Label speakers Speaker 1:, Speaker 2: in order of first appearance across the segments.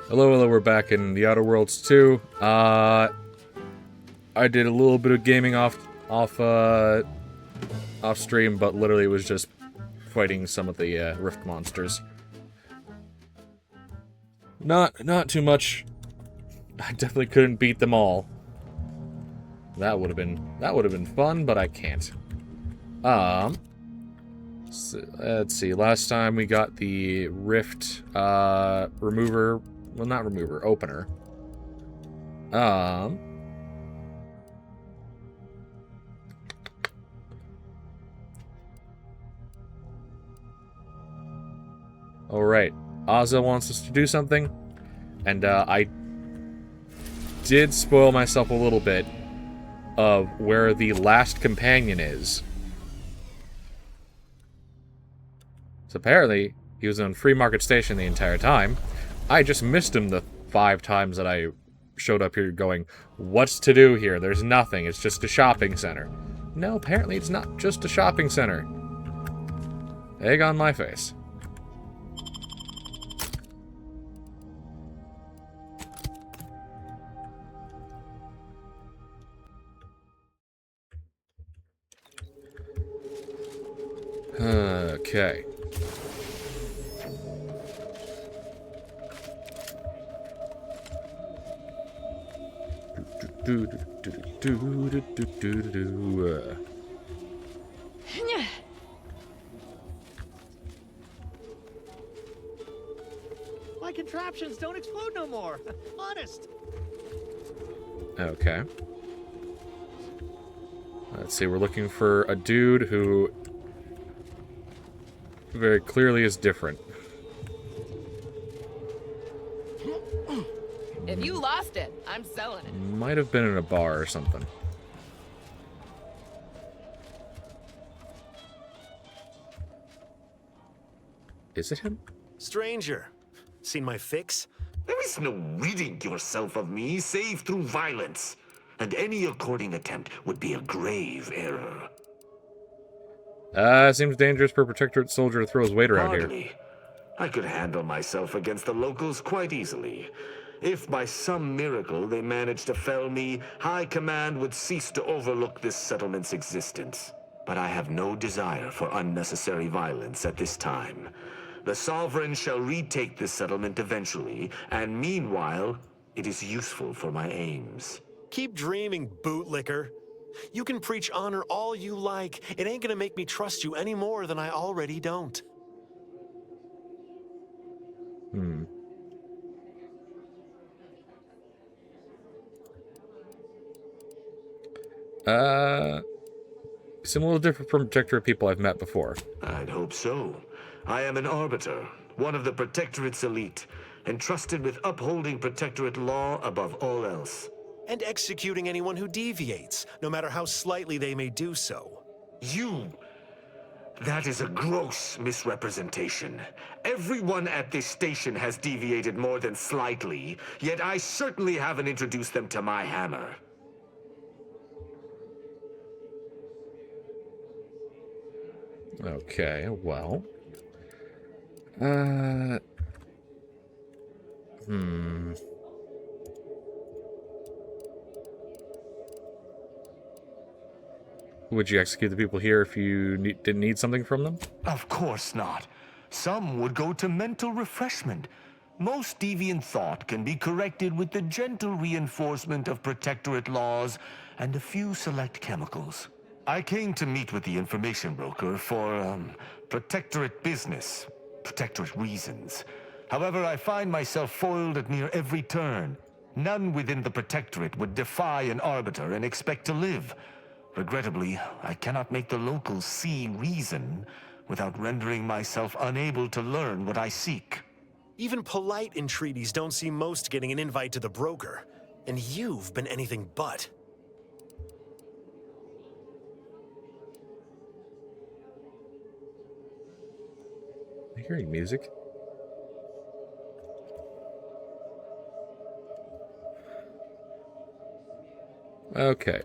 Speaker 1: Hello, hello, we're back in the Outer Worlds 2. I did a little bit of gaming off stream, but literally was just fighting some of the Rift monsters. Not too much. I definitely couldn't beat them all. That would have been fun, but I can't. So, let's see. Last time we got the Rift remover. Well, not remover, opener. Alright. Ozza wants us to do something. And I did spoil myself a little bit of where the last companion is. So apparently, he was on Free Market Station the entire time. I just missed him the 5 times that I showed up here going, what's to do here? There's nothing. It's just a shopping center. No, apparently it's not just a shopping center. Egg on my face. Okay.
Speaker 2: My contraptions don't explode no more. Honest.
Speaker 1: Okay. Let's see, we're looking for a dude who very clearly is different.
Speaker 3: If you lost it, I'm selling it.
Speaker 1: Might have been in a bar or something. Is it him?
Speaker 4: Stranger, seen my fix?
Speaker 5: There is no ridding yourself of me save through violence, and any according attempt would be a grave error.
Speaker 1: Seems dangerous for a Protectorate soldier to throw his weight around
Speaker 5: Hardly.
Speaker 1: here.
Speaker 5: I could handle myself against the locals quite easily. If by some miracle they managed to fell me, High Command would cease to overlook this settlement's existence. But I have no desire for unnecessary violence at this time. The Sovereign shall retake this settlement eventually, and meanwhile, it is useful for my aims.
Speaker 4: Keep dreaming, bootlicker. You can preach honor all you like. It ain't gonna make me trust you any more than I already don't.
Speaker 1: Seem a little different from Protectorate people I've met before.
Speaker 5: I'd hope so. I am an arbiter, one of the Protectorate's elite, entrusted with upholding Protectorate law above all else.
Speaker 4: And executing anyone who deviates, no matter how slightly they may do so.
Speaker 5: That is a gross misrepresentation. Everyone at this station has deviated more than slightly, yet I certainly haven't introduced them to my hammer.
Speaker 1: Okay, well. Would you execute the people here if you didn't need something from them?
Speaker 5: Of course not. Some would go to mental refreshment. Most deviant thought can be corrected with the gentle reinforcement of Protectorate laws and a few select chemicals. I came to meet with the information broker for, Protectorate business, Protectorate reasons. However, I find myself foiled at near every turn. None within the Protectorate would defy an arbiter and expect to live. Regrettably, I cannot make the locals see reason without rendering myself unable to learn what I seek.
Speaker 4: Even polite entreaties don't see most getting an invite to the broker. And you've been anything but.
Speaker 1: Am I hearing music? Okay,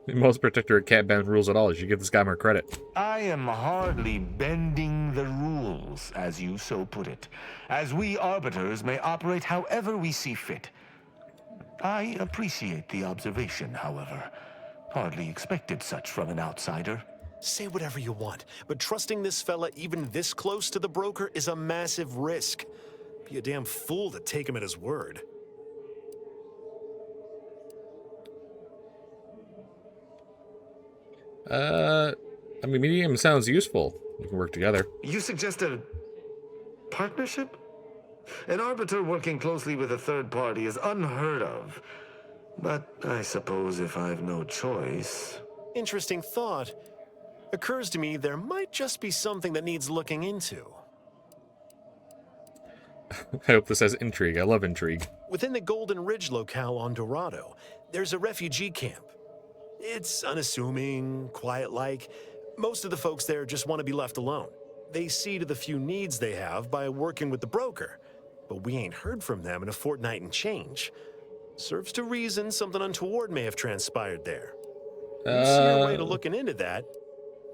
Speaker 1: Most Protectorate can't bend rules at all. You should give this guy more credit.
Speaker 5: I am hardly bending the rules, as you so put it, as we arbiters may operate however we see fit. I appreciate the observation, however. Hardly expected such from an outsider.
Speaker 4: Say whatever you want, but trusting this fella even this close to the broker is a massive risk. Be a damn fool to take him at his word.
Speaker 1: I mean, medium sounds useful. We can work together.
Speaker 5: You suggest a partnership? An arbiter working closely with a third party is unheard of. But I suppose if I've no choice...
Speaker 4: Interesting thought. Occurs to me there might just be something that needs looking into.
Speaker 1: I hope this has intrigue. I love intrigue.
Speaker 4: Within the Golden Ridge locale on Dorado, there's a refugee camp. It's unassuming, quiet-like. Most of the folks there just want to be left alone. They see to the few needs they have by working with the broker. But we ain't heard from them in a fortnight and change. Serves to reason something untoward may have transpired there. You see your way to looking into that,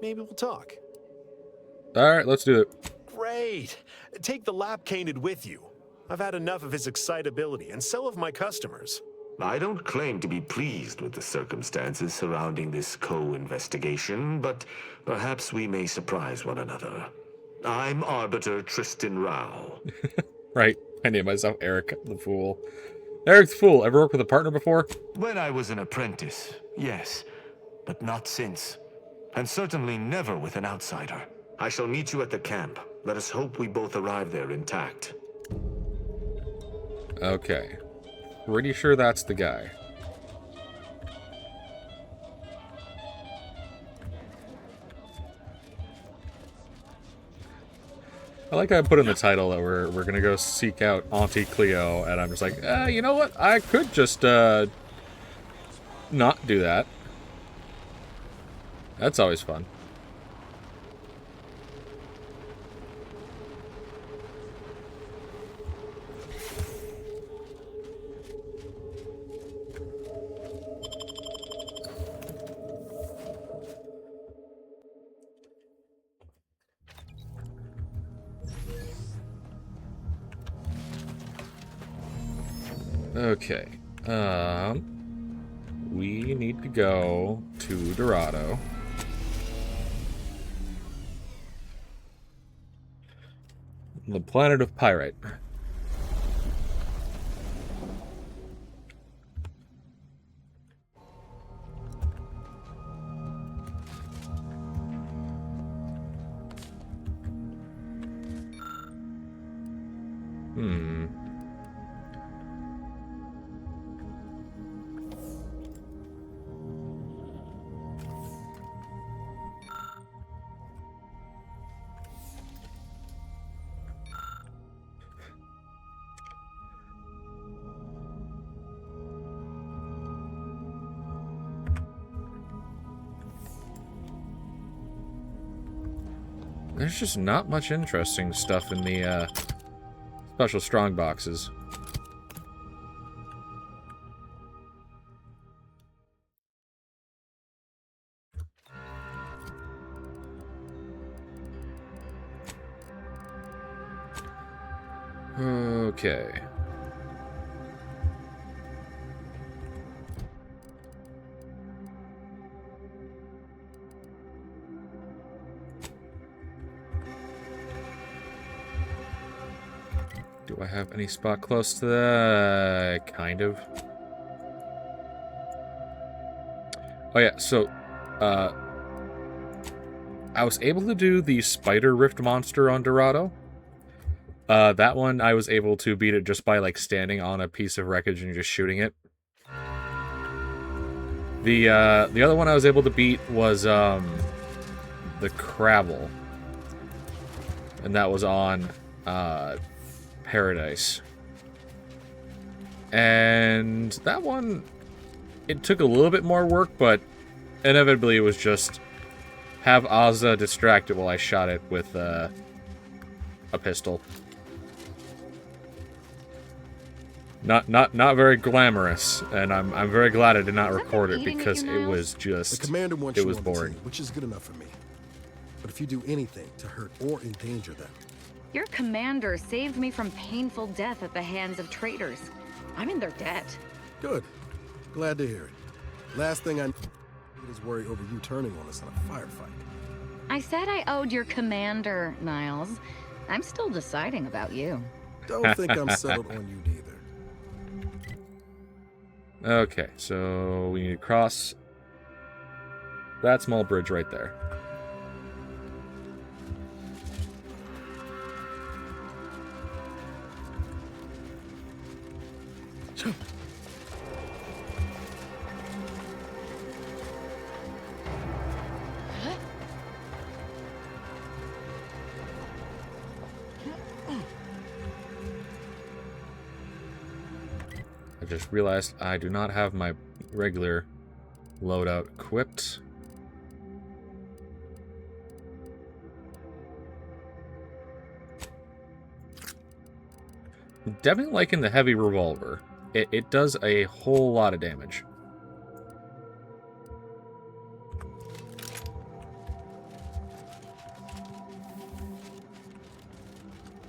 Speaker 4: maybe we'll talk.
Speaker 1: Alright, let's do it.
Speaker 4: Great. Take the lap cained with you. I've had enough of his excitability, and so have my customers.
Speaker 5: I don't claim to be pleased with the circumstances surrounding this co-investigation, but perhaps we may surprise one another. I'm Arbiter Tristan Rao.
Speaker 1: Right. I named myself Eric the Fool. Eric the Fool. Ever worked with a partner before?
Speaker 5: When I was an apprentice, yes, but not since. And certainly never with an outsider. I shall meet you at the camp. Let us hope we both arrive there intact.
Speaker 1: Okay. Pretty sure that's the guy. I like how I put in the title that we're gonna go seek out Auntie Cleo, and I'm just like, you know what? I could just not do that. That's always fun. Okay. We need to go to Dorado. The planet of Pyrite. There's just not much interesting stuff in the special strong boxes. Okay. Do I have any spot close to that? Kind of. Oh yeah, so, I was able to do the Spider Rift monster on Dorado. That one, I was able to beat it just by, like, standing on a piece of wreckage and just shooting it. The other one I was able to beat was, the Crabble. And that was on, Paradise. And that one, it took a little bit more work, but inevitably it was just have Ozza distracted while I shot it with a pistol. Not very glamorous, and I'm very glad I did not
Speaker 6: Is that
Speaker 1: record it
Speaker 6: bleeding at
Speaker 1: because
Speaker 6: your
Speaker 1: it
Speaker 6: nails?
Speaker 1: was
Speaker 7: The
Speaker 1: just
Speaker 7: commander wants
Speaker 1: it
Speaker 7: you
Speaker 1: was
Speaker 7: on the
Speaker 1: boring.
Speaker 7: team, which is good enough for me. But if you do anything to hurt or endanger them,
Speaker 6: Your commander saved me from painful death at the hands of traitors. I'm in their debt.
Speaker 7: good. Glad to hear it. Last thing I need is worry over you turning on us in a firefight.
Speaker 6: I said I owed your commander, Niles. I'm still deciding about you.
Speaker 7: Don't think I'm settled on you neither.
Speaker 1: Okay, so we need to cross that small bridge right there. I just realized I do not have my regular loadout equipped. I'm definitely liking the heavy revolver. It does a whole lot of damage.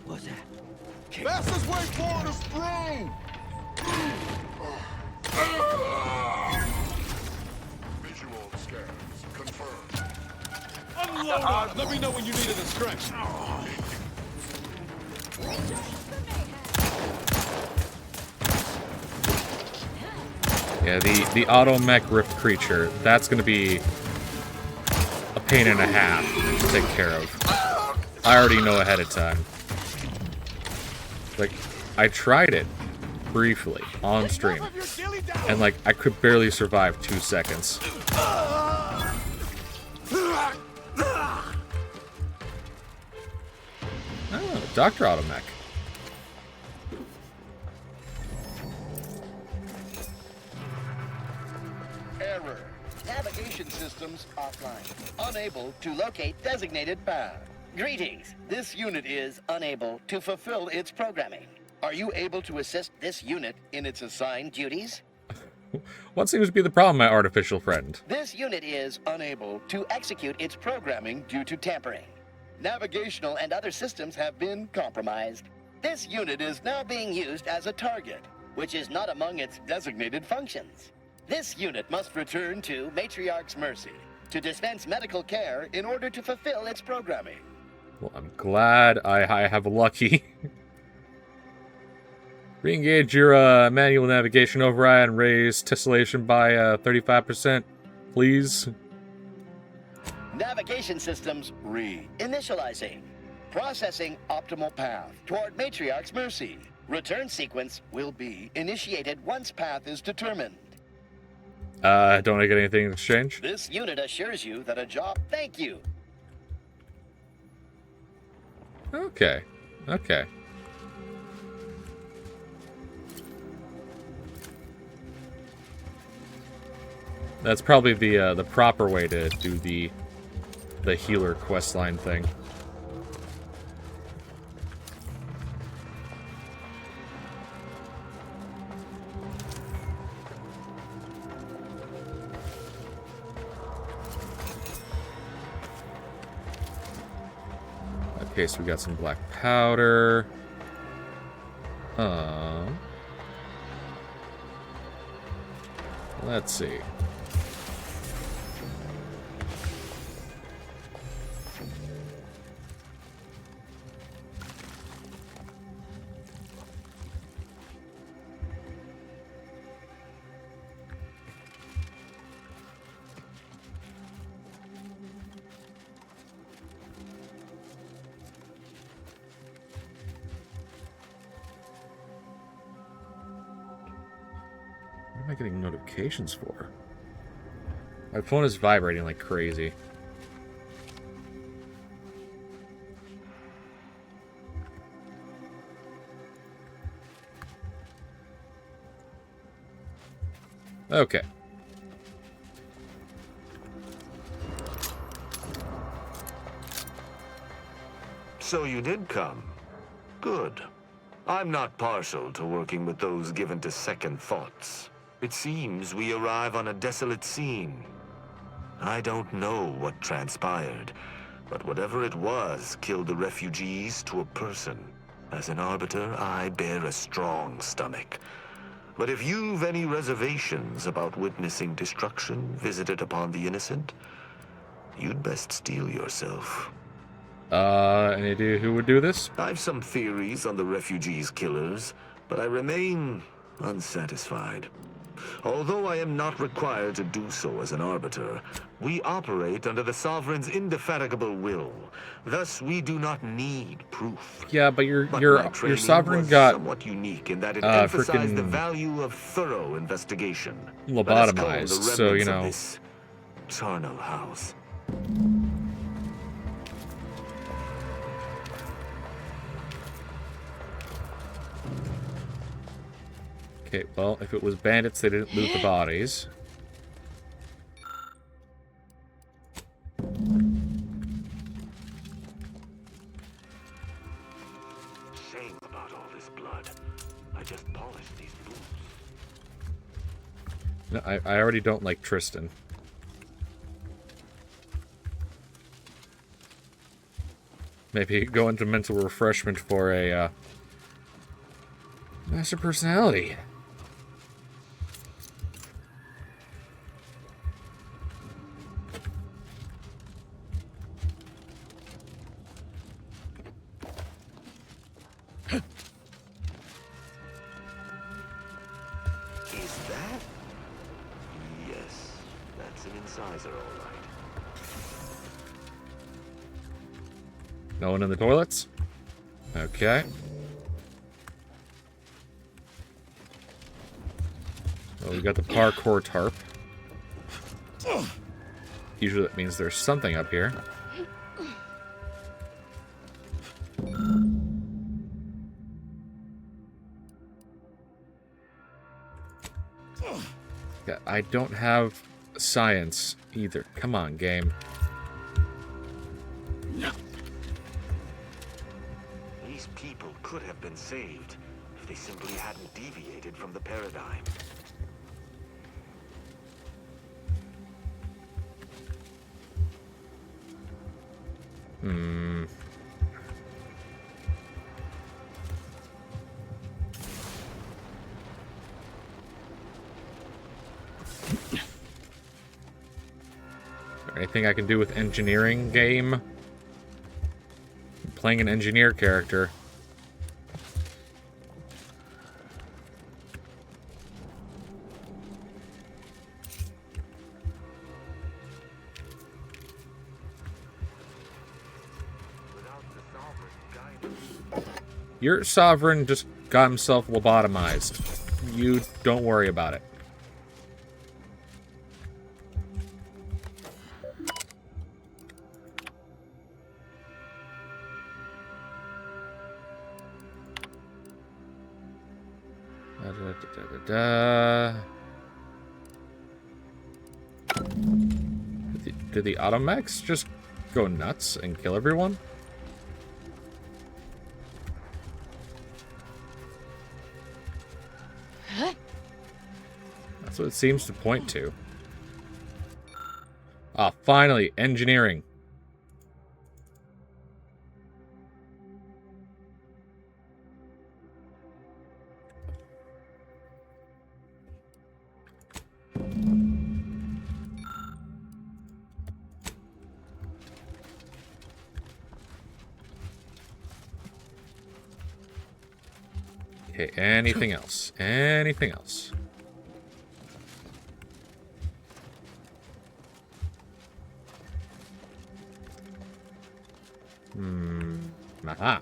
Speaker 2: What's that?
Speaker 8: Fastest way forward is through! Visual scans confirmed.
Speaker 2: Unload! Let me know when you need a distraction.
Speaker 1: Yeah, the auto mech rift creature, that's gonna be a pain and a half to take care of. I already know ahead of time. Like, I tried it briefly on stream, and like I could barely survive 2 seconds. Oh, Dr. Automech.
Speaker 9: Error. Navigation systems offline. Unable to locate designated path. Greetings. This unit is unable to fulfill its programming. Are you able to assist this unit in its assigned duties?
Speaker 1: What seems to be the problem, my artificial friend?
Speaker 9: This unit is unable to execute its programming due to tampering. Navigational and other systems have been compromised. This unit is now being used as a target, which is not among its designated functions. This unit must return to Matriarch's mercy to dispense medical care in order to fulfill its programming.
Speaker 1: Well, I'm glad I have a lucky. Re-engage your manual navigation override and raise tessellation by 35%, please.
Speaker 9: Navigation systems re-initializing. Processing optimal path toward Matriarch's mercy. Return sequence will be initiated once path is determined.
Speaker 1: Don't I get anything in exchange?
Speaker 9: This unit assures you that a job... Thank you.
Speaker 1: Okay. Okay. That's probably the proper way to do the healer questline thing. Okay, so we got some black powder. Let's see. What am I getting notifications for? My phone is vibrating like crazy. Okay.
Speaker 5: So you did come. Good. I'm not partial to working with those given to second thoughts. It seems we arrive on a desolate scene. I don't know what transpired, but whatever it was killed the refugees to a person. As an arbiter, I bear a strong stomach. But if you've any reservations about witnessing destruction visited upon the innocent, you'd best steel yourself.
Speaker 1: Any idea who would do this?
Speaker 5: I've some theories on the refugees' killers, but I remain unsatisfied. Although I am not required to do so as an arbiter, we operate under the Sovereign's indefatigable will. Thus, we do not need proof.
Speaker 1: Yeah, but your
Speaker 5: training
Speaker 1: sovereign
Speaker 5: was
Speaker 1: got
Speaker 5: somewhat unique in that it emphasized the
Speaker 1: freaking
Speaker 5: value of thorough investigation.
Speaker 1: lobotomized, so you know.
Speaker 5: This charnel house.
Speaker 1: Okay, well, if it was bandits, they didn't loot the bodies.
Speaker 5: Shame about all this blood. I just polished these boots.
Speaker 1: No, I already don't like Tristan. Maybe go into mental refreshment for a master personality.
Speaker 5: Is that? Yes, that's an incisor, all right.
Speaker 1: No one in the toilets? Okay. Well, we got the parkour tarp. Usually that means there's something up here. Yeah, I don't have science either. Come on, game.
Speaker 5: These people could have been saved if they simply hadn't deviated from the paradigm.
Speaker 1: Hmm. Anything I can do with engineering game? I'm playing an engineer character. Your sovereign just got himself lobotomized. You don't worry about it. Did the automechs just go nuts and kill everyone? That's what it seems to point to. Ah, finally, engineering. Okay, anything else? Anything else? Aha.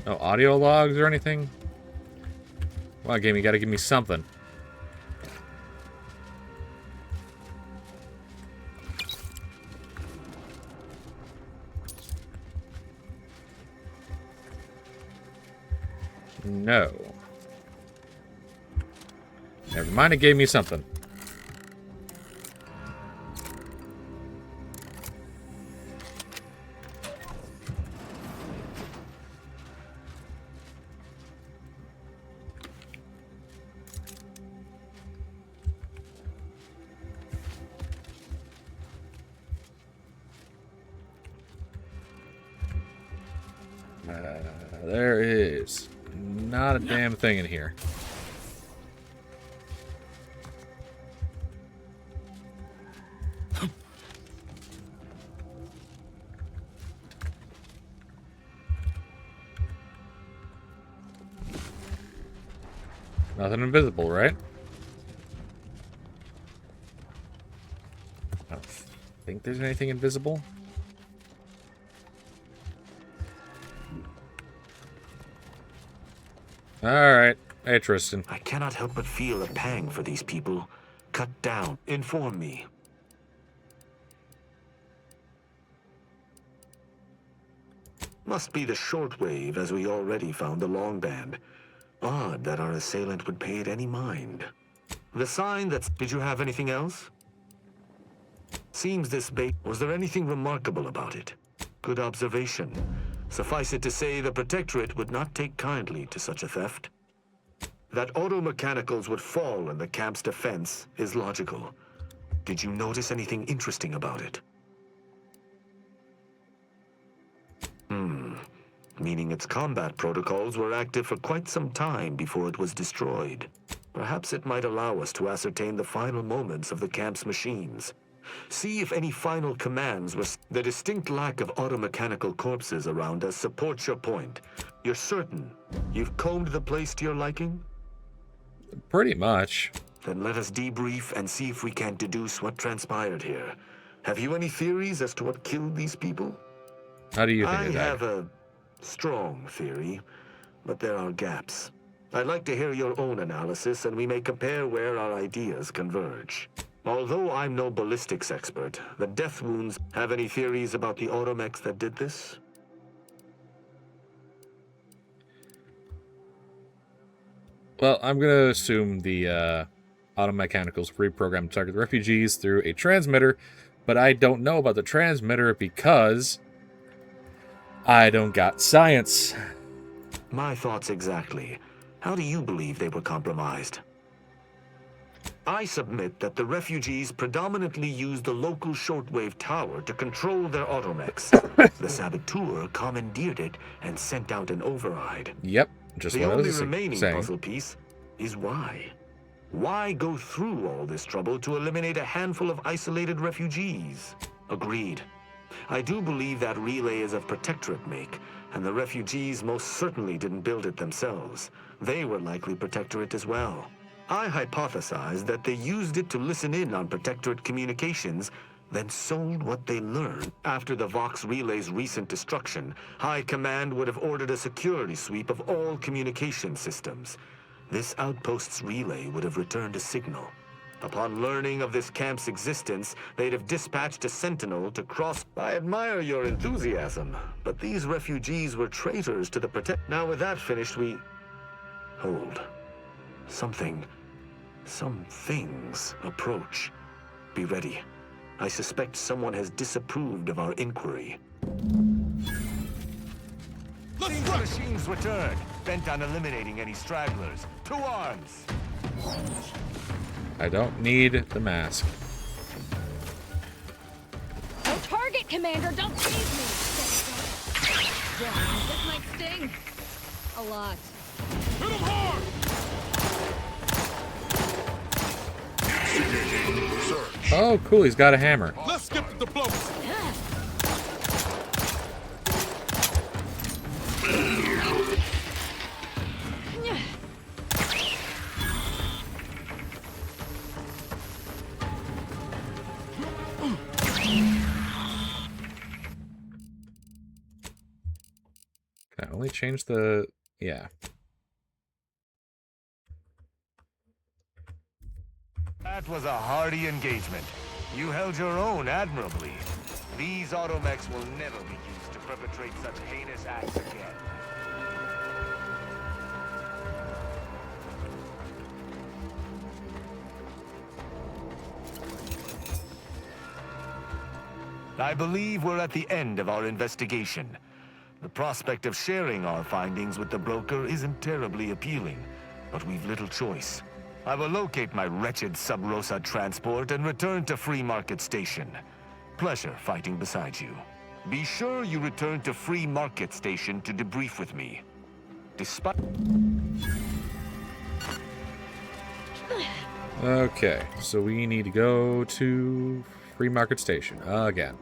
Speaker 1: No audio logs or anything? Well, game, you gotta give me something. No. Never mind, it gave me something. There is not a damn thing in here. Nothing invisible, right? I don't think there's anything invisible. Alright. Hey, Tristan.
Speaker 5: I cannot help but feel a pang for these people. Cut down. Inform me. Must be the shortwave, as we already found the long band. Odd that our assailant would pay it any mind. The sign that's... Did you have anything else? Seems this bait... Was there anything remarkable about it? Good observation. Suffice it to say, the Protectorate would not take kindly to such a theft. That auto-mechanicals would fall in the camp's defense is logical. Did you notice anything interesting about it? Meaning its combat protocols were active for quite some time before it was destroyed. Perhaps it might allow us to ascertain the final moments of the camp's machines. See if any final commands were... The distinct lack of automechanical corpses around us supports your point. You're certain you've combed the place to your liking?
Speaker 1: Pretty much.
Speaker 5: Then let us debrief and see if we can deduce what transpired here. Have you any theories as to what killed these people?
Speaker 1: How do you think
Speaker 5: I
Speaker 1: they died?
Speaker 5: have a strong theory, but there are gaps. I'd like to hear your own analysis, and we may compare where our ideas converge. Although I'm no ballistics expert, the death wounds... Have any theories about the automechs that did this?
Speaker 1: Well, I'm going to assume the automechanicals reprogrammed to target the refugees through a transmitter, but I don't know about the transmitter because I don't got science.
Speaker 5: My thoughts exactly. How do you believe they were compromised? I submit that the refugees predominantly used the local shortwave tower to control their automechs. The saboteur commandeered it and sent out an override.
Speaker 1: Yep, just
Speaker 5: The
Speaker 1: what I
Speaker 5: only
Speaker 1: was
Speaker 5: remaining
Speaker 1: saying.
Speaker 5: puzzle piece is why. Why go through all this trouble to eliminate a handful of isolated refugees? Agreed. I do believe that relay is of Protectorate make, and the refugees most certainly didn't build it themselves. They were likely Protectorate as well. I hypothesize that they used it to listen in on Protectorate communications, then sold what they learned. After the Vox relay's recent destruction, High Command would have ordered a security sweep of all communication systems. This outpost's relay would have returned a signal. Upon learning of this camp's existence, they'd have dispatched a sentinel to cross... I admire your enthusiasm, but these refugees were traitors to the Protect... Now with that finished, we... Hold. Some things approach. Be ready. I suspect someone has disapproved of our inquiry. The machines returned, bent on eliminating any stragglers. To arms!
Speaker 1: I don't need the mask.
Speaker 6: No target, Commander! Don't tease me! Yeah, this might sting. A lot.
Speaker 8: Hit him hard! Search.
Speaker 1: Oh, cool, he's got a hammer.
Speaker 8: Let's skip the diplomacy.
Speaker 1: Can I only change the... Yeah.
Speaker 5: That was a hardy engagement. You held your own admirably. These automechs will never be used to perpetrate such heinous acts again. I believe we're at the end of our investigation. The prospect of sharing our findings with the broker isn't terribly appealing, but we've little choice. I will locate my wretched Sub Rosa transport and return to Free Market Station. Pleasure fighting beside you. Be sure you return to Free Market Station to debrief with me. Despite...
Speaker 1: Okay, so we need to go to Free Market Station again.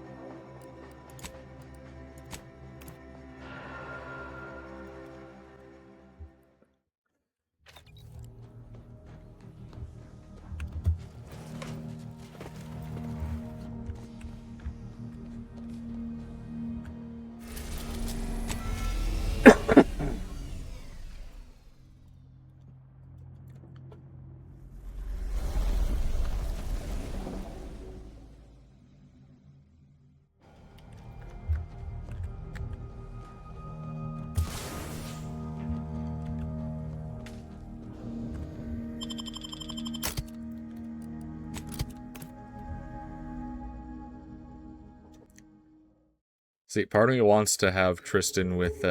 Speaker 1: See, part of me wants to have Tristan with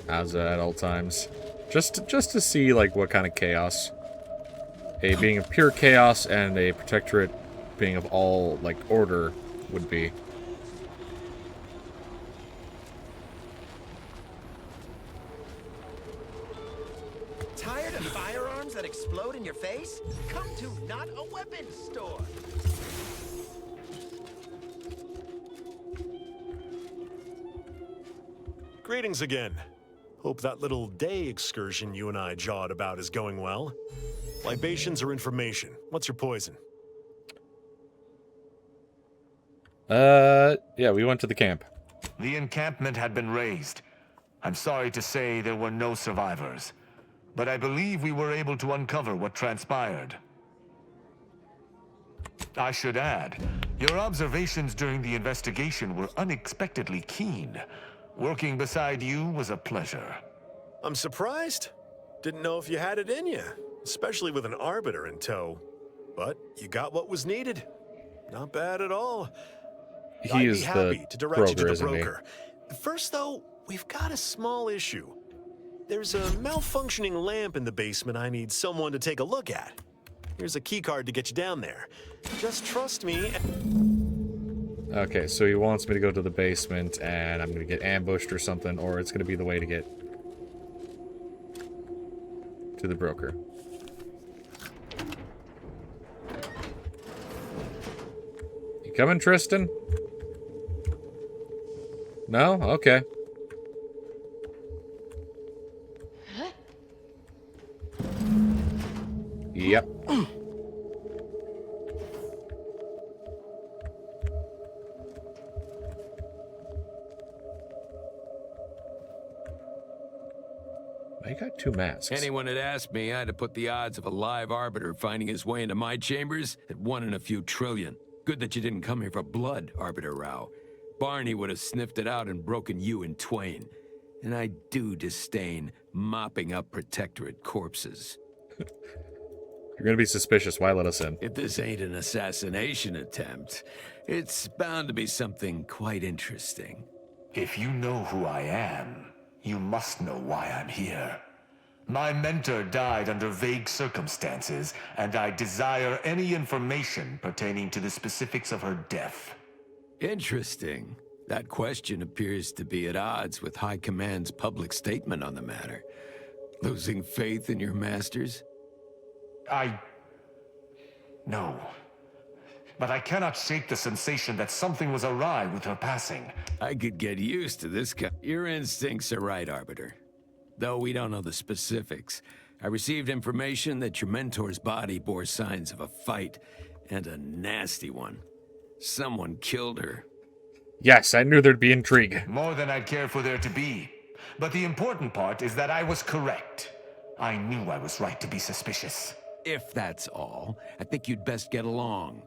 Speaker 1: Azza at all times, just to see like what kind of chaos, a being of pure chaos and a protectorate being of all like order would be.
Speaker 2: Tired of firearms that explode in your face? Come to Not a Weapons Store.
Speaker 4: Greetings again. Hope that little day excursion you and I jawed about is going well. Libations or information? What's your poison?
Speaker 1: Yeah, we went to the camp.
Speaker 5: The encampment had been razed. I'm sorry to say there were no survivors, but I believe we were able to uncover what transpired. I should add, your observations during the investigation were unexpectedly keen. Working beside you was a pleasure.
Speaker 4: I'm surprised. Didn't know if you had it in you, especially with an arbiter in tow. But you got what was needed. Not bad at all.
Speaker 1: He is the broker, isn't he?
Speaker 4: First, though, we've got a small issue. There's a malfunctioning lamp in the basement I need someone to take a look at. Here's a keycard to get you down there. Just trust me.
Speaker 1: Okay, so he wants me to go to the basement and I'm going to get ambushed or something, or it's going to be the way to get to the broker. You coming, Tristan? No? Okay. Yep. I got two masks.
Speaker 10: Anyone had asked me, I'd have put the odds of a live arbiter finding his way into my chambers at 1 in a few trillion. Good that you didn't come here for blood, Arbiter Rao. Barney would have sniffed it out and broken you in twain. And I do disdain mopping up Protectorate corpses.
Speaker 1: You're gonna be suspicious. Why let us in?
Speaker 10: If this ain't an assassination attempt, it's bound to be something quite interesting.
Speaker 5: If you know who I am, you must know why I'm here. My mentor died under vague circumstances, and I desire any information pertaining to the specifics of her death.
Speaker 10: Interesting. That question appears to be at odds with High Command's public statement on the matter. Losing faith in your masters?
Speaker 5: No. But I cannot shake the sensation that something was awry with her passing.
Speaker 10: I could get used to this kind. Your instincts are right, Arbiter. Though we don't know the specifics. I received information that your mentor's body bore signs of a fight, and a nasty one. Someone killed her.
Speaker 1: Yes, I knew there'd be intrigue.
Speaker 5: More than I'd care for there to be. But the important part is that I was correct. I knew I was right to be suspicious.
Speaker 10: If that's all, I think you'd best get along.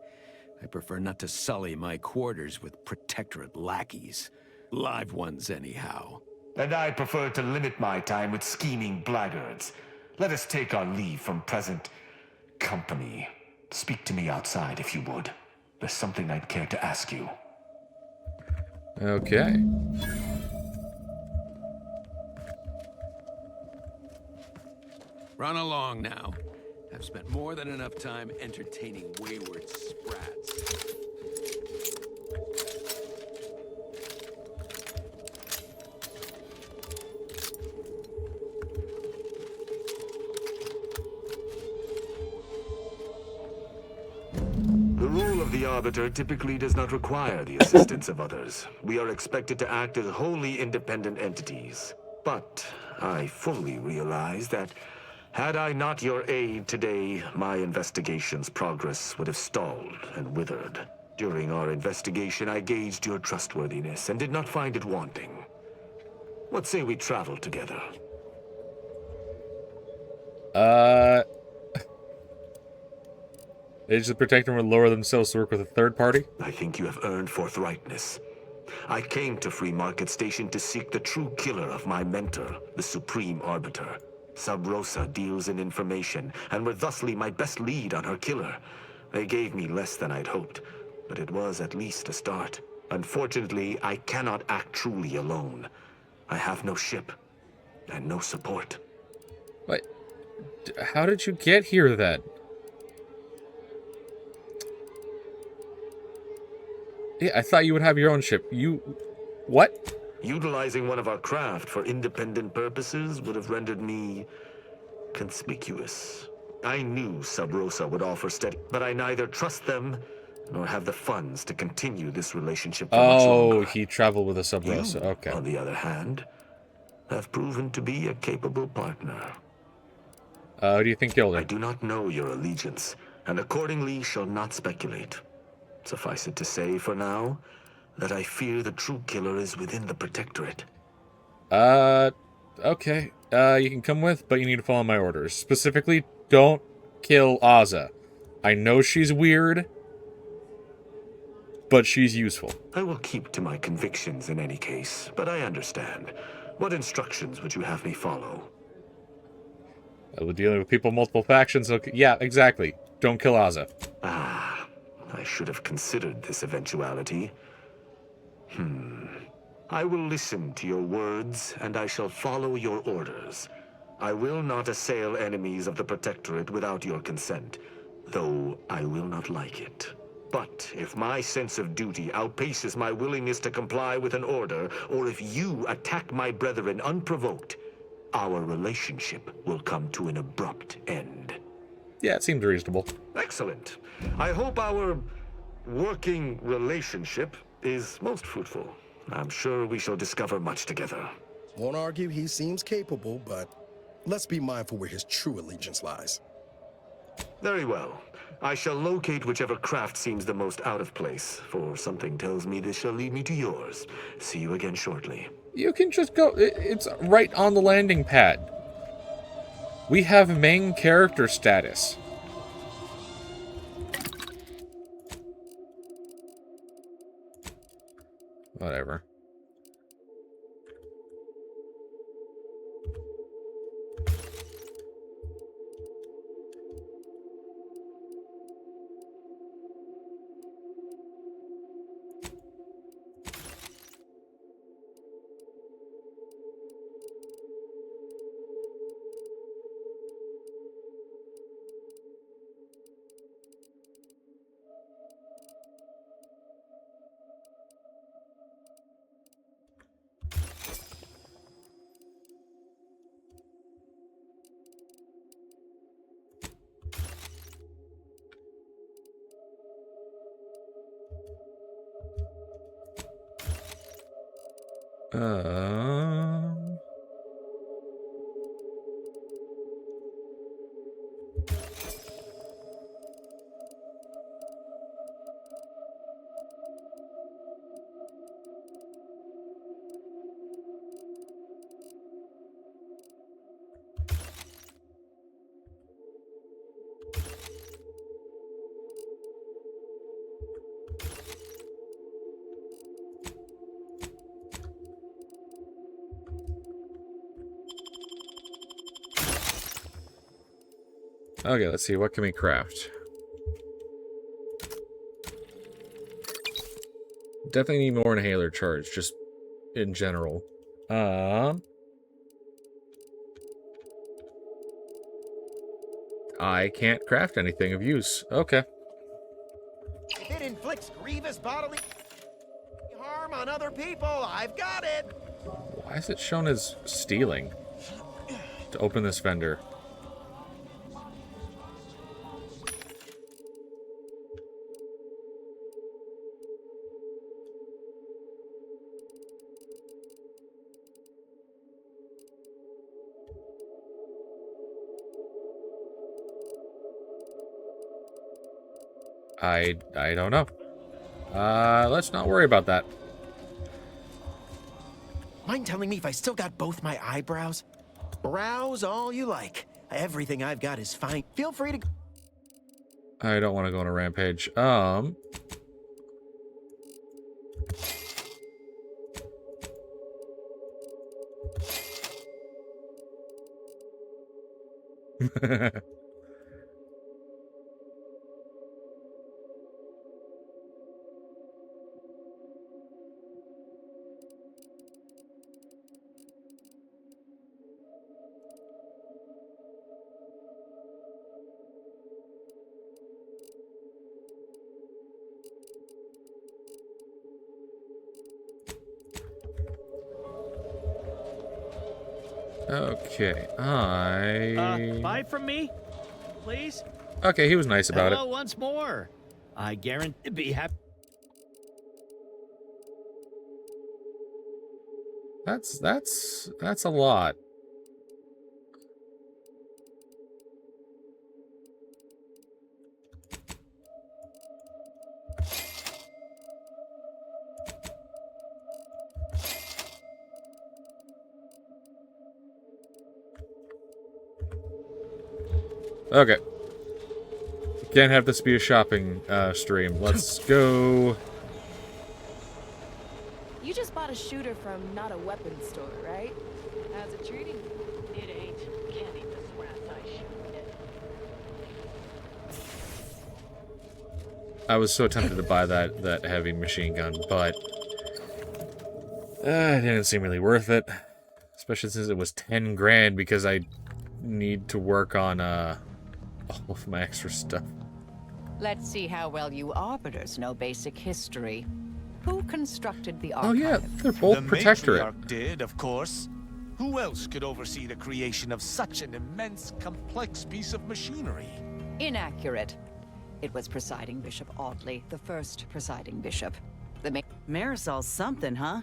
Speaker 10: I prefer not to sully my quarters with Protectorate lackeys. Live ones, anyhow.
Speaker 5: And I prefer to limit my time with scheming blackguards. Let us take our leave from present company. Speak to me outside, if you would. there's something I'd care to ask you.
Speaker 1: Okay.
Speaker 10: Run along now. I've spent more than enough time entertaining wayward sprats.
Speaker 5: The role of the Arbiter typically does not require the assistance of others. We are expected to act as wholly independent entities. But I fully realize that had I not your aid today, my investigation's progress would have stalled and withered. During our investigation, I gauged your trustworthiness and did not find it wanting. What say we travel together?
Speaker 1: Agents of the Protector would lower themselves to work with a third party?
Speaker 5: I think you have earned forthrightness. I came to Free Market Station to seek the true killer of my mentor, the Supreme Arbiter. Sub Rosa deals in information, and were thusly my best lead on her killer. They gave me less than I'd hoped, but it was at least a start. Unfortunately, I cannot act truly alone. I have no ship, and no support.
Speaker 1: What? How did you get here, then? Yeah, I thought you would have your own ship. You... what?
Speaker 5: Utilizing one of our craft for independent purposes would have rendered me conspicuous. I knew Sub Rosa would offer steady, but I neither trust them nor have the funds to continue this relationship for much longer.
Speaker 1: He traveled with a Sub Rosa. Okay.
Speaker 5: On the other hand, have proven to be a capable partner.
Speaker 1: Who do you think killed
Speaker 5: I
Speaker 1: him?
Speaker 5: do not know your allegiance, and accordingly shall not speculate. Suffice it to say, for now, that I fear the true killer is within the Protectorate.
Speaker 1: Okay. You can come with, but you need to follow my orders. Specifically, don't kill Aza. I know she's weird, but she's useful.
Speaker 5: I will keep to my convictions in any case, but I understand. What instructions would you have me follow?
Speaker 1: We're dealing with people, multiple factions. Okay. Yeah, exactly. Don't kill Aza.
Speaker 5: I should have considered this eventuality. I will listen to your words, and I shall follow your orders. I will not assail enemies of the Protectorate without your consent, though I will not like it. But if my sense of duty outpaces my willingness to comply with an order, or if you attack my brethren unprovoked, our relationship will come to an abrupt end.
Speaker 1: Yeah, it seems reasonable.
Speaker 5: Excellent. I hope our working relationship is most fruitful. I'm sure we shall discover much together.
Speaker 7: Won't argue he seems capable, but let's be mindful where his true allegiance lies.
Speaker 5: Very well. I shall locate whichever craft seems the most out of place, for something tells me this shall lead me to yours. See you again shortly.
Speaker 1: You can just go. It's right on the landing pad. We have main character status. Whatever. Um... Okay, let's see. What can we craft? definitely need more inhaler charge, just in general. I can't craft anything of use. Okay.
Speaker 2: If it inflicts grievous bodily harm on other people, I've got it.
Speaker 1: Why is it shown as stealing? To open this vendor. I don't know. Let's not worry about that.
Speaker 2: Mind telling me if I still got both my eyebrows? Browse all you like. Everything I've got is fine. Feel free to...
Speaker 1: I don't want to go on a rampage. Okay,
Speaker 11: buy from me, please.
Speaker 1: Okay, he was nice about
Speaker 11: Hello, once more. I guarantee to be happy.
Speaker 1: That's a lot. Okay. Can't have this be a shopping stream. Let's go.
Speaker 3: You just bought a shooter from not a weapons store, right? How's it treating you?
Speaker 11: It ain't. Can't eat this rat I shoot it.
Speaker 1: I was so tempted to buy that heavy machine gun, but it didn't seem really worth it. Especially since it was 10 grand because I need to work on all of my extra stuff.
Speaker 12: Let's see how well you Arbiters know basic history. Who constructed the archive?
Speaker 1: Oh yeah, they're both
Speaker 5: The
Speaker 1: protectorate.
Speaker 5: matriarch did, of course. Who else could oversee the creation of such an immense, complex piece of machinery?
Speaker 12: Inaccurate. It was Presiding Bishop Audley, the first Presiding Bishop.
Speaker 13: Marisol's something, huh?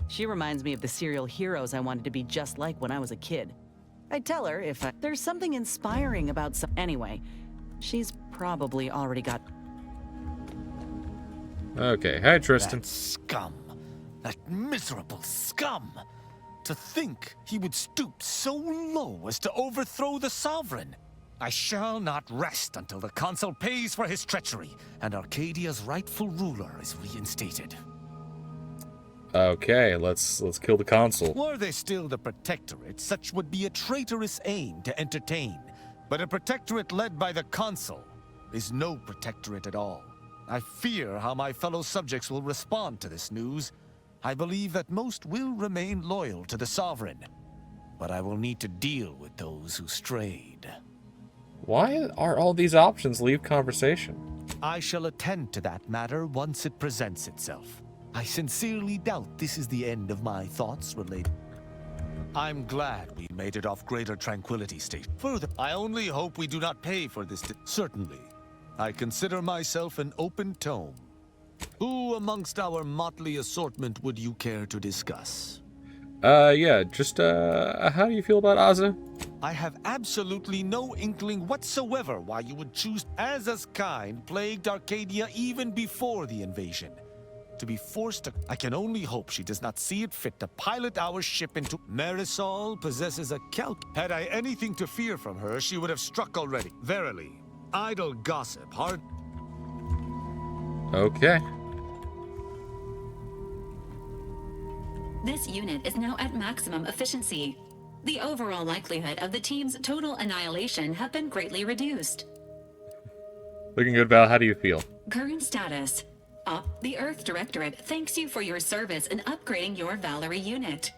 Speaker 13: She reminds me of the serial heroes I wanted to be just like when I was a kid. I'd tell her if there's something inspiring about some... Anyway, she's probably already got...
Speaker 1: Okay, hi Tristan.
Speaker 5: That scum. That miserable scum. To think he would stoop so low as to overthrow the Sovereign. I shall not rest until the Consul pays for his treachery and Arcadia's rightful ruler is reinstated.
Speaker 1: Okay, let's kill the consul.
Speaker 5: Were they still the Protectorate, such would be a traitorous aim to entertain. But a Protectorate led by the Consul is no Protectorate at all. I fear how my fellow subjects will respond to this news. I believe that most will remain loyal to the Sovereign. But I will need to deal with those who strayed.
Speaker 1: Why are all these options leave conversation?
Speaker 5: I shall attend to that matter once it presents itself. I sincerely doubt this is the end of my thoughts related. I'm glad we made it off Greater Tranquility State. Further, I only hope we do not pay for this. Certainly. I consider myself an open tome. Who amongst our motley assortment would you care to discuss?
Speaker 1: Yeah, just, how do you feel about Aza?
Speaker 5: I have absolutely no inkling whatsoever why you would choose. Aza's kind plagued Arcadia even before the invasion. To be forced to... I can only hope she does not see it fit to pilot our ship into... Marisol possesses a calc... Had I anything to fear from her, she would have struck already. Verily. Idle gossip, hard...
Speaker 1: Okay.
Speaker 14: This unit is now at maximum efficiency. The overall likelihood of the team's total annihilation have been greatly reduced.
Speaker 1: Looking good, Val. How do you feel?
Speaker 14: Current status. The Earth Directorate thanks you for your service in upgrading your Valerie unit.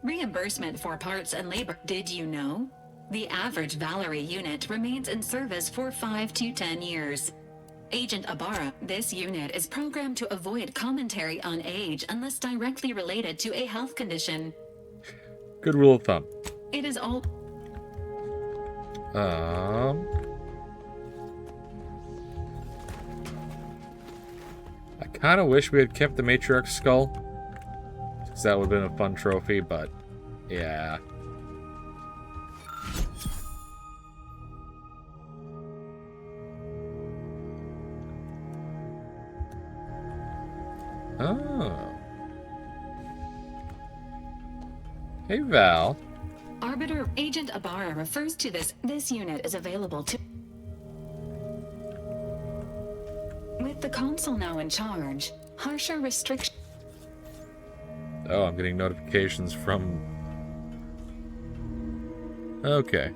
Speaker 14: Reimbursement for parts and labor. Did you know? The average Valerie unit remains in service for 5 to 10 years. Agent Ibarra, this unit is programmed to avoid commentary on age unless directly related to a health condition.
Speaker 1: Good rule of thumb.
Speaker 14: It is all...
Speaker 1: I kind of wish we had kept the Matriarch's skull, because that would have been a fun trophy, but yeah. Oh. Hey, Val.
Speaker 14: Arbiter Agent Ibarra refers to this. This unit is available to... With the console now in charge, harsher restrictions...
Speaker 1: Oh, I'm getting notifications from... Okay.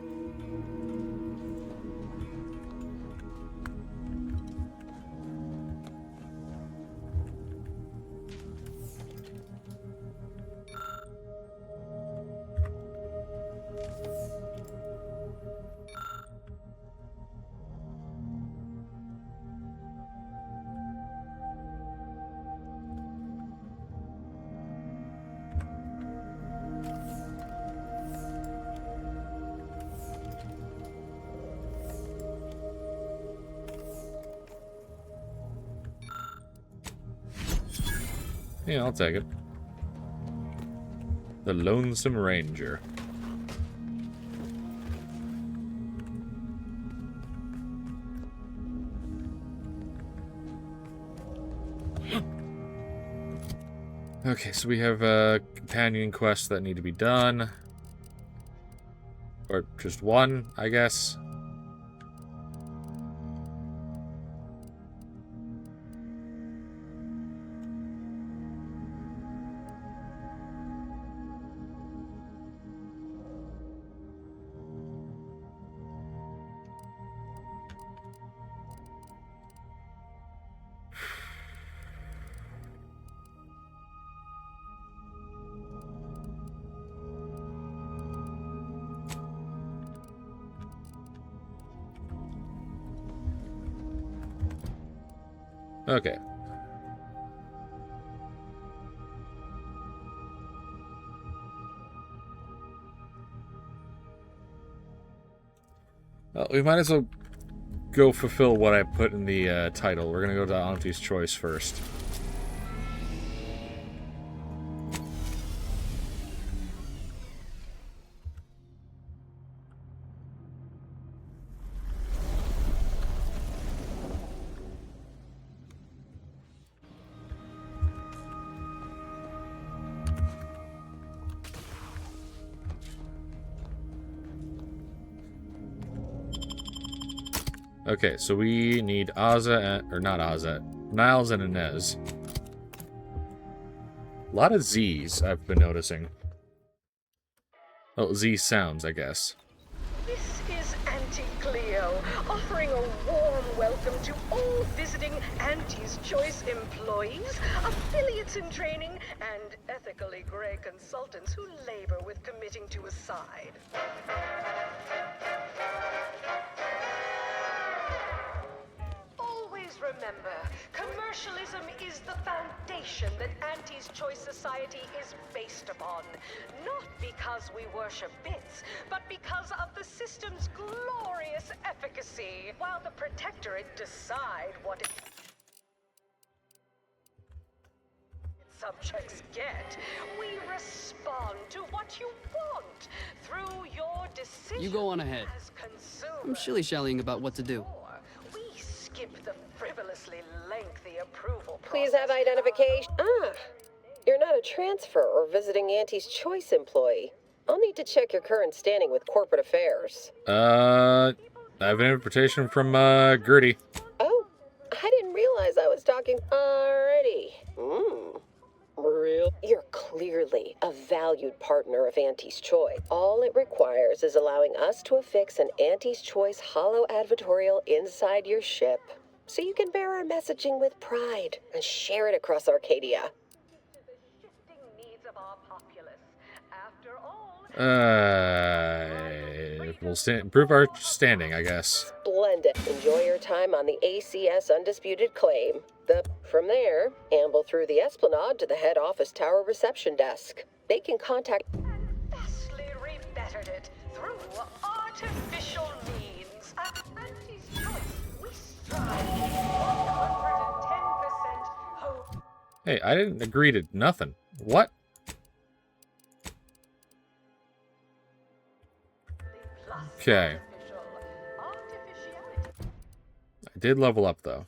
Speaker 1: Yeah, I'll take it. The Lonesome Ranger. Okay, so we have companion quests that need to be done. Or just one, I guess. Okay. Well, we might as well go fulfill what I put in the title. We're gonna go to Auntie's Choice first. Okay, so we need or not Niles and Inez. A lot of Z's I've been noticing. Oh, Z sounds, I guess.
Speaker 15: This is Auntie Cleo, offering a warm welcome to all visiting Auntie's Choice employees, affiliates in training, and ethically gray consultants who labor with committing to a side. Remember, commercialism is the foundation that Auntie's Choice Society is based upon. Not because we worship bits, but because of the system's glorious efficacy. While the Protectorate decide what its subjects get, we respond to what you want through your decisions.
Speaker 16: You go on ahead. I'm shilly-shallying about what to do.
Speaker 15: We skip the frivolously lengthy approval process.
Speaker 17: Please have identification. You're not a transfer or visiting Auntie's Choice employee. I'll need to check your current standing with corporate affairs.
Speaker 1: I have an invitation from Gertie.
Speaker 17: Oh, I didn't realize I was talking already. Real? You're clearly a valued partner of Auntie's Choice. All it requires is allowing us to affix an Auntie's Choice hollow advertorial inside your ship. so you can bear our messaging with pride and share it across Arcadia.
Speaker 1: We'll improve our standing, I guess.
Speaker 17: Splendid. Enjoy your time on the ACS Undisputed Claim. From there, amble through the Esplanade to the head office tower reception desk. They can contact...
Speaker 15: Vastly rebettered it through artificial means. Auntie's choice. We strive 110% hope.
Speaker 1: Hey, I didn't agree to nothing. What? Okay. I did level up, though.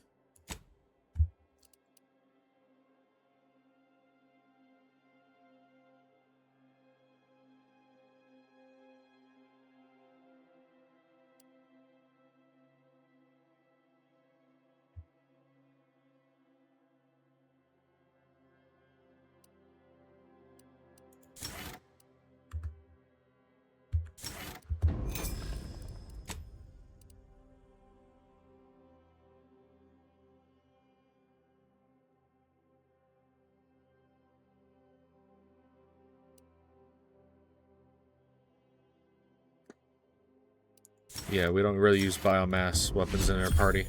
Speaker 1: Yeah, we don't really use biomass weapons in our party.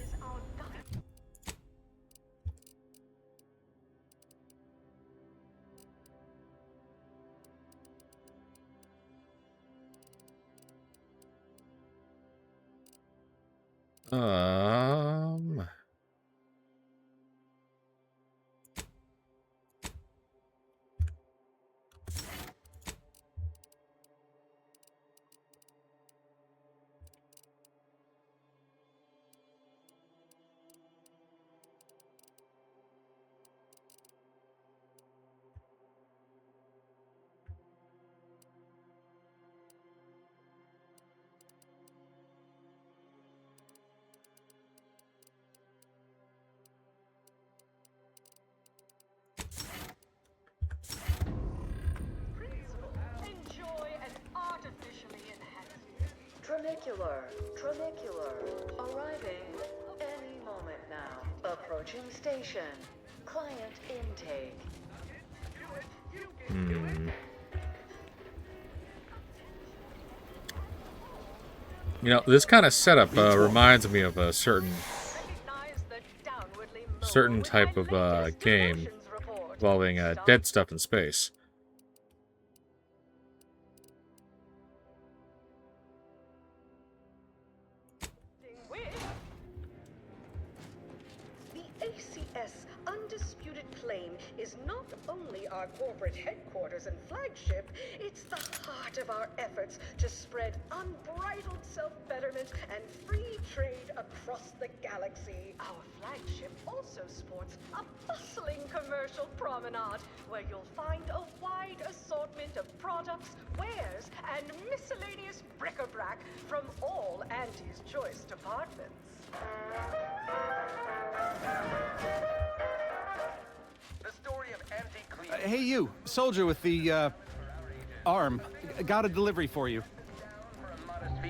Speaker 18: Tranicular, arriving any moment now. Approaching station. Client intake.
Speaker 1: You know, this kind of setup reminds me of a certain type of game involving dead stuff in space.
Speaker 15: Our corporate headquarters and flagship, it's the heart of our efforts to spread unbridled self-betterment and free trade across the galaxy. Our flagship also sports a bustling commercial promenade where you'll find a wide assortment of products, wares, and miscellaneous bric-a-brac from all Auntie's Choice departments.
Speaker 19: The story of
Speaker 20: Hey, you, soldier with the, arm. Got a delivery for you.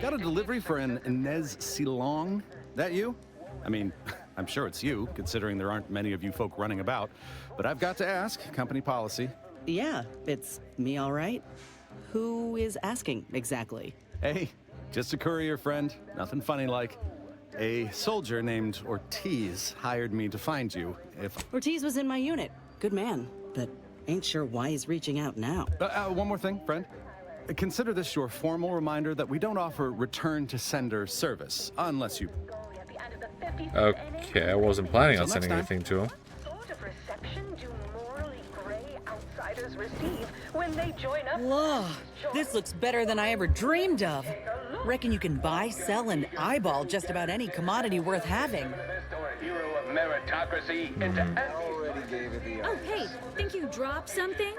Speaker 20: Got a delivery for an Inez Silong? That you? I mean, I'm sure it's you, considering there aren't many of you folk running about. But I've got to ask, company policy.
Speaker 13: Yeah, it's me all right. Who is asking, exactly?
Speaker 20: Hey, just a courier friend. Nothing funny like. A soldier named Ortiz hired me to find you.
Speaker 13: Ortiz was in my unit. Good man, but ain't sure why he's reaching out now.
Speaker 20: One more thing, friend. Consider this your formal reminder that we don't offer return-to-sender service, unless you...
Speaker 1: Okay, I wasn't planning on sending anything to him.
Speaker 15: What sort of reception do morally gray outsiders receive when they join up?
Speaker 13: Whoa, this looks better than I ever dreamed of. Reckon you can buy, sell, and eyeball just about any commodity worth having.
Speaker 19: Meritocracy into
Speaker 6: Oh, hey, think you dropped something?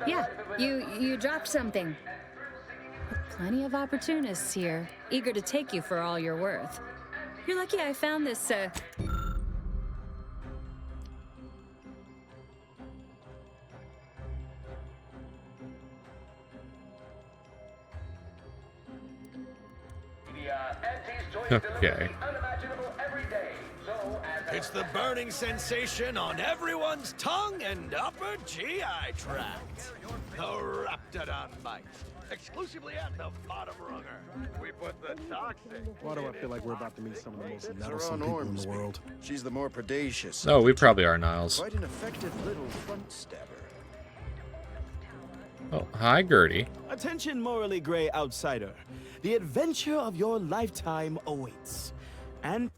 Speaker 6: Yeah, you dropped something. Plenty of opportunists here, eager to take you for all you're worth. You're lucky I found this,
Speaker 1: Okay.
Speaker 11: It's the burning sensation on everyone's tongue and upper GI tract. The Raptidon bite. Exclusively at the bottom runger. We put the toxic.
Speaker 7: Why do I feel like we're about to meet some of the most meddlesome people in the world?
Speaker 2: She's the more predacious.
Speaker 1: Oh, we probably are, Niles.
Speaker 2: Quite an effective little front stabber.
Speaker 1: Oh, hi, Gertie.
Speaker 21: Attention, morally gray outsider. The adventure of your lifetime awaits. And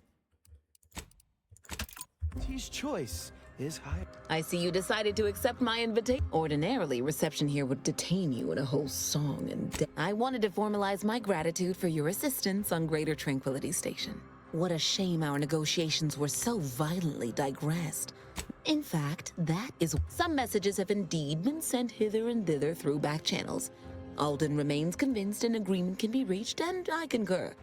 Speaker 21: his choice is high.
Speaker 22: I see you decided to accept my invitation. Ordinarily, reception here would detain you in a whole song and I wanted to formalize my gratitude for your assistance on Greater Tranquility Station. What a shame our negotiations were so violently digressed. In fact, that is some messages have indeed been sent hither and thither through back channels. Alden remains convinced an agreement can be reached, and I concur.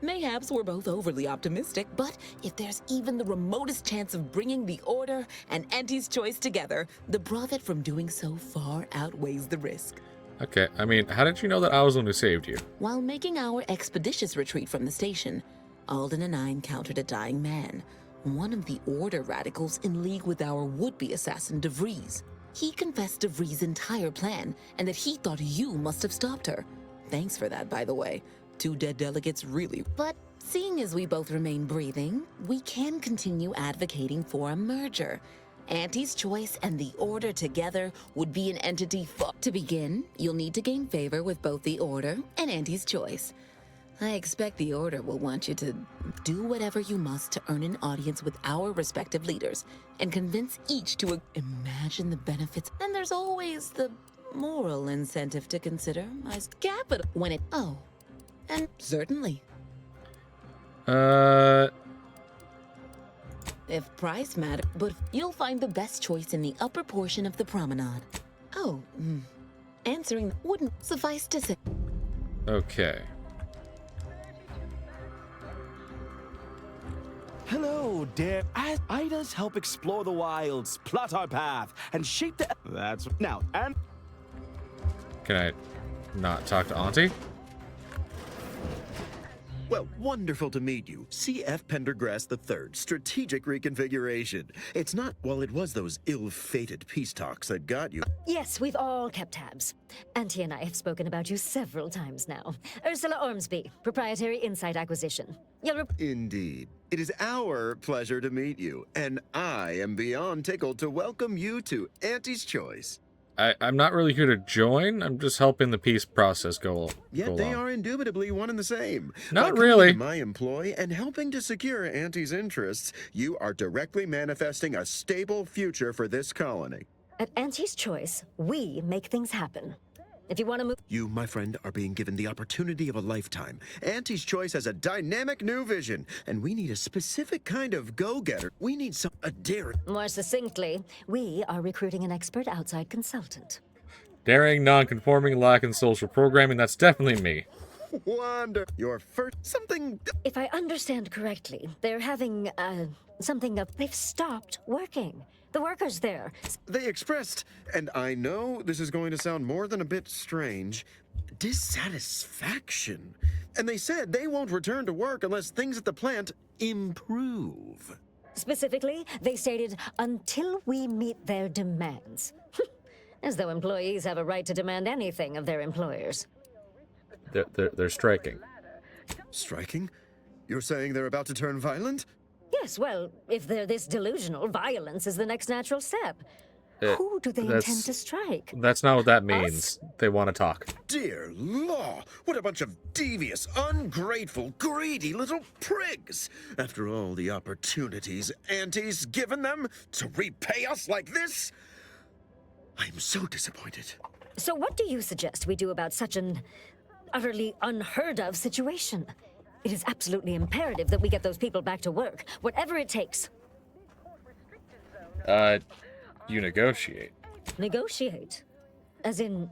Speaker 22: Mayhaps we're both overly optimistic, but if there's even the remotest chance of bringing the Order and Auntie's Choice together, the profit from doing so far outweighs the risk.
Speaker 1: Okay, I mean, how did you know that I was the one who saved you?
Speaker 22: While making our expeditious retreat from the station, Alden and I encountered a dying man, one of the Order radicals in league with our would-be assassin DeVries. He confessed DeVries' entire plan, and that he thought you must have stopped her. Thanks for that, by the way. 2 dead delegates really. But seeing as we both remain breathing, we can continue advocating for a merger. Auntie's Choice and the Order together would be an entity To begin, you'll need to gain favor with both the Order and Auntie's Choice. I expect the Order will want you to do whatever you must to earn an audience with our respective leaders and convince each to imagine the benefits. And there's always the moral incentive to consider as capital when it... Oh. And certainly. If price matter, but you'll find the best choice in the upper portion of the promenade. Oh, answering wouldn't suffice to say.
Speaker 1: Okay.
Speaker 21: Hello, dear. Idas help explore the wilds, plot our path, and shape the... That's... Now, and...
Speaker 1: Can I not talk to Auntie?
Speaker 2: Well, wonderful to meet you. C.F. Pendergrass III, Strategic Reconfiguration. It's not, well, it was those ill-fated peace talks that got you.
Speaker 23: Yes, we've all kept tabs. Auntie and I have spoken about you several times now. Ursula Ormsby, Proprietary Insight Acquisition.
Speaker 2: Indeed. It is our pleasure to meet you, and I am beyond tickled to welcome you to Auntie's Choice.
Speaker 1: I'm not really here to join. I'm just helping the peace process go
Speaker 2: Yet they are indubitably one and the same.
Speaker 1: Not
Speaker 2: By
Speaker 1: really.
Speaker 2: coming to my employ and helping to secure Auntie's interests, you are directly manifesting a stable future for this colony.
Speaker 23: At Auntie's Choice, we make things happen. If you want to move...
Speaker 2: You, my friend, are being given the opportunity of a lifetime. Auntie's Choice has a dynamic new vision, and we need a specific kind of go-getter. We need a daring...
Speaker 23: More succinctly, we are recruiting an expert outside consultant.
Speaker 1: Daring, non-conforming, lacking social programming, that's definitely me.
Speaker 2: Wonder. Your first... something...
Speaker 23: If I understand correctly, they're having, they've stopped working. The workers there.
Speaker 2: They expressed, and I know this is going to sound more than a bit strange, dissatisfaction. And they said they won't return to work unless things at the plant improve.
Speaker 23: Specifically, they stated, until we meet their demands. As though employees have a right to demand anything of their employers.
Speaker 1: They're striking.
Speaker 2: Striking? You're saying they're about to turn violent?
Speaker 23: Yes, well, if they're this delusional, violence is the next natural step. Who do they intend to strike?
Speaker 1: That's not what that means. They want to talk.
Speaker 2: Dear law, what a bunch of devious, ungrateful, greedy little prigs! After all the opportunities Auntie's given them to repay us like this, I'm so disappointed.
Speaker 23: So what do you suggest we do about such an utterly unheard of situation? It is absolutely imperative that we get those people back to work, whatever it takes.
Speaker 1: You negotiate.
Speaker 23: Negotiate? As in,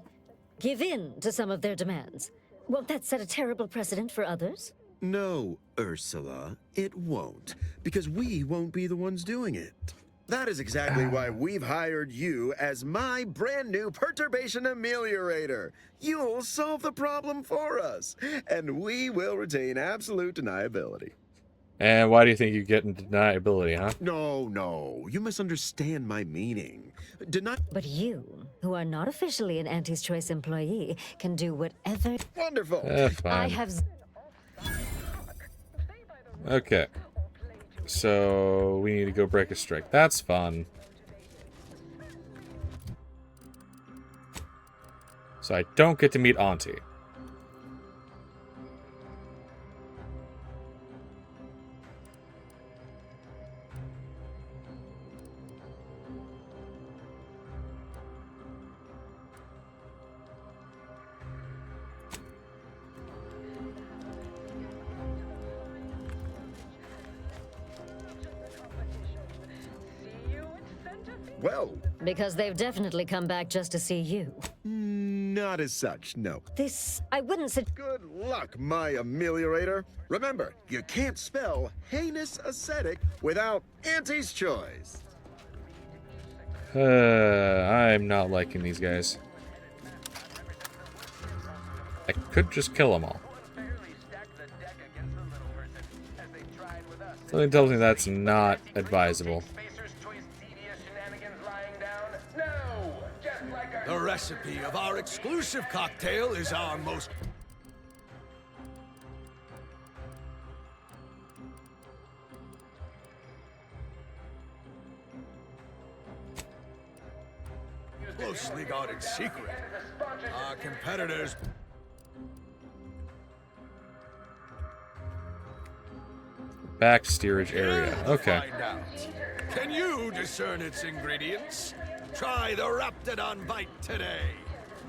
Speaker 23: give in to some of their demands. Won't that set a terrible precedent for others?
Speaker 2: No, Ursula, it won't, because we won't be the ones doing it. That is exactly why we've hired you as my brand new perturbation ameliorator. You'll solve the problem for us, and we will retain absolute deniability.
Speaker 1: And why do you think you get into deniability, huh?
Speaker 2: No, you misunderstand my meaning.
Speaker 23: But you, who are not officially an Auntie's Choice employee, can do whatever.
Speaker 2: Wonderful.
Speaker 1: Fine.
Speaker 23: I have.
Speaker 1: Okay. So we need to go break a strike. That's fun. So I don't get to meet Auntie.
Speaker 2: Well,
Speaker 23: Because they've definitely come back just to see you.
Speaker 2: not as such, no.
Speaker 23: I wouldn't say.
Speaker 2: Good luck, my ameliorator. Remember, you can't spell heinous ascetic without Auntie's Choice.
Speaker 1: I'm not liking these guys. I could just kill them all. Something tells me that's not advisable.
Speaker 11: The recipe of our exclusive cocktail is our most... closely guarded secret. Our competitors...
Speaker 1: Back steerage area. Okay.
Speaker 11: Find out. Can you discern its ingredients? Try the Raptidon Bite today.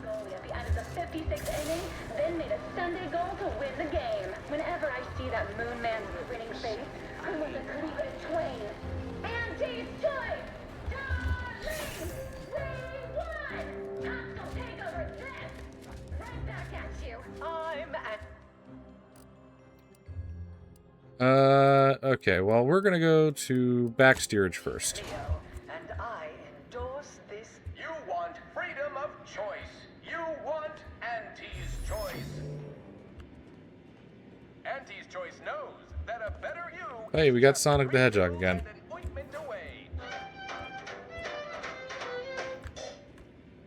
Speaker 4: At the end of the 56th inning, then made a Sunday goal to win the game. Whenever I see that Moon Man grinning face, I want to cleave it twain. Auntie's Choice! Darling! We won! Time to take over this! Right back at you. I'm at...
Speaker 1: Okay, well, we're gonna go to back steerage first.
Speaker 18: And I endorse this. You want freedom of choice. You want Auntie's Choice. Auntie's Choice knows that a better you...
Speaker 1: Hey, we got Sonic the Hedgehog again.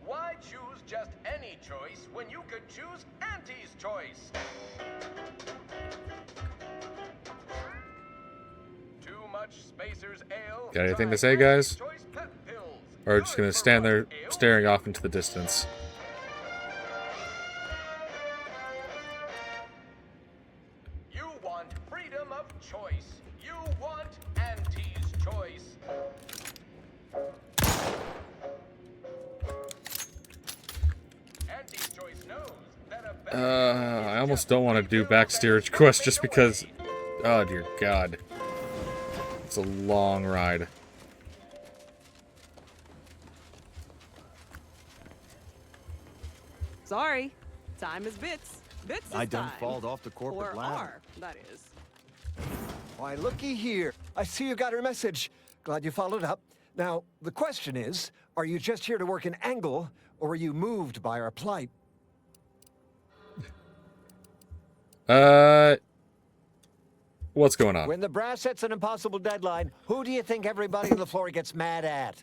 Speaker 18: Why choose just any choice when you could choose Auntie's Choice? Too much Spacer's Ale.
Speaker 1: Got anything to say, guys? Or just gonna stand there staring off into the distance?
Speaker 18: You want freedom of choice. You want Auntie's Choice. Auntie's Choice knows that a
Speaker 1: I almost don't want to do back steerage quest just because... Oh, dear God. It's a long ride.
Speaker 8: Sorry. Time is bits. Bits is
Speaker 9: I done
Speaker 8: time.
Speaker 9: falled off the corporate
Speaker 8: or
Speaker 9: ladder.
Speaker 8: are, that is.
Speaker 24: Why, looky here. I see you got her message. Glad you followed up. Now, the question is, are you just here to work an angle, or are you moved by our plight?
Speaker 1: What's going on?
Speaker 24: When the brass sets an impossible deadline, who do you think everybody on the floor gets mad at?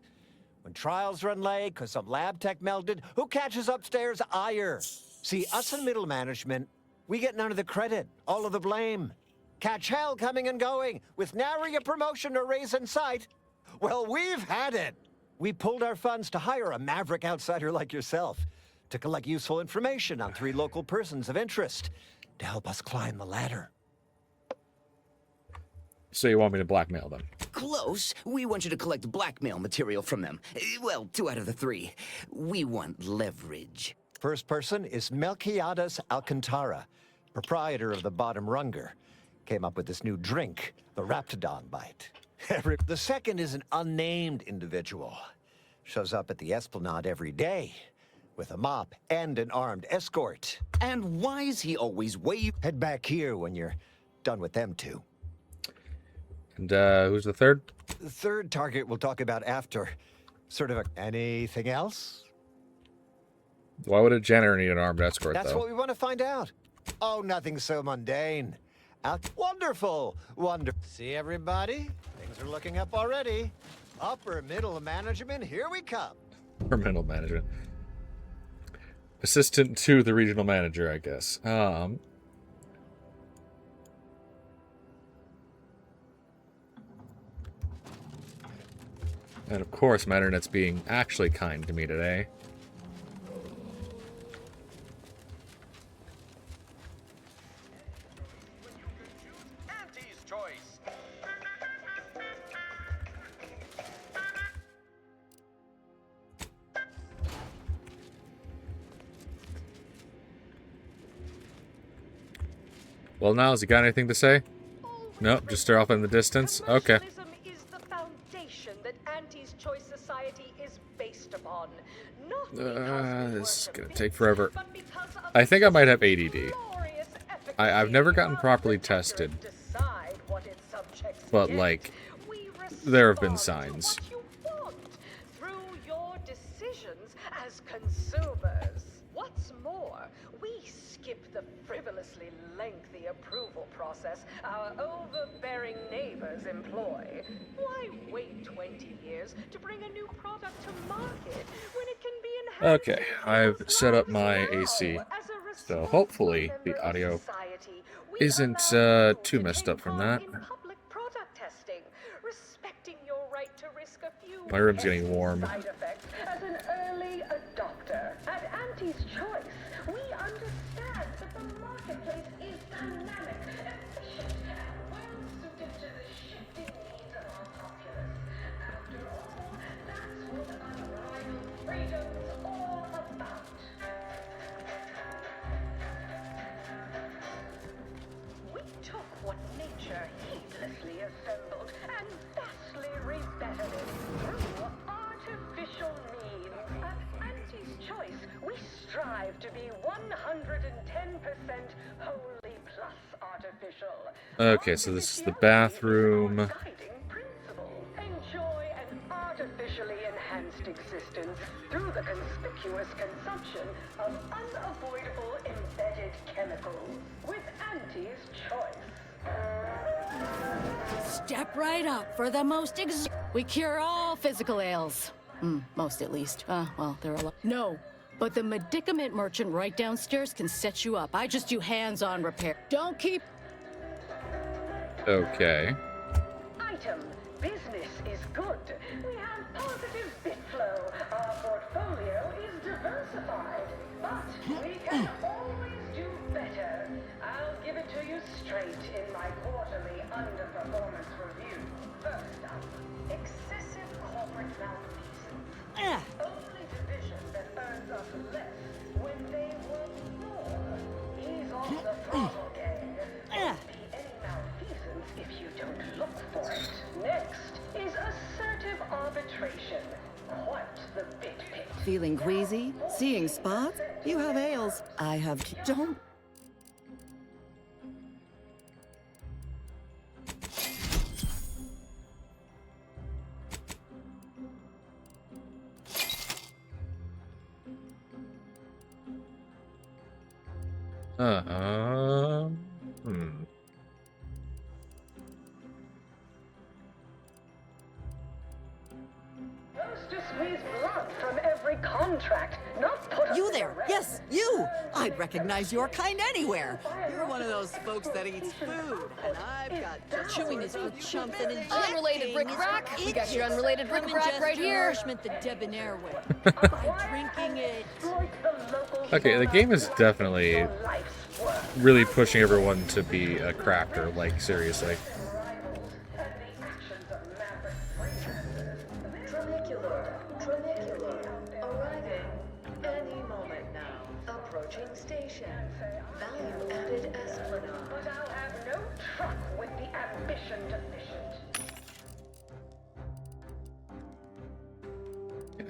Speaker 24: When trials run late because some lab tech melted, who catches upstairs ire? See, us in middle management, we get none of the credit, all of the blame. Catch hell coming and going, with nary a promotion or raise in sight. Well, we've had it. We pulled our funds to hire a maverick outsider like yourself to collect useful information on 3 local persons of interest to help us climb the ladder.
Speaker 1: So you want me to blackmail them?
Speaker 25: Close. We want you to collect blackmail material from them. Well, 2 out of the 3. We want leverage.
Speaker 24: First person is Melquiades Alcantara, proprietor of the Bottom Runger. Came up with this new drink, the Raptidon Bite. The second is an unnamed individual. Shows up at the Esplanade every day with a mop and an armed escort.
Speaker 25: And why is he always
Speaker 24: Head back here when you're done with them 2.
Speaker 1: And who's the third?
Speaker 24: The third target we'll talk about after. Sort of anything else?
Speaker 1: Why would a janitor need an armed escort,
Speaker 24: That's
Speaker 1: though?
Speaker 24: what we want to find out. Oh, nothing so mundane. Wonderful! See, everybody? Things are looking up already. Upper middle management, here we come.
Speaker 1: Or middle management. Assistant to the regional manager, I guess. And of course, my internet's being actually kind to me today.
Speaker 18: Auntie's choice.
Speaker 1: Well, now, has he got anything to say? Nope, just stare off in the distance. Okay.
Speaker 15: Is the foundation that Auntie's Choice Society is based upon. Not
Speaker 1: This is gonna take forever. I think I might have ADD. I've never gotten properly tested. But, like, there have been signs.
Speaker 15: Through your decisions as consumers. What's more, we skip the frivolously lengthy approval process our overbearing neighbors employ. Why wait 20 years to bring a new product to market when it can be enhanced?
Speaker 1: Okay, I've set up my AC. So hopefully the audio isn't too messed up from that. My room's getting warm.
Speaker 4: As an early adopter at Auntie's Choice, we understand that the marketplace is dynamic, efficient, and well-suited to the shifting needs of our populace. After all, that's what unrivaled freedom's all about. We took what nature heedlessly assembled and vastly rebettered it through artificial means. At Auntie's Choice, we strive to be 110% wholly plus artificial.
Speaker 1: Okay, so this is the bathroom.
Speaker 4: Enjoy an artificially enhanced existence through the conspicuous consumption of unavoidable embedded chemicals with Auntie's Choice.
Speaker 3: Step right up for the most We cure all physical ails. Most at least. Well, there are a lot. No, but the medicament merchant right downstairs can set you up. I just do hands-on repair. Don't keep...
Speaker 1: Okay.
Speaker 4: Item, business is good. We have positive bit flow. Our portfolio is diversified. But we can always do better. I'll give it to you straight in my quarterly underperformance review. First up, excessive corporate malfeasance. Only division that earns us less when they want more. Ease off the throttle, gang. Won't be any malfeasance if you don't look for it. Next is assertive arbitration. Quite the bit pit.
Speaker 3: Feeling queasy? Seeing spots? You have ails. I have... Don't...
Speaker 4: Those to squeeze blood from every contract, not put
Speaker 13: You there! Yes, you! I'd recognize your kind anywhere. You're one of those folks that eats food, and I've got
Speaker 3: Chewing is for chumps and
Speaker 13: unrelated
Speaker 3: bric-a-brac. We got your unrelated bric-a-brac right here.
Speaker 13: Nourishment the debonair way. By drinking it.
Speaker 1: Okay, the game is definitely really pushing everyone to be a crafter, like, seriously.
Speaker 17: Arriving any moment now. Approaching station. Value added Esplanade.
Speaker 4: But I'll have no truck with the ambition deficient.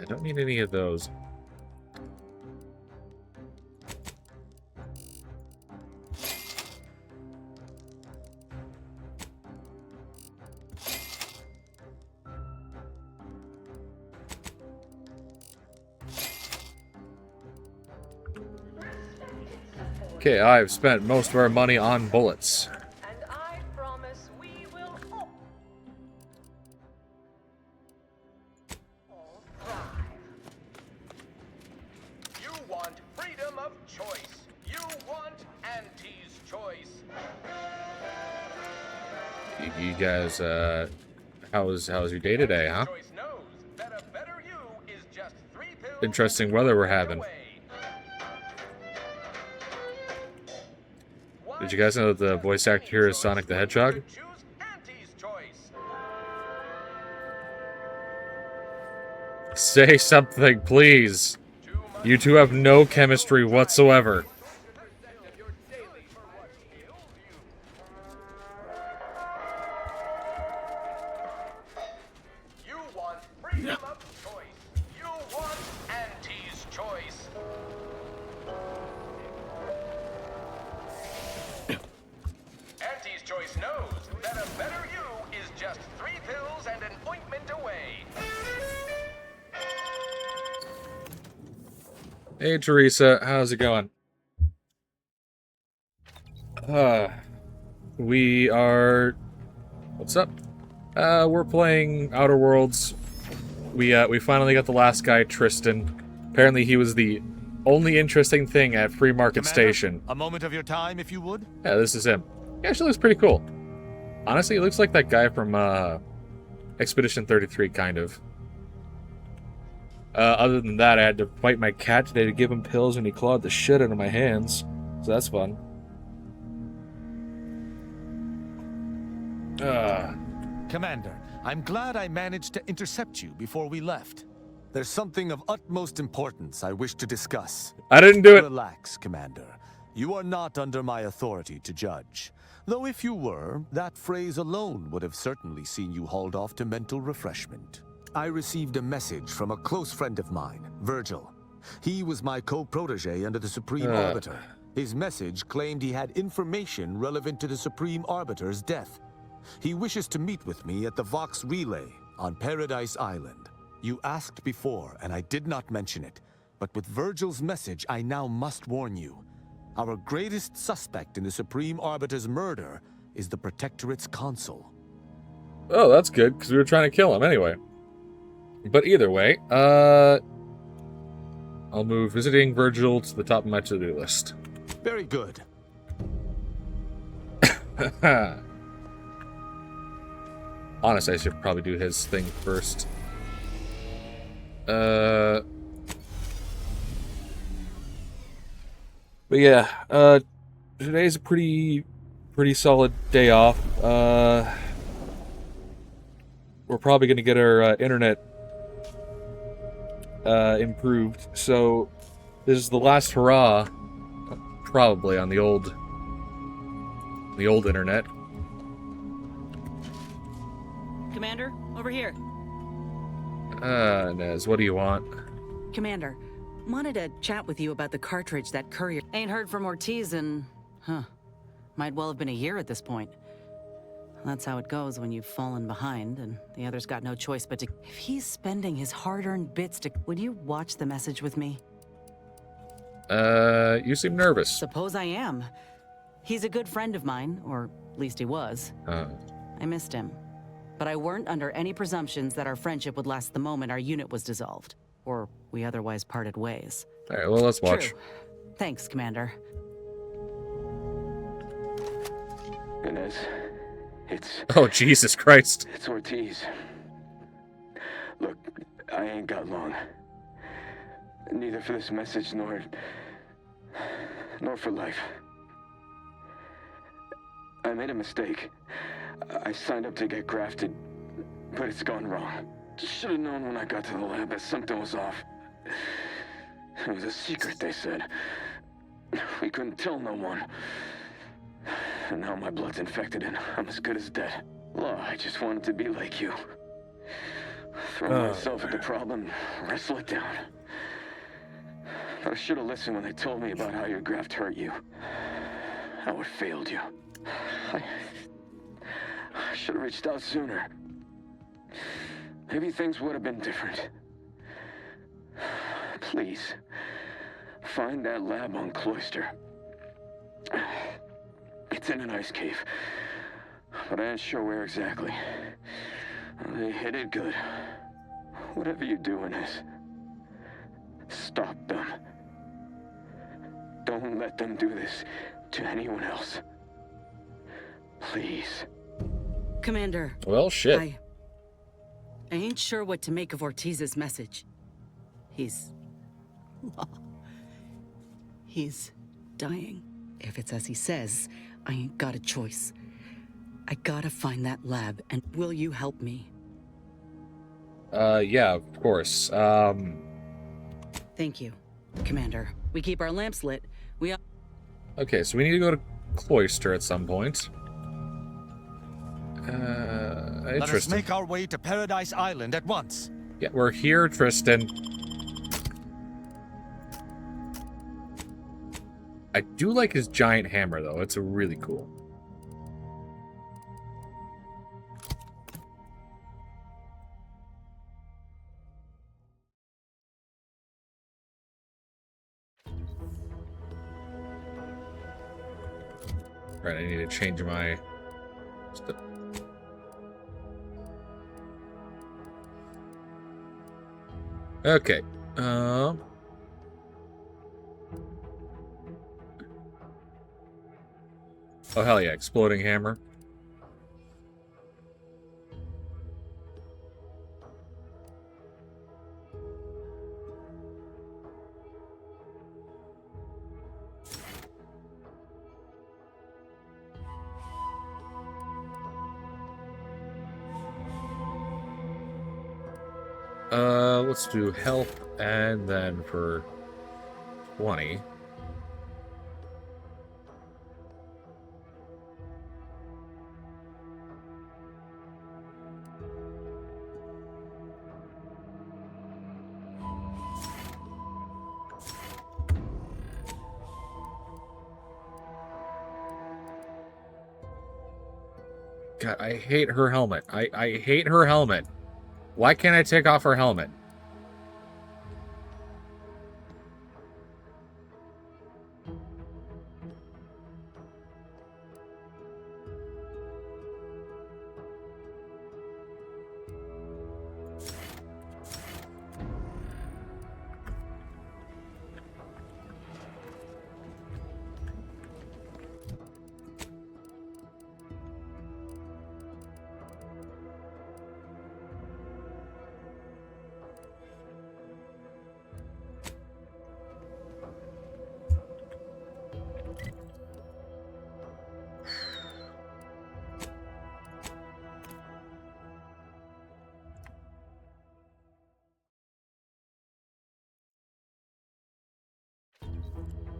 Speaker 1: I don't need any of those. Okay, I've spent most of our money on bullets.
Speaker 15: And I promise we will all thrive.
Speaker 18: You want freedom of choice. You want Auntie's choice.
Speaker 1: You guys, how's your day today, huh?
Speaker 18: Choice knows that a better you is just 3 pills.
Speaker 1: Interesting weather we're having. Did you guys know that the voice actor here is Sonic the Hedgehog? Say something, please. You two have no chemistry whatsoever.
Speaker 18: You want freedom of choice. You want Auntie's choice. Auntie's choice knows that a better you is just 3 pills and an ointment away.
Speaker 1: Hey, Teresa, how's it going? We are... What's up? We're playing Outer Worlds. We finally got the last guy, Tristan. Apparently he was the only interesting thing at Free Market Station.
Speaker 11: A moment of your time, if you would.
Speaker 1: Yeah, this is him. He actually looks pretty cool. Honestly, he looks like that guy from, Expedition 33, kind of. Other than that, I had to fight my cat today to give him pills, and he clawed the shit out of my hands. So that's fun.
Speaker 11: Commander, I'm glad I managed to intercept you before we left. There's something of utmost importance I wish to discuss.
Speaker 1: I didn't do it.
Speaker 11: Relax, Commander. You are not under my authority to judge. Though if you were, that phrase alone would have certainly seen you hauled off to mental refreshment. I received a message from a close friend of mine, Virgil. He was my co-protege under the Supreme Arbiter. His message claimed he had information relevant to the Supreme Arbiter's death. He wishes to meet with me at the Vox Relay on Paradise Island. You asked before, and I did not mention it. But with Virgil's message, I now must warn you. Our greatest suspect in the Supreme Arbiter's murder is the Protectorate's consul.
Speaker 1: Oh, that's good, because we were trying to kill him anyway. But either way, I'll move visiting Virgil to the top of my to-do list.
Speaker 11: Very good.
Speaker 1: Honestly, I should probably do his thing first. But yeah, today's a pretty solid day off. We're probably gonna get our internet improved, so this is the last hurrah, probably on the old internet.
Speaker 13: Commander, over here.
Speaker 1: Nez, what do you want?
Speaker 13: Commander, wanted to chat with you about the cartridge that courier. Ain't heard from Ortiz in, might well have been a year at this point. That's how it goes when you've fallen behind, and the other's got no choice but to... If he's spending his hard-earned bits to... Would you watch the message with me?
Speaker 1: You seem nervous.
Speaker 13: Suppose I am. He's a good friend of mine, or at least he was. I missed him. But I weren't under any presumptions that our friendship would last the moment our unit was dissolved. Or we otherwise parted ways.
Speaker 1: Alright, well, let's watch.
Speaker 13: True. Thanks, Commander.
Speaker 5: Inez, it's...
Speaker 1: Oh, Jesus Christ.
Speaker 5: It's Ortiz. Look, I ain't got long. Neither for this message, nor for life. I made a mistake. I signed up to get grafted, but it's gone wrong. Should have known when I got to the lab that something was off. It was a secret, they said. We couldn't tell no one. And now my blood's infected and I'm as good as dead. Law, I just wanted to be like you. Throw myself at the problem, wrestle it down. But I should have listened when they told me about how your graft hurt you. How it failed you. I should have reached out sooner. Maybe things would have been different. Please, find that lab on Cloister. It's in an ice cave, but I ain't sure where exactly. They hit it good. Whatever you do in this, stop them. Don't let them do this to anyone else. Please.
Speaker 13: Commander.
Speaker 1: Well, shit.
Speaker 13: I ain't sure what to make of Ortiz's message. He's dying. If it's as he says, I ain't got a choice. I gotta find that lab, and will you help me?
Speaker 1: Yeah, of course.
Speaker 13: Thank you, Commander. We keep our lamps lit.
Speaker 1: Okay, so we need to go to Cloister at some point.
Speaker 11: Let us
Speaker 1: Tristan.
Speaker 11: make our way to Paradise Island at once.
Speaker 1: Yeah, we're here, Tristan. I do like his giant hammer, though. It's really cool. Right, I need to change my stuff. Okay. Oh, hell yeah. Exploding hammer. Let's do health, and then for 20. God, I hate her helmet. I hate her helmet. Why can't I take off her helmet?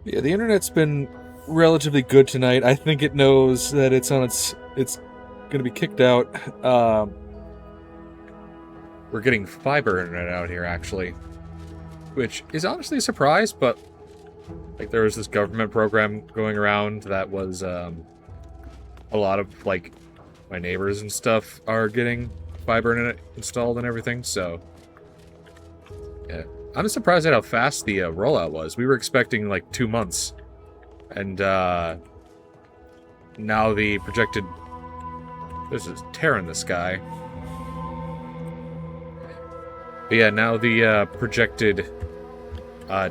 Speaker 1: Yeah, the internet's been relatively good tonight. I think it knows that it's gonna be kicked out. We're getting fiber internet out here, actually, which is honestly a surprise, but like there was this government program going around that was a lot of like my neighbors and stuff are getting fiber internet installed and everything, so yeah. I'm surprised at how fast the rollout was. We were expecting like 2 months, and now the projected... There's a tear in the sky. But yeah, now the projected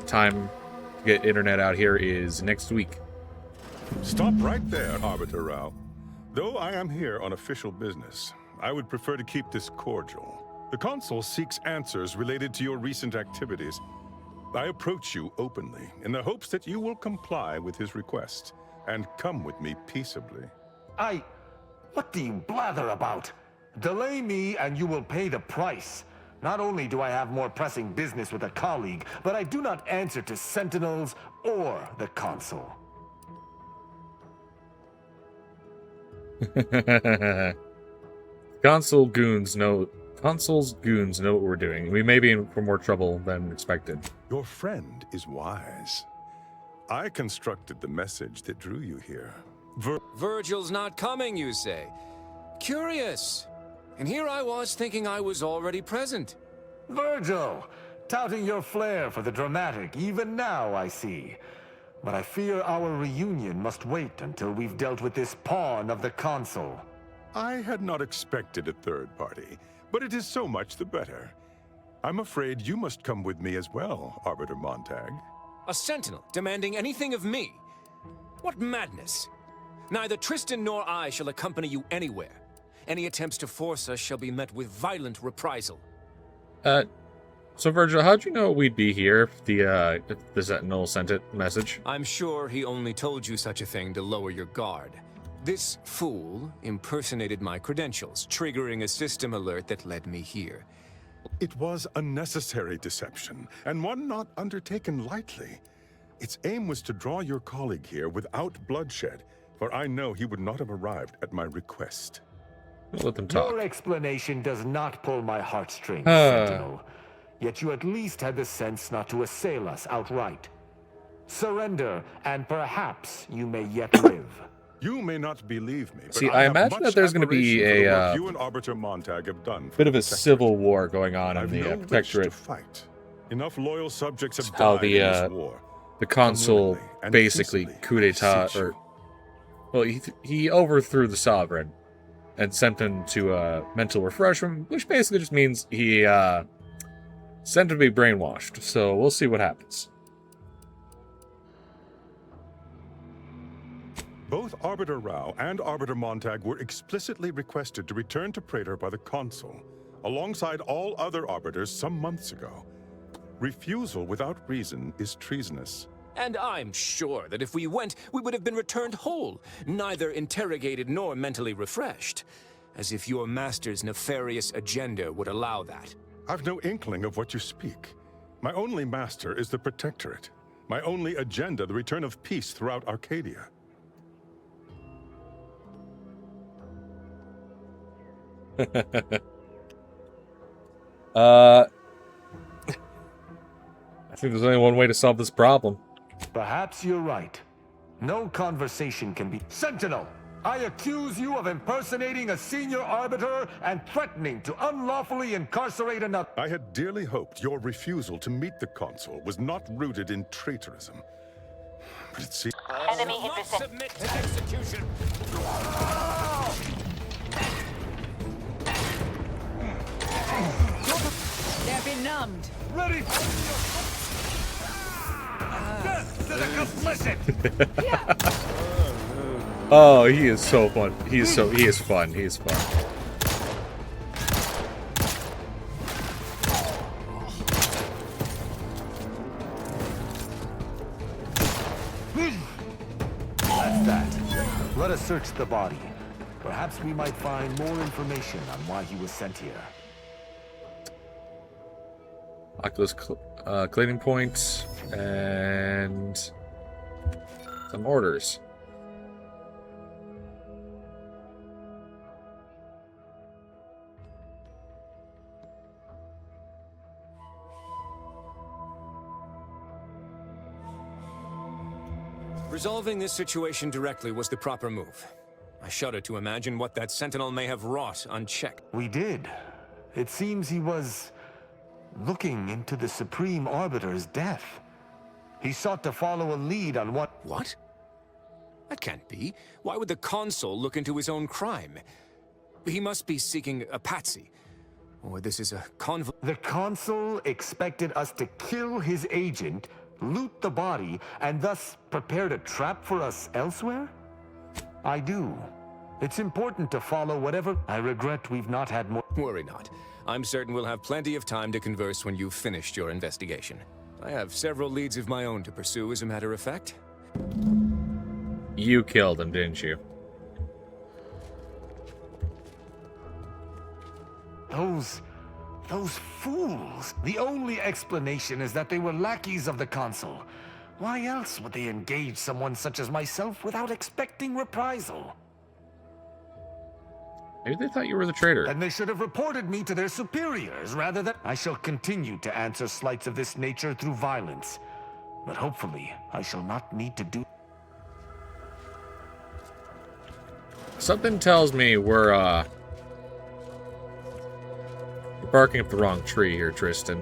Speaker 1: time to get internet out here is next week.
Speaker 9: Stop right there, Arbiter Rao. Though I am here on official business, I would prefer to keep this cordial. The Consul seeks answers related to your recent activities. I approach you openly in the hopes that you will comply with his request and come with me peaceably.
Speaker 18: What do you blather about? Delay me and you will pay the price. Not only do I have more pressing business with a colleague, but I do not answer to Sentinels or the Consul.
Speaker 1: Consul's goons know what we're doing. We may be in for more trouble than expected.
Speaker 9: Your friend is wise. I constructed the message that drew you here.
Speaker 10: Virgil's not coming, you say? Curious. And here I was thinking I was already present.
Speaker 18: Virgil! Touting your flair for the dramatic, even now I see. But I fear our reunion must wait until we've dealt with this pawn of the Consul.
Speaker 9: I had not expected a third party, but it is so much the better. I'm afraid you must come with me as well, Arbiter Montag.
Speaker 10: A sentinel demanding anything of me? What madness! Neither Tristan nor I shall accompany you anywhere. Any attempts to force us shall be met with violent reprisal.
Speaker 1: So Virgil, how'd you know we'd be here if the Sentinel sent it message?
Speaker 10: I'm sure he only told you such a thing to lower your guard. This fool impersonated my credentials, triggering a system alert that led me here.
Speaker 9: It was a necessary deception, and one not undertaken lightly. Its aim was to draw your colleague here without bloodshed, for I know he would not have arrived at my request.
Speaker 1: Let them talk.
Speaker 18: Your explanation does not pull my heartstrings, Sentinel. Yet you at least had the sense not to assail us outright. Surrender, and perhaps you may yet live.
Speaker 9: You may not believe me, but
Speaker 1: See, I imagine that there's going to be a
Speaker 9: you and Arbiter Montag have done
Speaker 1: bit of a civil war going on in the Protectorate.
Speaker 9: Fight. Enough loyal subjects have
Speaker 1: How
Speaker 9: died in this war.
Speaker 1: the Consul basically coup d'état, or well, he overthrew the Sovereign and sent him to mental refreshment, which basically just means he sent him to be brainwashed. So we'll see what happens.
Speaker 9: Both Arbiter Rao and Arbiter Montag were explicitly requested to return to Praetor by the Consul, alongside all other Arbiters some months ago. Refusal without reason is treasonous.
Speaker 10: And I'm sure that if we went, we would have been returned whole, neither interrogated nor mentally refreshed. As if your master's nefarious agenda would allow that.
Speaker 9: I've no inkling of what you speak. My only master is the Protectorate. My only agenda, the return of peace throughout Arcadia.
Speaker 1: I think there's only one way to solve this problem.
Speaker 18: Perhaps you're right. No conversation can be... Sentinel! I accuse you of impersonating a senior arbiter and threatening to unlawfully incarcerate another.
Speaker 9: I had dearly hoped your refusal to meet the Consul was not rooted in traitorism. But it seems...
Speaker 10: Enemy hit this. Submit to execution.
Speaker 13: They're benumbed.
Speaker 18: Ready! Death to the complicit!
Speaker 1: Oh, he is so fun. He is fun. He is fun.
Speaker 18: That's that. Let us search the body. Perhaps we might find more information on why he was sent here.
Speaker 1: Oculus cleaning points and some orders.
Speaker 10: Resolving this situation directly was the proper move. I shudder to imagine what that sentinel may have wrought unchecked.
Speaker 18: We did. It seems he was looking into the Supreme Arbiter's death. He sought to follow a lead on what...
Speaker 10: What? That can't be. Why would the Consul look into his own crime? He must be seeking a patsy. Or this is a convo...
Speaker 18: The Consul expected us to kill his agent, loot the body, and thus prepared a trap for us elsewhere? I do. It's important to follow whatever... I regret we've not had more...
Speaker 10: Worry not. I'm certain we'll have plenty of time to converse when you've finished your investigation. I have several leads of my own to pursue, as a matter of fact.
Speaker 1: You killed him, didn't you?
Speaker 18: Those fools. The only explanation is that they were lackeys of the Consul. Why else would they engage someone such as myself without expecting reprisal?
Speaker 1: Maybe they thought you were the traitor.
Speaker 18: And they should have reported me to their superiors rather than... I shall continue to answer slights of this nature through violence. But hopefully, I shall not need to do...
Speaker 1: Something tells me we're barking up the wrong tree here, Tristan.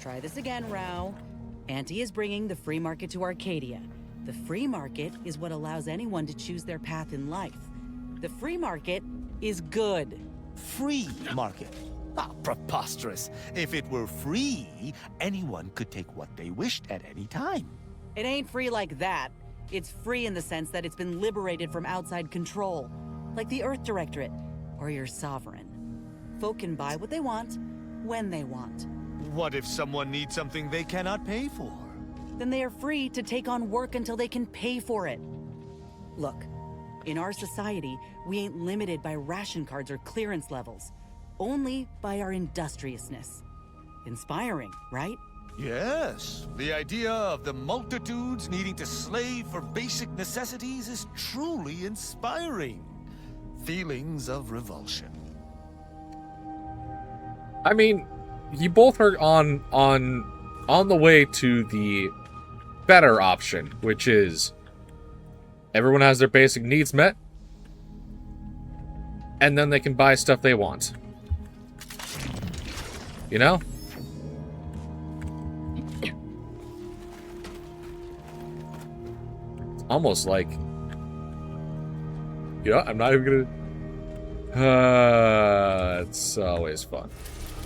Speaker 13: Try this again, Rao. Auntie is bringing the free market to Arcadia. The free market is what allows anyone to choose their path in life. The free market is good.
Speaker 21: Free market? Ah, preposterous. If it were free, anyone could take what they wished at any time.
Speaker 13: It ain't free like that. It's free in the sense that it's been liberated from outside control, like the Earth Directorate, or your sovereign. Folk can buy what they want, when they want.
Speaker 21: What if someone needs something they cannot pay for?
Speaker 13: Then they are free to take on work until they can pay for it. Look, in our society, we ain't limited by ration cards or clearance levels, only by our industriousness. Inspiring, right?
Speaker 21: Yes, the idea of the multitudes needing to slave for basic necessities is truly inspiring. Feelings of revulsion.
Speaker 1: I mean, you both are on the way to the better option, which is everyone has their basic needs met, and then they can buy stuff they want. You know? It's almost like, you know, I'm not even gonna... it's always fun.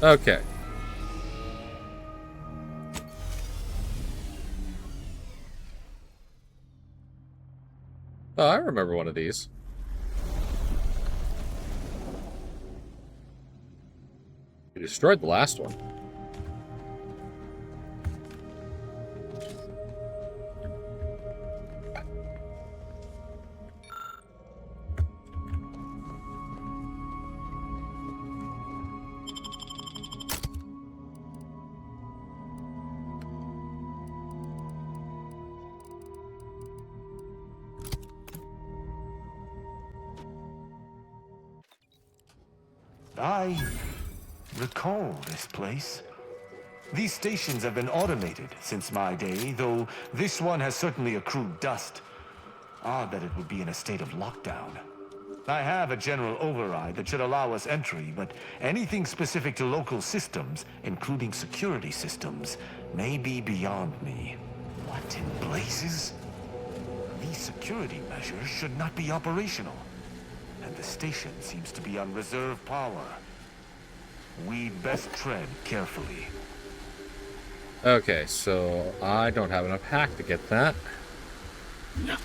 Speaker 1: Okay. Oh, I remember one of these. You destroyed the last one.
Speaker 18: I recall this place. These stations have been automated since my day, though this one has certainly accrued dust. Odd that it would be in a state of lockdown. I have a general override that should allow us entry, but anything specific to local systems, including security systems, may be beyond me. What in blazes? These security measures should not be operational. And the station seems to be on reserve power. We'd best tread carefully.
Speaker 1: Okay, so I don't have enough hack to get that. No.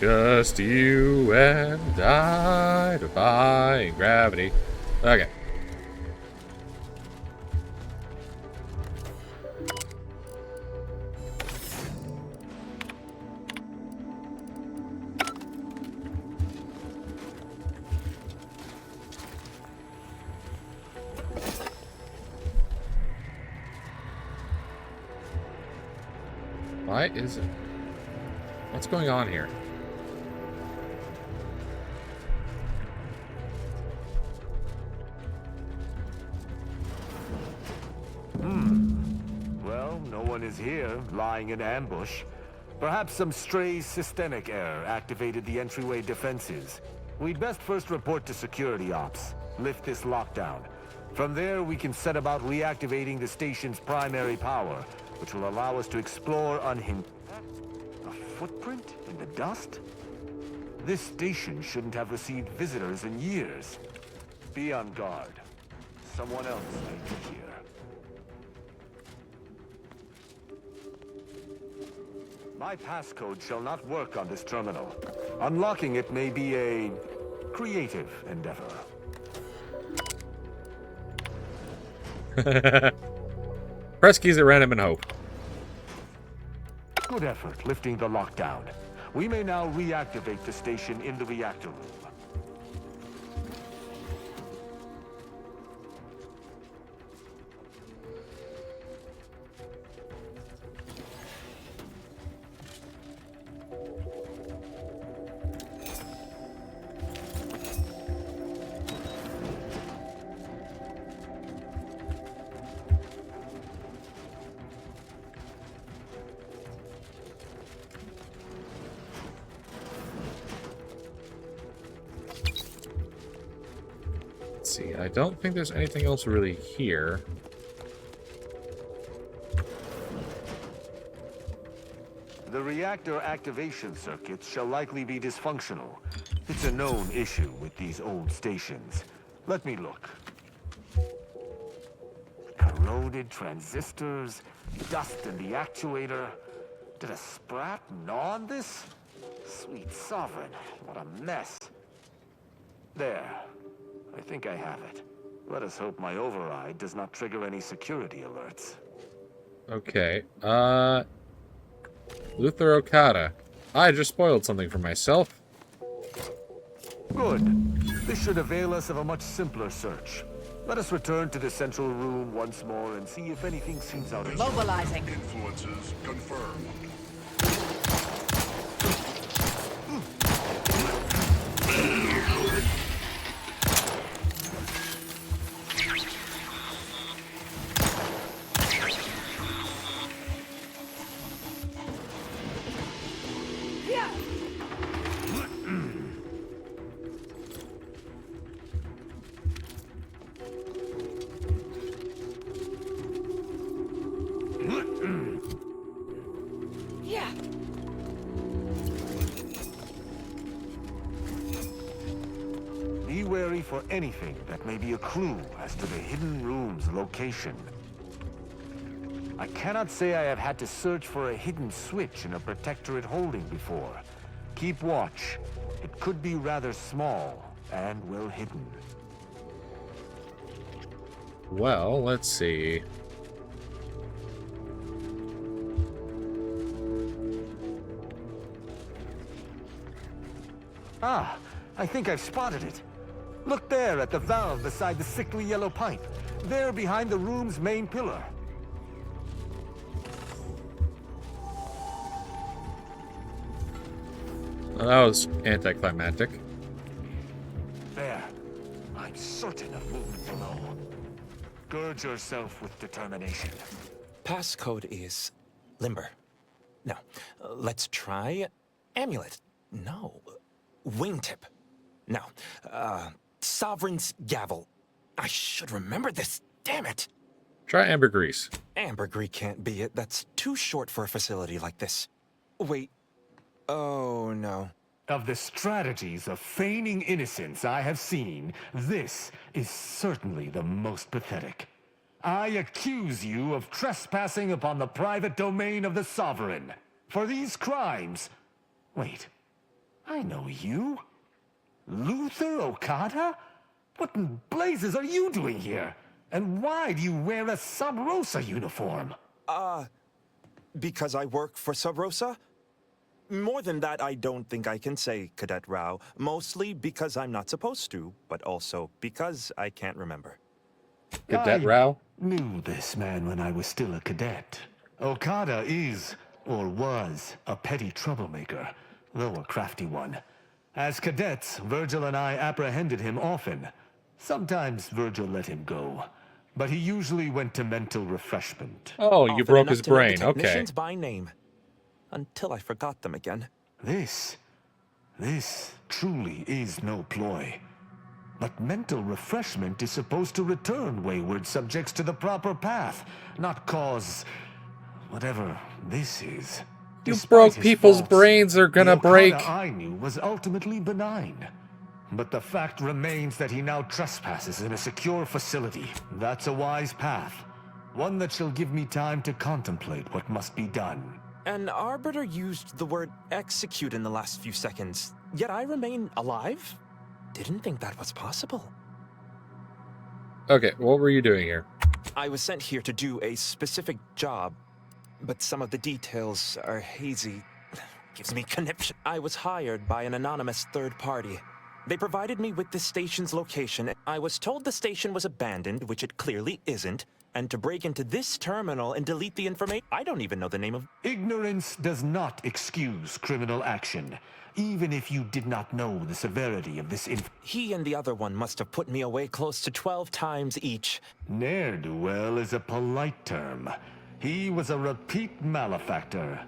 Speaker 1: Just you and I defying gravity. Okay. Why is it? What's going on here?
Speaker 18: Well, no one is here, lying in ambush. Perhaps some stray systemic error activated the entryway defenses. We'd best first report to security ops. Lift this lockdown. From there, we can set about reactivating the station's primary power, which will allow us to explore unhindered. A footprint in the dust? This station shouldn't have received visitors in years. Be on guard. Someone else may be here. My passcode shall not work on this terminal. Unlocking it may be a creative endeavor.
Speaker 1: Press keys at random and hope.
Speaker 18: Good effort lifting the lockdown. We may now reactivate the station in the reactor room.
Speaker 1: see. I don't think there's anything else really here.
Speaker 18: The reactor activation circuits shall likely be dysfunctional. It's a known issue with these old stations. Let me look. Corroded transistors, dust in the actuator. Did a sprat gnaw on this? Sweet sovereign, what a mess. There. I think I have it. Let us hope my override does not trigger any security alerts.
Speaker 1: Okay, Luther Okada. I just spoiled something for myself.
Speaker 18: Good. This should avail us of a much simpler search. Let us return to the central room once more and see if anything seems out of
Speaker 15: Mobilizing.
Speaker 12: Influences confirmed.
Speaker 18: Be wary for anything that may be a clue as to the hidden room's location. I cannot say I have had to search for a hidden switch in a protectorate holding before. Keep watch. It could be rather small and well hidden.
Speaker 1: Well, let's see.
Speaker 18: Ah, I think I've spotted it. Look there at the valve beside the sickly yellow pipe. There behind the room's main pillar.
Speaker 1: Well, that was anticlimactic.
Speaker 18: There. I'm certain of movement below. Gird yourself with determination.
Speaker 10: Passcode is limber. No. Let's try amulet. No. Wingtip. No. Sovereign's gavel. I should remember this. Damn it.
Speaker 1: Try ambergris.
Speaker 10: Ambergris can't be it. That's too short for a facility like this. Wait. Oh, no.
Speaker 18: Of the strategies of feigning innocence I have seen, this is certainly the most pathetic. I accuse you of trespassing upon the private domain of the Sovereign. For these crimes... Wait. I know you. Luther Okada? What in blazes are you doing here? And why do you wear a Sub Rosa uniform?
Speaker 10: Because I work for Sub Rosa? More than that, I don't think I can say, Cadet Rao. Mostly because I'm not supposed to, but also because I can't remember.
Speaker 1: Cadet Rao?
Speaker 18: Knew this man when I was still a cadet. Okada is, or was, a petty troublemaker, though a crafty one. As cadets, Virgil and I apprehended him often. Sometimes Virgil let him go, but he usually went to mental refreshment.
Speaker 1: Oh, you
Speaker 10: Often
Speaker 1: broke
Speaker 10: enough
Speaker 1: his
Speaker 10: to know the
Speaker 1: brain. Okay.
Speaker 10: technicians by name. Until I forgot them again.
Speaker 18: This truly is no ploy. But mental refreshment is supposed to return wayward subjects to the proper path, not cause whatever this is.
Speaker 1: You
Speaker 18: Despite
Speaker 1: broke
Speaker 18: his
Speaker 1: people's
Speaker 18: faults,
Speaker 1: brains, they're gonna
Speaker 18: the Okada
Speaker 1: break.
Speaker 18: I knew was ultimately benign. But the fact remains that he now trespasses in a secure facility. That's a wise path. One that shall give me time to contemplate what must be done.
Speaker 10: An arbiter used the word execute in the last few seconds, yet I remain alive? Didn't think that was possible.
Speaker 1: Okay, what were you doing here?
Speaker 10: I was sent here to do a specific job, but some of the details are hazy. Gives me conniption. I was hired by an anonymous third party. They provided me with the station's location. I was told the station was abandoned, which it clearly isn't, and to break into this terminal and delete the information. I don't even know the name of...
Speaker 18: Ignorance does not excuse criminal action, even if you did not know the severity of this
Speaker 10: He and the other one must have put me away close to 12 times each.
Speaker 18: Ne'er-do-well is a polite term. He was a repeat malefactor.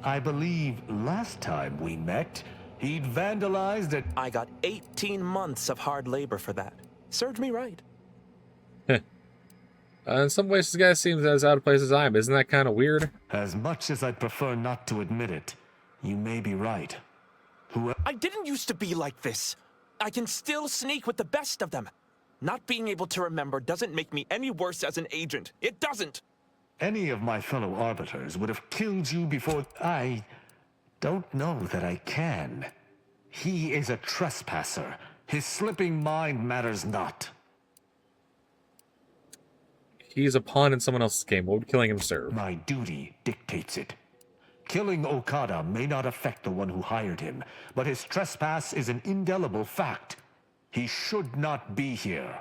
Speaker 18: I believe last time we met, he'd vandalized it.
Speaker 10: I got 18 months of hard labor for that. Served me right.
Speaker 1: In some ways, this guy seems as out of place as I am. Isn't that kind of weird?
Speaker 18: As much as I'd prefer not to admit it, you may be right.
Speaker 10: I didn't used to be like this. I can still sneak with the best of them. Not being able to remember doesn't make me any worse as an agent. It doesn't.
Speaker 18: Any of my fellow arbiters would have killed you before. I don't know that I can. He is a trespasser. His slipping mind matters not.
Speaker 1: He's a pawn in someone else's game. What would killing him serve?
Speaker 18: My duty dictates it. Killing Okada may not affect the one who hired him, but his trespass is an indelible fact. He should not be here.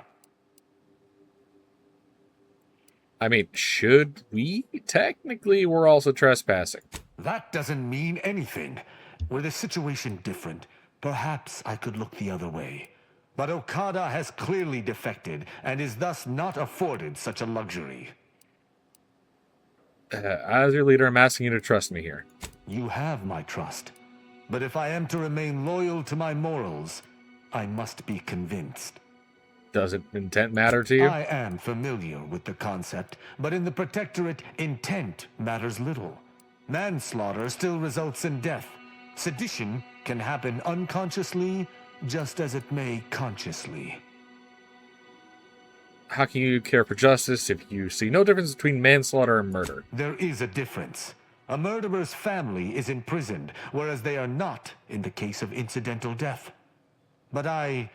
Speaker 1: I mean, should we? Technically, we're also trespassing.
Speaker 18: That doesn't mean anything. Were the situation different, perhaps I could look the other way. But Okada has clearly defected, and is thus not afforded such a luxury.
Speaker 1: As your leader, I'm asking you to trust me here.
Speaker 18: You have my trust. But if I am to remain loyal to my morals, I must be convinced.
Speaker 1: Does intent matter to you?
Speaker 18: I am familiar with the concept, but in the Protectorate, intent matters little. Manslaughter still results in death. Sedition can happen unconsciously, just as it may consciously.
Speaker 1: How can you care for justice if you see no difference between manslaughter and murder?
Speaker 18: There is a difference. A murderer's family is imprisoned, whereas they are not in the case of incidental death. But I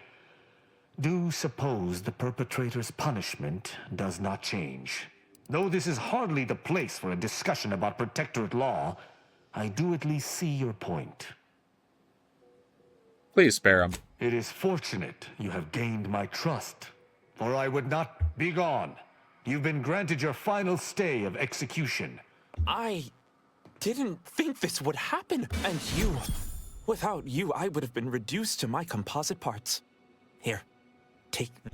Speaker 18: do suppose the perpetrator's punishment does not change. Though this is hardly the place for a discussion about Protectorate law, I do at least see your point.
Speaker 1: Please spare him.
Speaker 18: It is fortunate you have gained my trust, or I would not be gone. You've been granted your final stay of execution.
Speaker 10: I didn't think this would happen. And you, without you, I would have been reduced to my composite parts. Here, take them.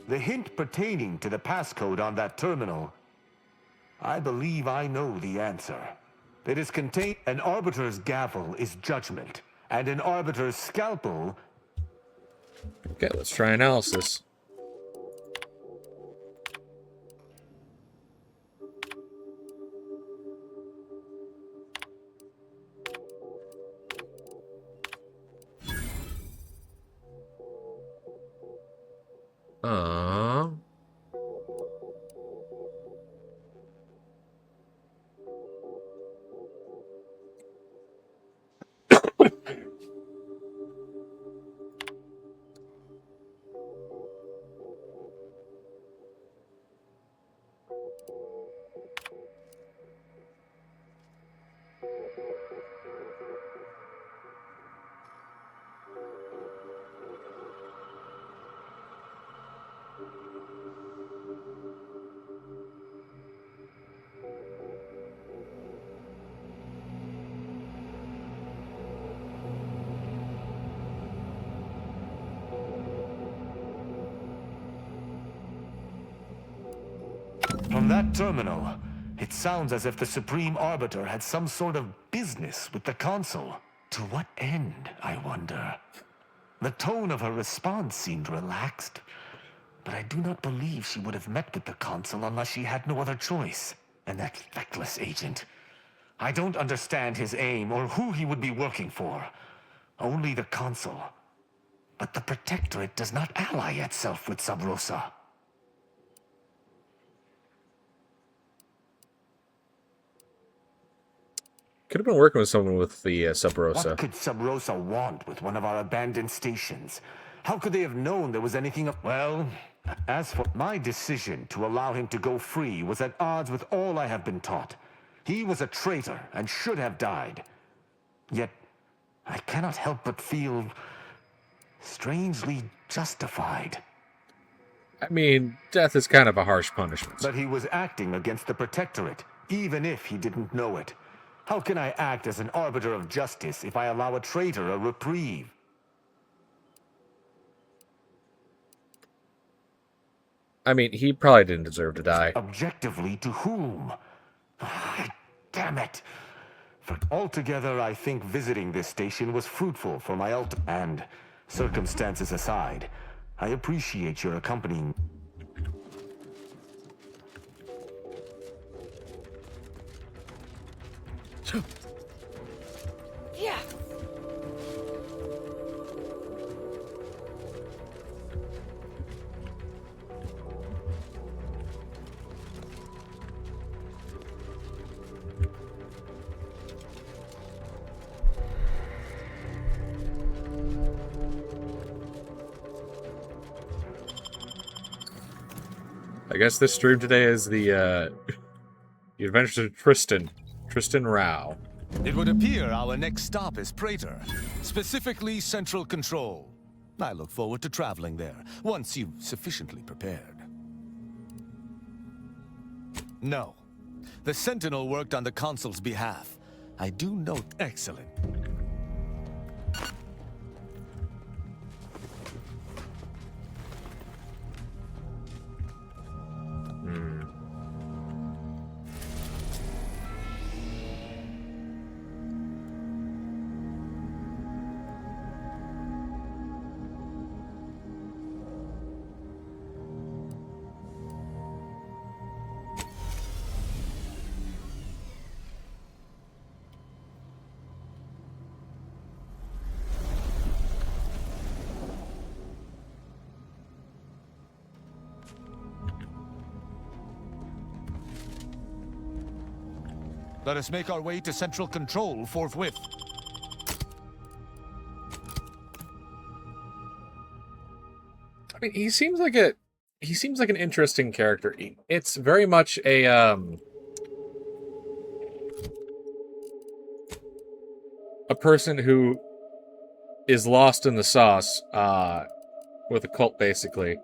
Speaker 18: The hint pertaining to the passcode on that terminal, I believe I know the answer. It is contained. An arbiter's gavel is judgment, and an arbiter's scalpel.
Speaker 1: Okay, let's try analysis.
Speaker 18: From that terminal, it sounds as if the Supreme Arbiter had some sort of business with the Consul. To what end, I wonder? The tone of her response seemed relaxed, but I do not believe she would have met with the Consul unless she had no other choice. And that feckless agent. I don't understand his aim or who he would be working for. Only the Consul. But the Protectorate does not ally itself with Sub Rosa.
Speaker 1: Could have been working with someone with the Sub Rosa.
Speaker 18: What could Sub Rosa want with one of our abandoned stations? How could they have known there was anything? Well, as for my decision to allow him to go free was at odds with all I have been taught. He was a traitor and should have died. Yet, I cannot help but feel strangely justified.
Speaker 1: I mean, death is kind of a harsh punishment.
Speaker 18: But he was acting against the Protectorate, even if he didn't know it. How can I act as an arbiter of justice if I allow a traitor a reprieve?
Speaker 1: I mean, he probably didn't deserve to die.
Speaker 18: Objectively, to whom? Damn it. Altogether, I think visiting this station was fruitful for my and, circumstances aside, I appreciate your accompanying.
Speaker 15: Yeah.
Speaker 1: I guess this stream today is the Adventures of Tristan. Tristan Rao.
Speaker 21: It would appear our next stop is Praetor, specifically Central Control. I look forward to traveling there, once you've sufficiently prepared. No. The Sentinel worked on the Consul's behalf. I do note excellent. Let us make our way to Central Control forthwith.
Speaker 1: I mean, he seems like an interesting character. It's very much a person who is lost in the sauce with a cult, basically.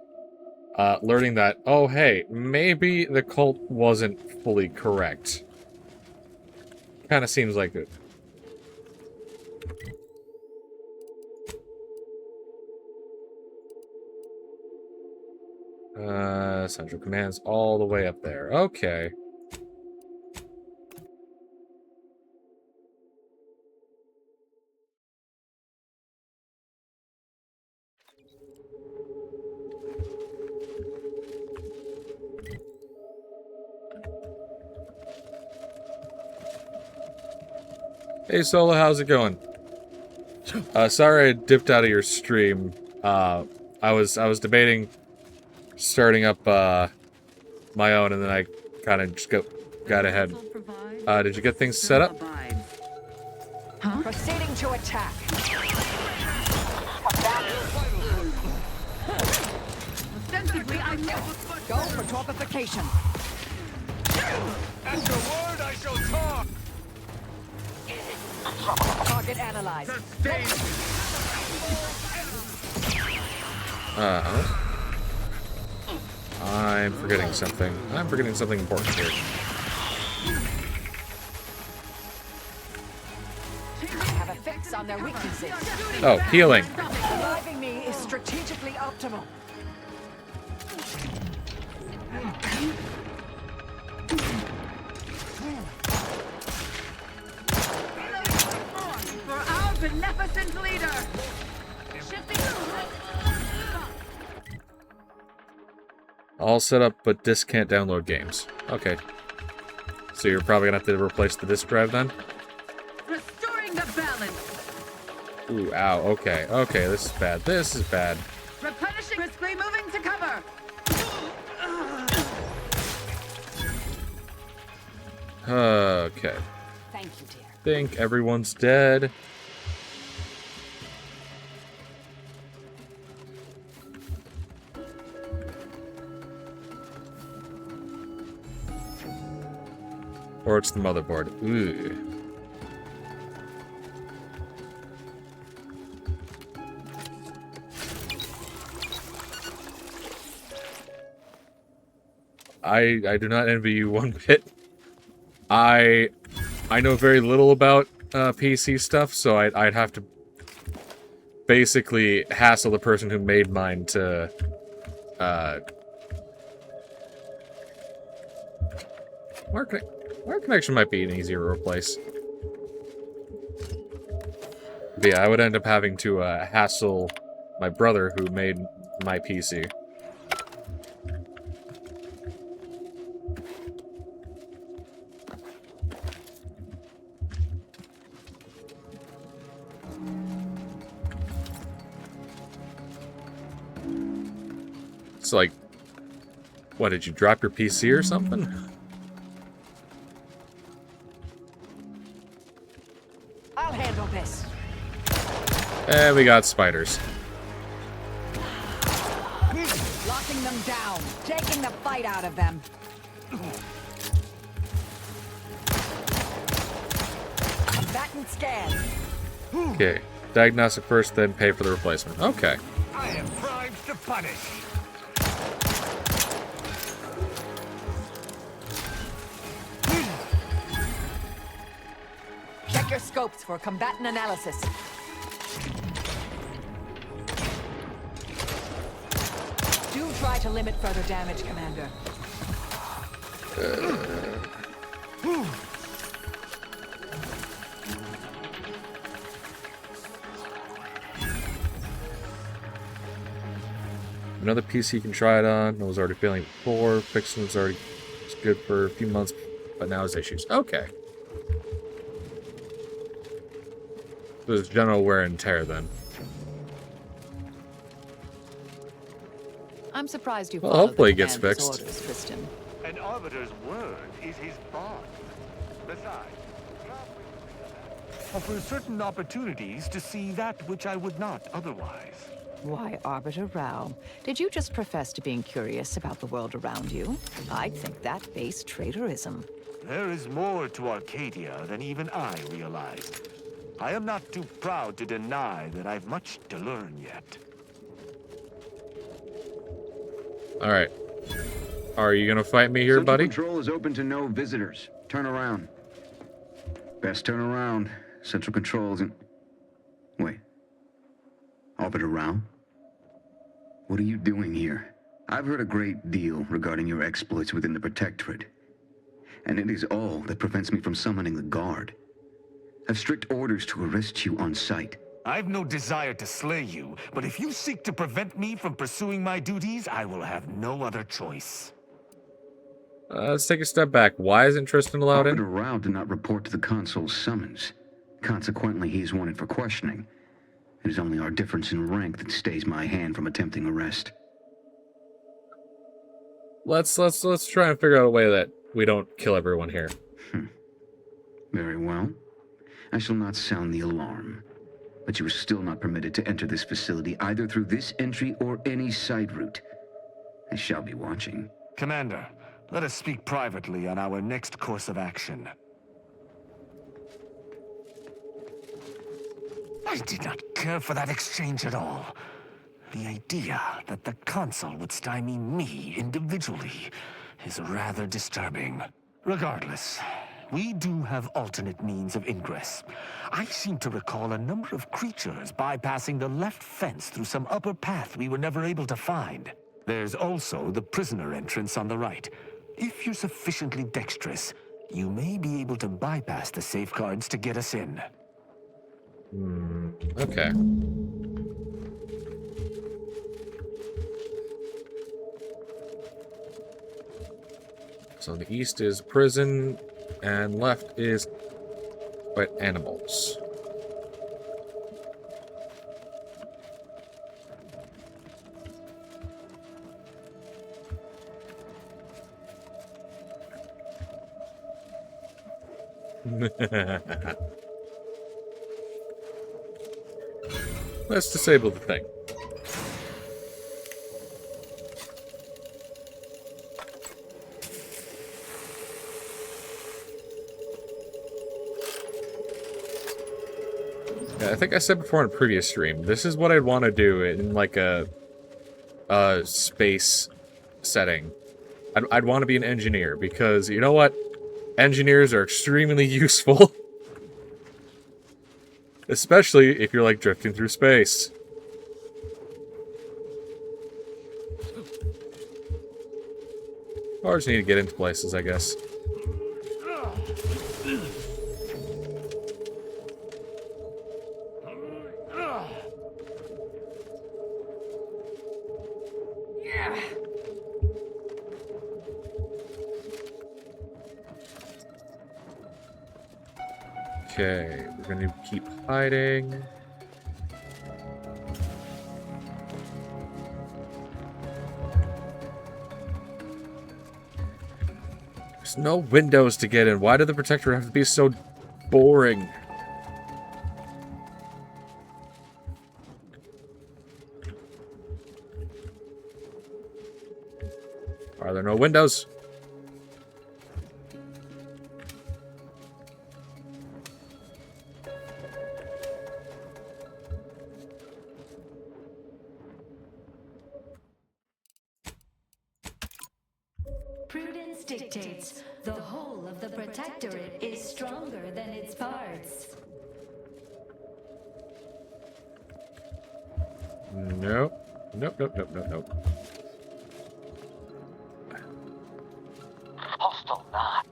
Speaker 1: Learning that, oh hey, maybe the cult wasn't fully correct. Kind of seems like it. Central Command's all the way up there. Okay. Hey Solo, how's it going? Sorry I dipped out of your stream. I was debating starting up my own, and then I kind of just got ahead. Did you get things set up?
Speaker 15: Huh? Proceeding to attack. Ostensibly, I go for torpification.
Speaker 11: At your word, I shall talk.
Speaker 15: Target analyzed.
Speaker 1: I'm forgetting something. I'm forgetting something important here.
Speaker 15: Have a fix on their weaknesses.
Speaker 1: Oh, healing.
Speaker 15: Reviving me is strategically optimal. For our beneficent leader.
Speaker 1: All set up, but disk can't download games. Okay. So you're probably gonna have to replace the disk drive then?
Speaker 15: Restoring the balance.
Speaker 1: Ooh, ow, okay. Okay, this is bad. This is bad.
Speaker 15: Replenishing. Briskly moving to cover.
Speaker 1: Okay.
Speaker 15: Thank you, dear.
Speaker 1: Think everyone's dead. Or it's the motherboard. Ooh. I do not envy you one bit. I know very little about PC stuff, so I'd have to basically hassle the person who made mine to Wire connection might be an easier to replace. But yeah, I would end up having to hassle my brother who made my PC. It's like, what, did you drop your PC or something?
Speaker 6: I'll handle this.
Speaker 1: And we got spiders.
Speaker 6: Locking them down, taking the fight out of them. Combatant scan.
Speaker 1: Okay, diagnostic first, then pay for the replacement. Okay.
Speaker 18: I am primed to punish.
Speaker 6: Check your scopes for combatant analysis. Do try to limit further damage, Commander.
Speaker 1: Another PC you can try it on. I was already failing before. Fixing was already good for a few months, but now has issues. Okay. There's general wear and tear then.
Speaker 6: I'm surprised you
Speaker 1: Well,
Speaker 6: followed
Speaker 1: hopefully
Speaker 6: the
Speaker 1: it gets
Speaker 6: commander's
Speaker 1: fixed.
Speaker 6: orders, Tristan.
Speaker 18: An arbiter's word is his bond. Besides, offers certain opportunities to see that which I would not otherwise.
Speaker 6: Why, Arbiter Rao, did you just profess to being curious about the world around you? I'd think that base traitorism.
Speaker 18: There is more to Arcadia than even I realized. I am not too proud to deny that I've much to learn yet.
Speaker 1: Alright. Are you gonna fight me here,
Speaker 14: Central
Speaker 1: buddy?
Speaker 14: Control is open to no visitors. Turn around. Best turn around. Central Control isn't... Wait. Arbiter Rao? What are you doing here? I've heard a great deal regarding your exploits within the Protectorate. And it is all that prevents me from summoning the Guard. I've strict orders to arrest you on sight.
Speaker 18: I've no desire to slay you, but if you seek to prevent me from pursuing my duties, I will have no other choice.
Speaker 1: Let's take a step back. Why isn't Tristan allowed in?
Speaker 14: Arbiter Rao did not report to the Consul's summons. Consequently, he is wanted for questioning. It is only our difference in rank that stays my hand from attempting arrest.
Speaker 1: Let's try and figure out a way that we don't kill everyone here.
Speaker 14: Very well. I shall not sound the alarm. But you are still not permitted to enter this facility either through this entry or any side route. I shall be watching.
Speaker 18: Commander, let us speak privately on our next course of action. I did not care for that exchange at all. The idea that the Consul would stymie me individually is rather disturbing. Regardless, we do have alternate means of ingress. I seem to recall a number of creatures bypassing the left fence through some upper path we were never able to find. There's also the prisoner entrance on the right. If you're sufficiently dexterous, you may be able to bypass the safeguards to get us in.
Speaker 1: Okay. So the east is prison, and left is wet animals. Let's disable the thing. Yeah, I think I said before in a previous stream, this is what I'd want to do in like a space setting. I'd want to be an engineer because, you know what? Engineers are extremely useful. Especially if you're like drifting through space. Or just need to get into places, I guess. Okay, we're gonna keep hiding. There's no windows to get in. Why did the protector have to be so boring? Are there no windows?
Speaker 7: Prudence dictates the whole of the Protectorate is stronger than its parts.
Speaker 1: Nope. Nope, nope, nope, nope, nope.
Speaker 16: Hostile not.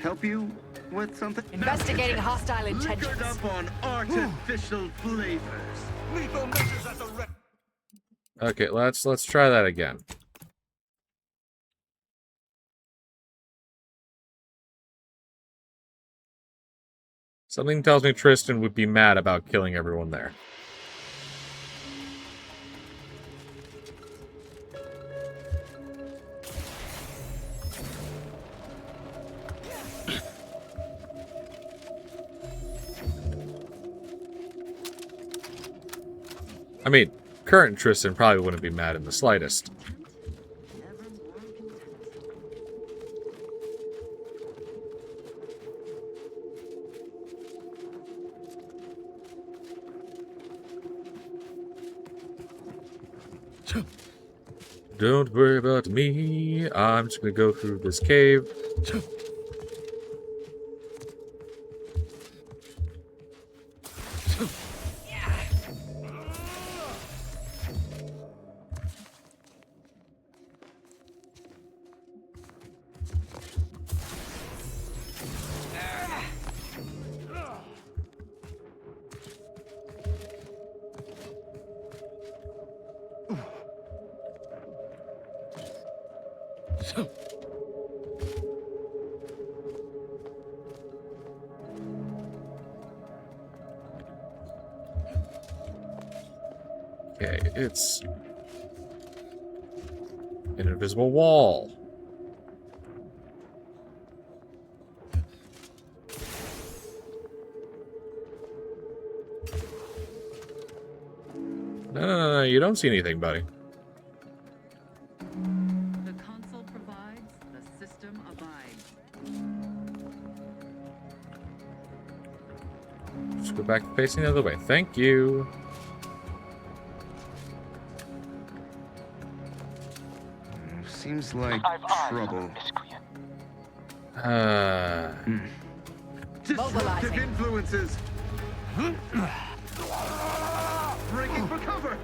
Speaker 14: Help you with something?
Speaker 13: Investigating hostile intentions.
Speaker 16: Liquored up on artificial flavors. Lethal measures at the rec.
Speaker 1: Okay, let's try that again. Something tells me Tristan would be mad about killing everyone there. I mean, current Tristan probably wouldn't be mad in the slightest. Don't worry about me. I'm just gonna go through this cave. Okay, it's an invisible wall. No, you don't see anything, buddy.
Speaker 19: The console provides, the system abides.
Speaker 1: Just go back facing the other way. Thank you.
Speaker 14: Seems like trouble.
Speaker 16: Disruptive influences. Breaking for cover.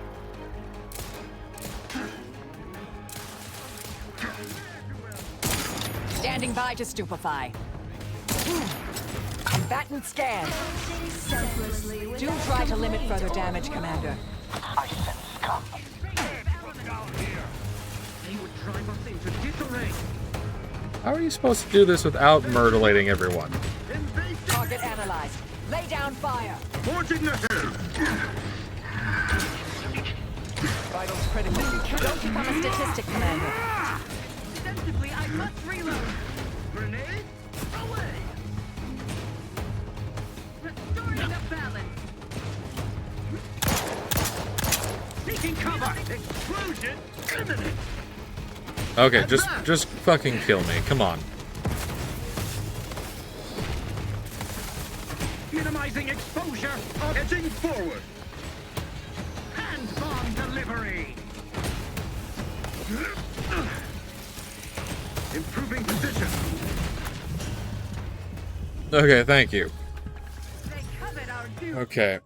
Speaker 13: Standing by to stupefy. Combatant scan. Do try to limit further damage, Commander.
Speaker 16: I sense scum. They would drive us into disarray.
Speaker 1: How are you supposed to do this without mutilating everyone?
Speaker 13: Target analyzed. Lay down fire.
Speaker 16: Forging ahead.
Speaker 13: Vitals critical. Don't become a statistic, Commander.
Speaker 19: Sensibly, I must reload.
Speaker 16: Grenade away.
Speaker 19: Restoring the balance.
Speaker 16: Taking cover. Explosion imminent.
Speaker 1: Okay, just fucking kill me. Come on.
Speaker 16: Minimizing exposure. Edging forward. Hand bomb delivery. Improving position.
Speaker 1: Okay, thank you.
Speaker 19: They covet our due.
Speaker 1: Okay.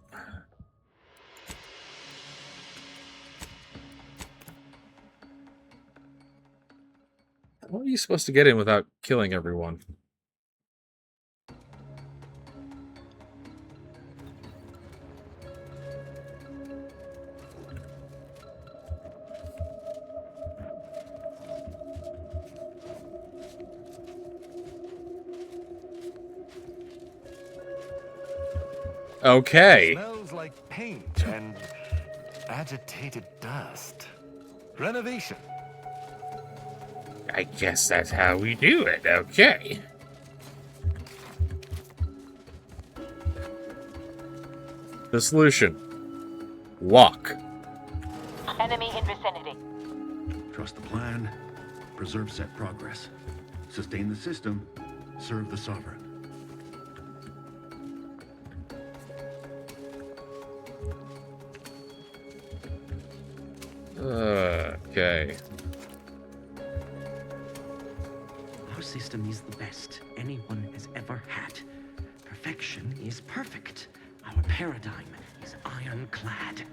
Speaker 1: How are you supposed to get in without killing everyone? Okay.
Speaker 18: Smells like paint and agitated dust. Renovation.
Speaker 1: I guess that's how we do it, okay. The solution. Walk.
Speaker 2: Enemy in vicinity.
Speaker 12: Trust the plan. Preserve set progress. Sustain the system. Serve the Sovereign.
Speaker 1: Okay.
Speaker 8: Our system is the best anyone has ever had. Perfection is perfect. Our paradigm is ironclad.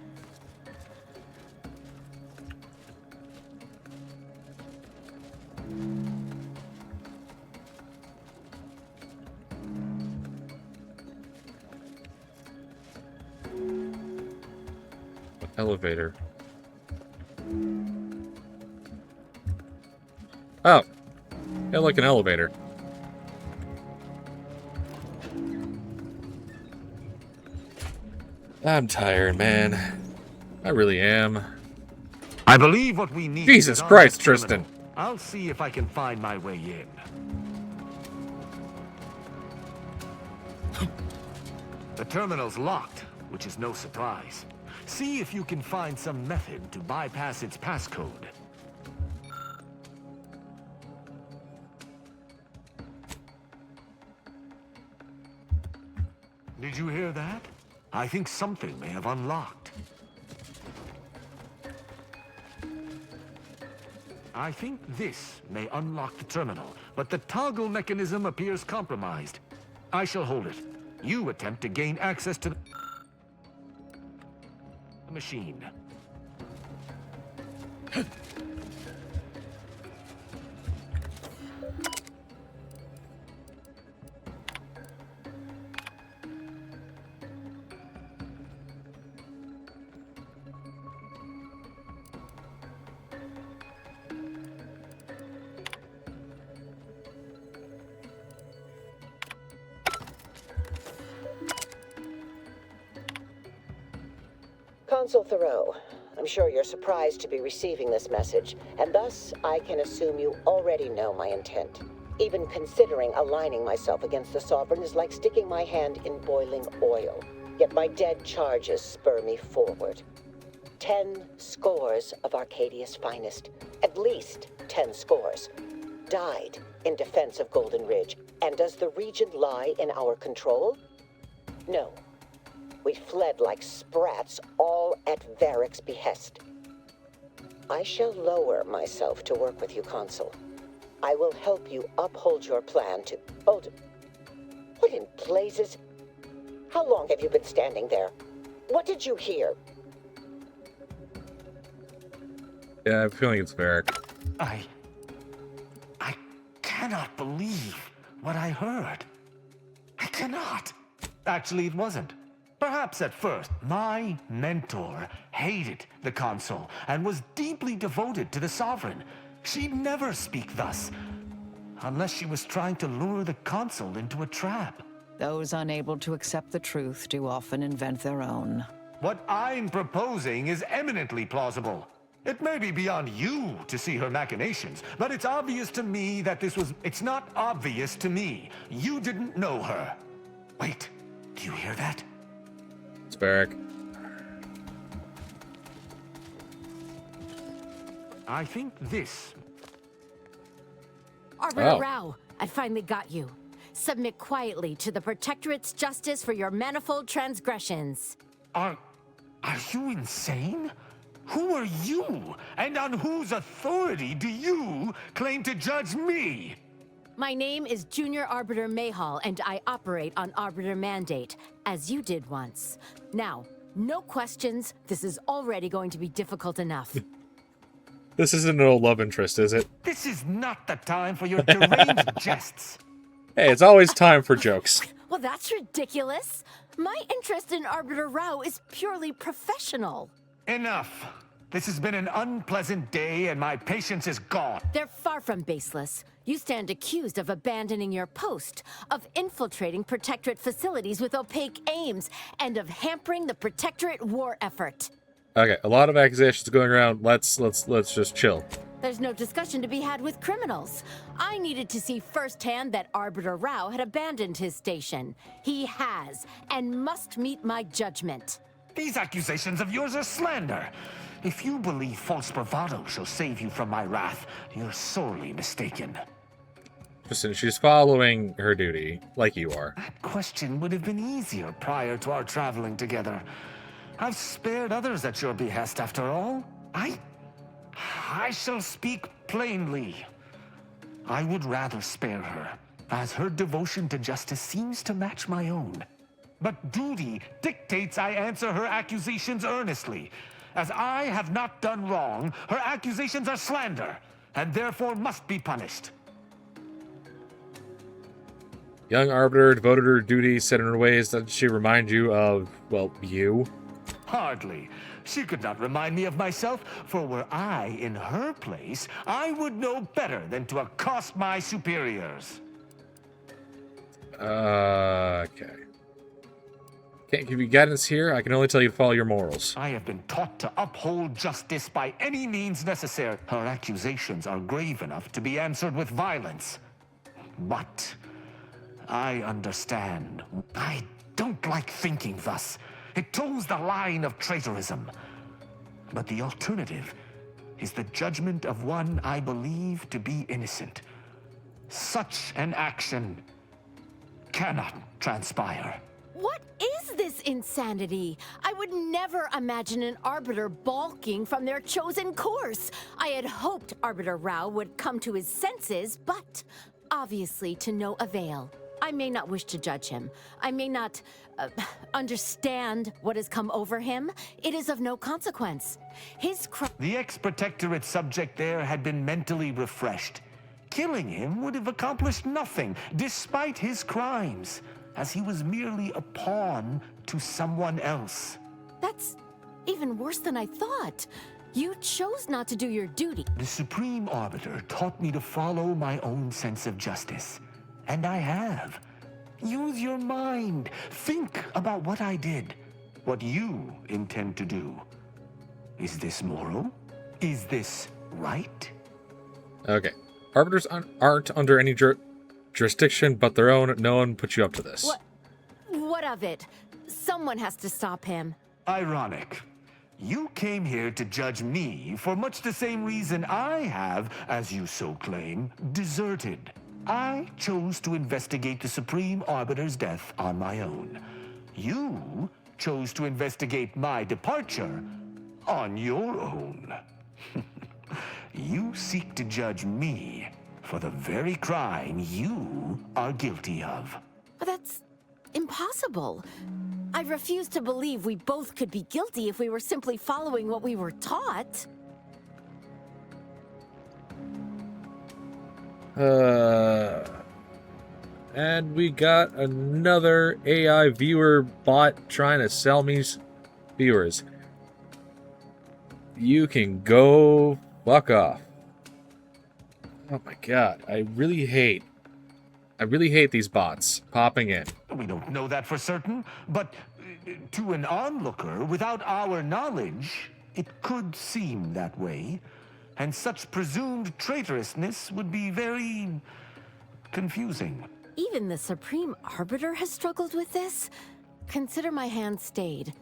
Speaker 1: Elevator. Oh. Yeah, like an elevator. I'm tired, man. I really am.
Speaker 18: I believe what we need.
Speaker 1: Jesus Christ, Tristan.
Speaker 18: I'll see if I can find my way in. The terminal's locked, which is no surprise. See if you can find some method to bypass its passcode. Did you hear that? I think something may have unlocked. I think this may unlock the terminal, but the toggle mechanism appears compromised. I shall hold it. You attempt to gain access to the machine.
Speaker 17: Consul Thoreau, I'm sure you're surprised to be receiving this message, and thus I can assume you already know my intent. Even considering aligning myself against the Sovereign is like sticking my hand in boiling oil. Yet my dead charges spur me forward. 10 scores of Arcadia's finest, at least 10 scores, died in defense of Golden Ridge. And does the region lie in our control? No. We fled like sprats, all at Varric's behest. I shall lower myself to work with you, Consul. I will help you uphold your plan to... Hold... What in blazes? How long have you been standing there? What did you hear?
Speaker 1: Yeah, I'm feeling it's Varric.
Speaker 18: I cannot believe what I heard. I cannot. Actually, it wasn't. Perhaps at first, my mentor hated the Consul and was deeply devoted to the Sovereign. She'd never speak thus, unless she was trying to lure the Consul into a trap.
Speaker 6: Those unable to accept the truth do often invent their own.
Speaker 18: What I'm proposing is eminently plausible. It may be beyond you to see her machinations, but it's obvious to me that this was... It's not obvious to me. You didn't know her. Wait, do you hear that?
Speaker 1: It's Varric.
Speaker 18: I think this...
Speaker 20: Arbiter Rao, I finally got you. Submit quietly to the Protectorate's justice for your manifold transgressions.
Speaker 18: Are you insane? Who are you? And on whose authority do you claim to judge me?
Speaker 20: My name is Junior Arbiter Mayhall, and I operate on Arbiter Mandate, as you did once. Now, no questions. This is already going to be difficult enough.
Speaker 1: This isn't an old love interest, is it?
Speaker 18: This is not the time for your deranged jests.
Speaker 1: Hey, it's always time for jokes.
Speaker 20: Well, that's ridiculous. My interest in Arbiter Rao is purely professional.
Speaker 18: Enough. This has been an unpleasant day, and my patience is gone.
Speaker 20: They're far from baseless. You stand accused of abandoning your post, of infiltrating Protectorate facilities with opaque aims, and of hampering the Protectorate war effort.
Speaker 1: Okay, a lot of accusations going around. Let's just chill.
Speaker 20: There's no discussion to be had with criminals. I needed to see firsthand that Arbiter Rao had abandoned his station. He has, and must meet my judgment.
Speaker 18: These accusations of yours are slander. If you believe false bravado shall save you from my wrath, you're sorely mistaken.
Speaker 1: Listen, she's following her duty, like you are.
Speaker 18: That question would have been easier prior to our traveling together. I've spared others at your behest, after all. I shall speak plainly. I would rather spare her, as her devotion to justice seems to match my own. But duty dictates I answer her accusations earnestly. As I have not done wrong, her accusations are slander, and therefore must be punished.
Speaker 1: Young Arbiter devoted her duty, said in her ways that she remind you of, well, you?
Speaker 18: Hardly. She could not remind me of myself, for were I in her place, I would know better than to accost my superiors.
Speaker 1: Okay. Can't give you guidance here. I can only tell you to follow your morals.
Speaker 18: I have been taught to uphold justice by any means necessary. Her accusations are grave enough to be answered with violence. But I understand. I don't like thinking thus. It toes the line of traitorism. But the alternative is the judgment of one I believe to be innocent. Such an action cannot transpire.
Speaker 20: What is this insanity? I would never imagine an Arbiter balking from their chosen course. I had hoped Arbiter Rao would come to his senses, but obviously to no avail. I may not wish to judge him. I may not understand what has come over him. It is of no consequence.
Speaker 18: The ex-Protectorate subject there had been mentally refreshed. Killing him would have accomplished nothing, despite his crimes, as he was merely a pawn to someone else.
Speaker 20: That's even worse than I thought. You chose not to do your duty.
Speaker 18: The Supreme Arbiter taught me to follow my own sense of justice. And I have. Use your mind. Think about what I did. What you intend to do. Is this moral? Is this right?
Speaker 1: Okay. Arbiters aren't under any jurisdiction but their own. No one put you up to this.
Speaker 20: What of it? Someone has to stop him.
Speaker 18: Ironic. You came here to judge me for much the same reason I have, as you so claim, deserted. I chose to investigate the Supreme Arbiter's death on my own. You chose to investigate my departure on your own. You seek to judge me for the very crime you are guilty of.
Speaker 20: That's impossible. I refuse to believe we both could be guilty if we were simply following what we were taught.
Speaker 1: And we got another AI viewer bot trying to sell me viewers. You can go fuck off. Oh my god, I really hate these bots popping in.
Speaker 18: We don't know that for certain, but to an onlooker without our knowledge, it could seem that way. And such presumed traitorousness would be very confusing.
Speaker 20: Even the Supreme Arbiter has struggled with this? Consider my hand stayed.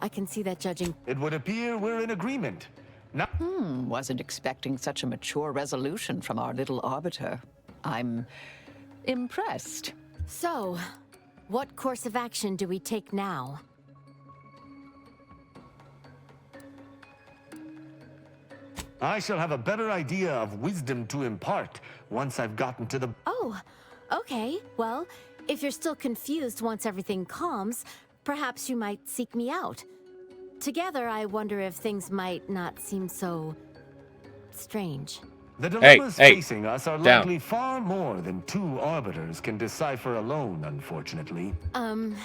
Speaker 20: I can see that judging.
Speaker 18: It would appear we're in agreement.
Speaker 6: Wasn't expecting such a mature resolution from our little Arbiter. I'm impressed.
Speaker 20: So, what course of action do we take now?
Speaker 18: I shall have a better idea of wisdom to impart once I've gotten to the...
Speaker 20: Oh, okay. Well, if you're still confused once everything calms, perhaps you might seek me out. Together, I wonder if things might not seem so... strange.
Speaker 18: The dilemmas facing us are likely far more than two arbiters can decipher alone, unfortunately. I'm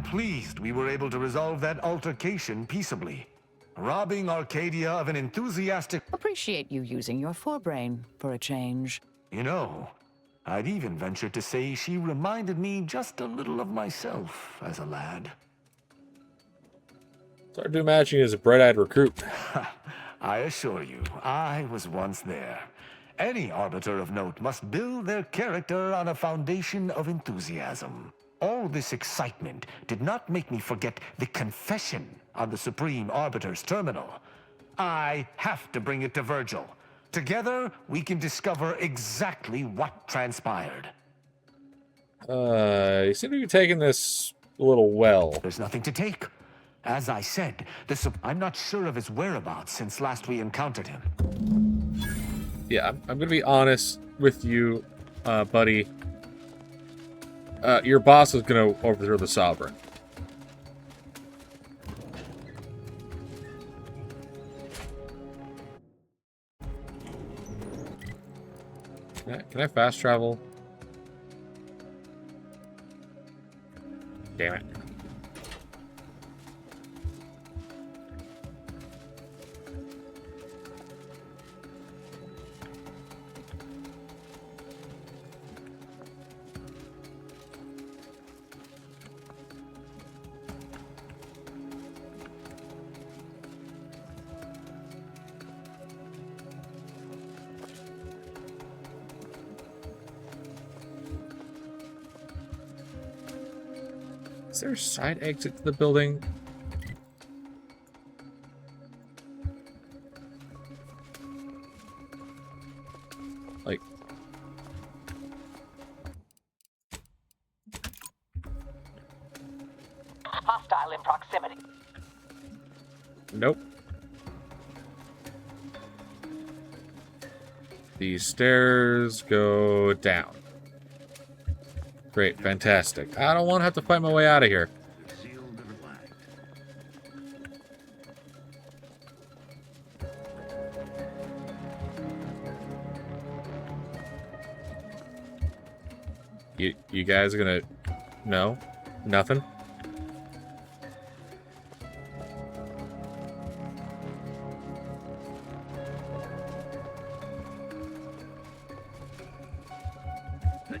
Speaker 18: pleased we were able to resolve that altercation peaceably. robbing Arcadia of an enthusiastic...
Speaker 6: Appreciate you using your forebrain for a change.
Speaker 18: You know, I'd even venture to say she reminded me just a little of myself as a lad.
Speaker 1: It's hard to imagine as a bright-eyed recruit.
Speaker 18: I assure you, I was once there. Any arbiter of note must build their character on a foundation of enthusiasm. All this excitement did not make me forget the confession on the Supreme Arbiter's terminal. I have to bring it to Virgil. Together, we can discover exactly what transpired.
Speaker 1: You seem to be taking this a little well.
Speaker 18: There's nothing to take. As I said, I'm not sure of his whereabouts since last we encountered him.
Speaker 1: Yeah, I'm gonna be honest with you, buddy. Your boss is gonna overthrow the Sovereign. Can I fast travel? Damn it. Is there a side exit to the building? Like...
Speaker 2: Hostile in proximity.
Speaker 1: Nope. These stairs go down. Great, fantastic. I don't want to have to fight my way out of here. You guys are gonna... No? Nothing?
Speaker 12: It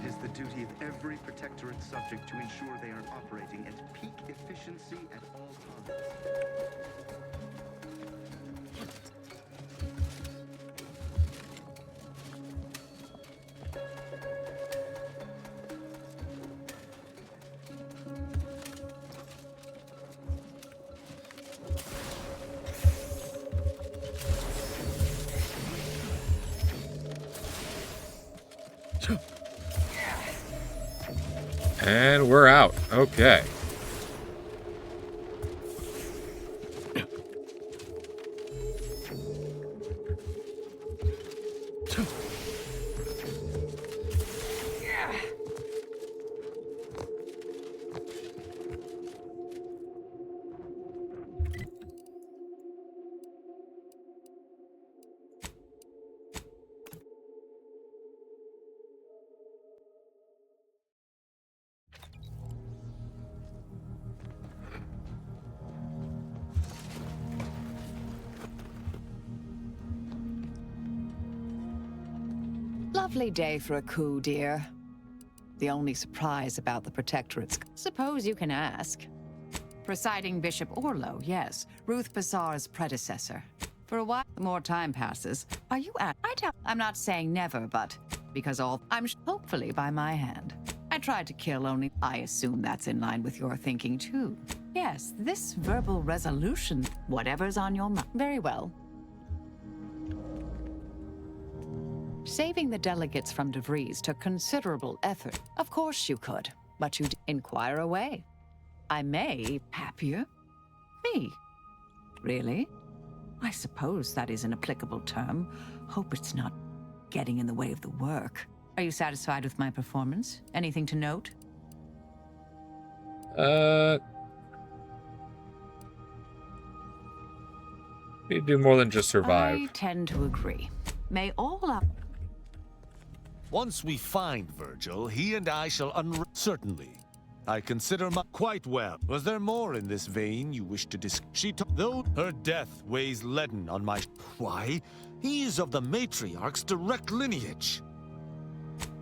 Speaker 12: is the duty of every Protectorate subject to ensure they are operating at peak efficiency at all times.
Speaker 1: And we're out. Okay.
Speaker 6: Lovely day for a coup, dear. The only surprise about the Protectorate's... Suppose you can ask. Presiding Bishop Orlo, yes. Ruth Bassar's predecessor. For a while, the more time passes. Are you at... I'm not saying never, but... Because hopefully by my hand. I tried to kill only... I assume that's in line with your thinking, too. Yes, this verbal resolution... Whatever's on your mind. Very well. Saving the delegates from DeVries took considerable effort. Of course you could, but you'd inquire away. I may happier? Me? Really? I suppose that is an applicable term. Hope it's not getting in the way of the work. Are you satisfied with my performance? Anything to note?
Speaker 1: You do more than just survive.
Speaker 6: I tend to agree. May all our...
Speaker 21: Once we find Virgil, he and I shall certainly. I consider my... Quite well. Was there more in this vein you wish to though her death weighs leaden on my... Why? He is of the matriarch's direct lineage.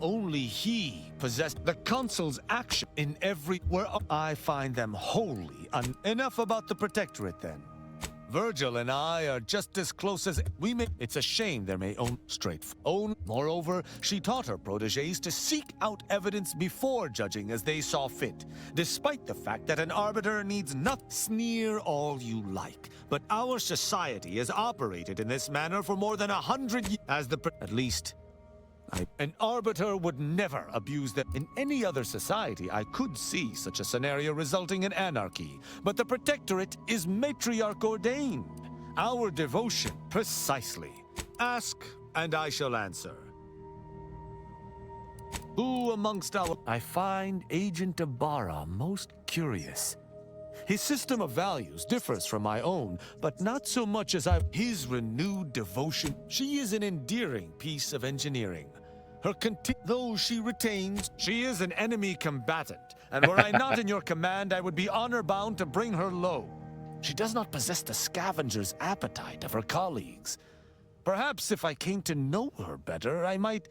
Speaker 21: Only he possessed the consul's action in every... Where I find them wholly enough about the Protectorate, then. Virgil and I are just as close as we may. It's a shame there may own. Moreover, she taught her protégés to seek out evidence before judging as they saw fit, despite the fact that an arbiter needs not sneer all you like. But our society has operated in this manner for more than 100 years. At least, an arbiter would never abuse them. In any other society, I could see such a scenario resulting in anarchy. But the Protectorate is matriarch ordained. Our devotion, precisely. Ask, and I shall answer. Who amongst our... I find Agent Ibarra most curious. His system of values differs from my own, but not so much as his renewed devotion. She is an endearing piece of engineering. Though she retains, she is an enemy combatant, and were I not in your command, I would be honor-bound to bring her low. She does not possess the scavenger's appetite of her colleagues. Perhaps if I came to know her better, I might,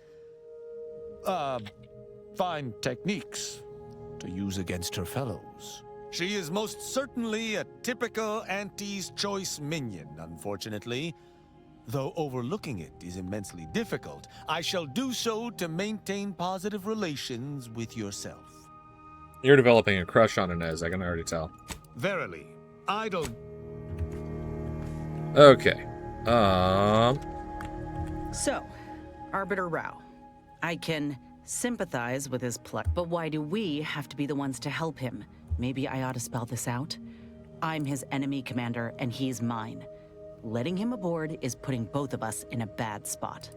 Speaker 21: find techniques to use against her fellows. She is most certainly a typical Auntie's choice minion, unfortunately. Though overlooking it is immensely difficult, I shall do so to maintain positive relations with yourself.
Speaker 1: You're developing a crush on Inez, I can already tell.
Speaker 21: Verily, idle...
Speaker 1: Okay.
Speaker 13: So, Arbiter Rao. I can sympathize with his pluck, but why do we have to be the ones to help him? Maybe I ought to spell this out. I'm his enemy commander, and he's mine. Letting him aboard is putting both of us in a bad spot.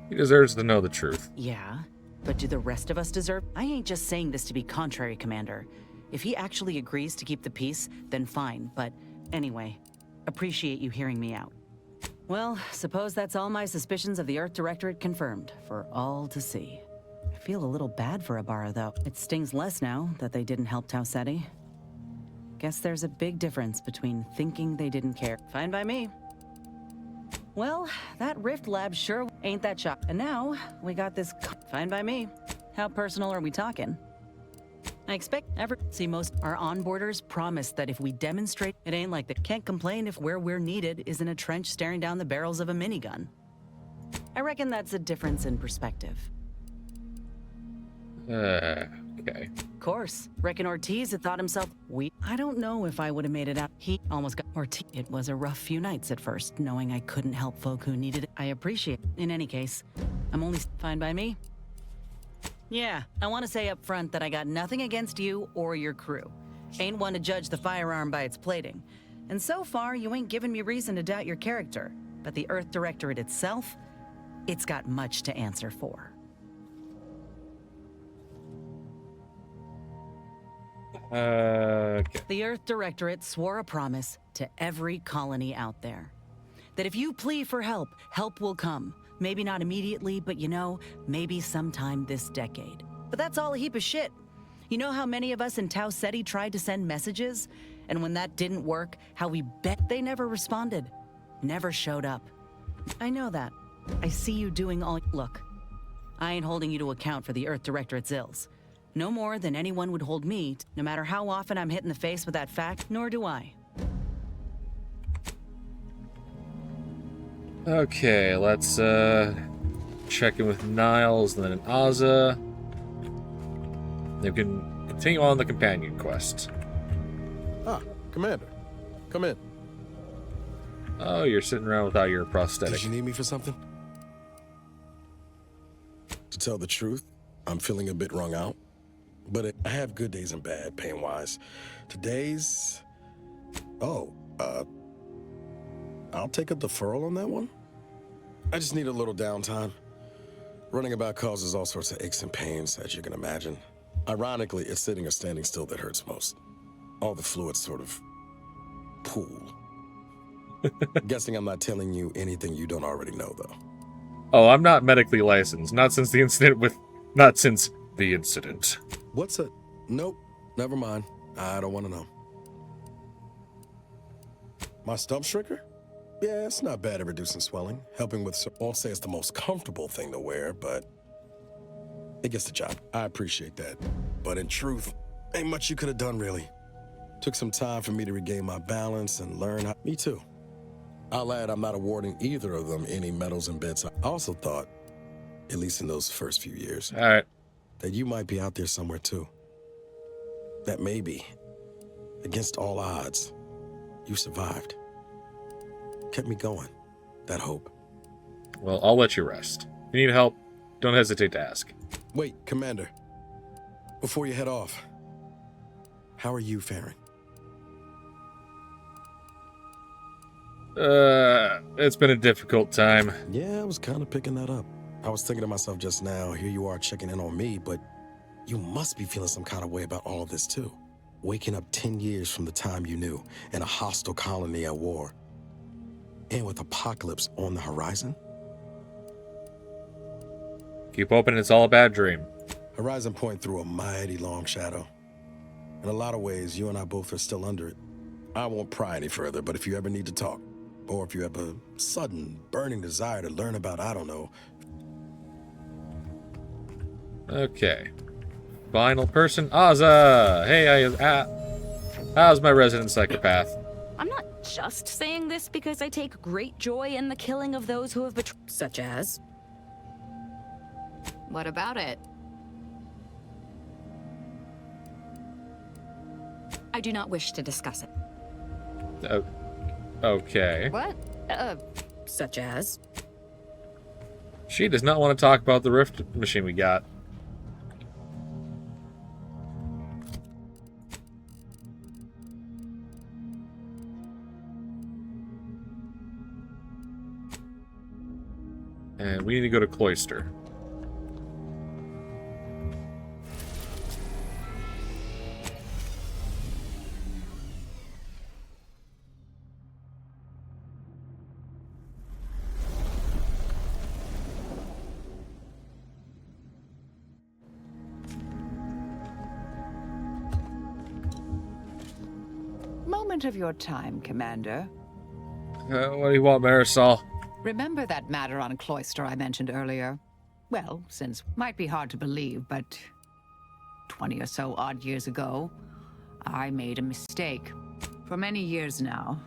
Speaker 1: He deserves to know the truth.
Speaker 13: Yeah, but do the rest of us deserve? I ain't just saying this to be contrary, Commander. If he actually agrees to keep the peace, then fine, but anyway, appreciate you hearing me out. Well, suppose that's all my suspicions of the Earth Directorate confirmed, for all to see. I feel a little bad for Ibarra, though. It stings less now that they didn't help Tau Ceti. Guess there's a big difference between thinking they didn't care. Fine by me. Well, that Rift Lab sure ain't that shock. And now, we got this fine by me. How personal are we talking? I expect most our onboarders promise that if we demonstrate, it ain't like they can't complain if where we're needed is in a trench staring down the barrels of a minigun. I reckon that's a difference in perspective.
Speaker 1: Okay.
Speaker 13: Of course. Reckon Ortiz had thought himself I don't know if I would have made it out. He almost got Ortiz. It was a rough few nights at first, knowing I couldn't help folk who needed it. I appreciate it. In any case, I'm only fine by me. Yeah, I want to say up front that I got nothing against you or your crew. Ain't one to judge the firearm by its plating. And so far, you ain't given me reason to doubt your character. But the Earth Directorate itself, it's got much to answer for.
Speaker 1: Okay.
Speaker 13: The Earth Directorate swore a promise to every colony out there. That if you plead for help, help will come. Maybe not immediately, but you know, maybe sometime this decade. But that's all a heap of shit. You know how many of us in Tau Ceti tried to send messages? And when that didn't work, how we bet they never responded. Never showed up. I know that. I see you doing all... Look, I ain't holding you to account for the Earth Directorate's ills. No more than anyone would hold me, no matter how often I'm hit in the face with that fact, nor do I.
Speaker 1: Okay, let's check in with Niles and then Aza. Then we can continue on the companion quest.
Speaker 3: Ah, Commander. Come in.
Speaker 1: Oh, you're sitting around without your prosthetic.
Speaker 3: Did you need me for something? To tell the truth, I'm feeling a bit wrung out. But I have good days and bad, pain-wise. Today's... Oh, I'll take a deferral on that one. I just need a little downtime. Running about causes all sorts of aches and pains, as you can imagine. Ironically, it's sitting or standing still that hurts most. All the fluids sort of pool. Guessing I'm not telling you anything you don't already know, though.
Speaker 1: Oh, I'm not medically licensed. Not since the incident with... Not since the incident.
Speaker 3: What's a... Nope, never mind. I don't want to know. My stump shrinker? Yeah, it's not bad at reducing swelling. Helping with... Won't say it's the most comfortable thing to wear, but... it gets the job. I appreciate that. But in truth, ain't much you could have done, really. Took some time for me to regain my balance and learn how... Me too. I'll add I'm not awarding either of them any medals and bits. I also thought, at least in those first few years...
Speaker 1: All right.
Speaker 3: ...that you might be out there somewhere, too. That maybe, against all odds, you survived. Kept me going. That hope.
Speaker 1: Well, I'll let you rest. If you need help, don't hesitate to ask.
Speaker 3: Wait, Commander. Before you head off, how are you faring?
Speaker 1: It's been a difficult time.
Speaker 3: Yeah, I was kind of picking that up. I was thinking to myself just now, here you are checking in on me, but you must be feeling some kind of way about all of this too. Waking up 10 years from the time you knew, in a hostile colony at war. And with apocalypse on the horizon?
Speaker 1: Keep hoping it's all a bad dream.
Speaker 3: Horizon Point threw a mighty long shadow. In a lot of ways, you and I both are still under it. I won't pry any further, but if you ever need to talk, or if you have a sudden, burning desire to learn about, I don't know.
Speaker 1: Okay. Final person, Azza! Hey, how's my resident psychopath?
Speaker 4: I'm not just saying this because I take great joy in the killing of those who have betrayed. Such as? What about it? I do not wish to discuss it.
Speaker 1: Okay.
Speaker 4: What? Such as?
Speaker 1: She does not want to talk about the rift machine we got. And we need to go to Cloister.
Speaker 6: Moment of your time, Commander.
Speaker 1: What do you want, Marisol?
Speaker 6: Remember that matter on Cloister I mentioned earlier? Well, since might be hard to believe, but 20 or so odd years ago, I made a mistake. For many years now,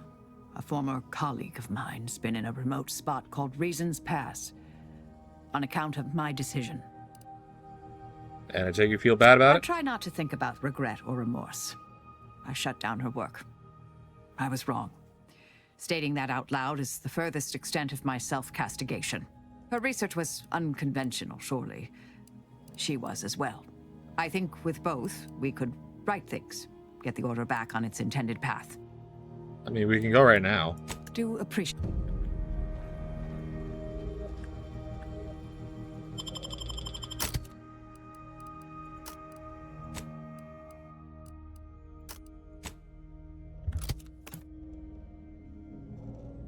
Speaker 6: a former colleague of mine's been in a remote spot called Reasons Pass, on account of my decision.
Speaker 1: And I take you feel bad about
Speaker 6: I
Speaker 1: it?
Speaker 6: try not to think about regret or remorse. I shut down her work. I was wrong. Stating that out loud is the furthest extent of my self-castigation. Her research was unconventional, surely. She was as well. I think with both, we could right things, get the Order back on its intended path.
Speaker 1: I mean, we can go right now.
Speaker 6: Do appreciate...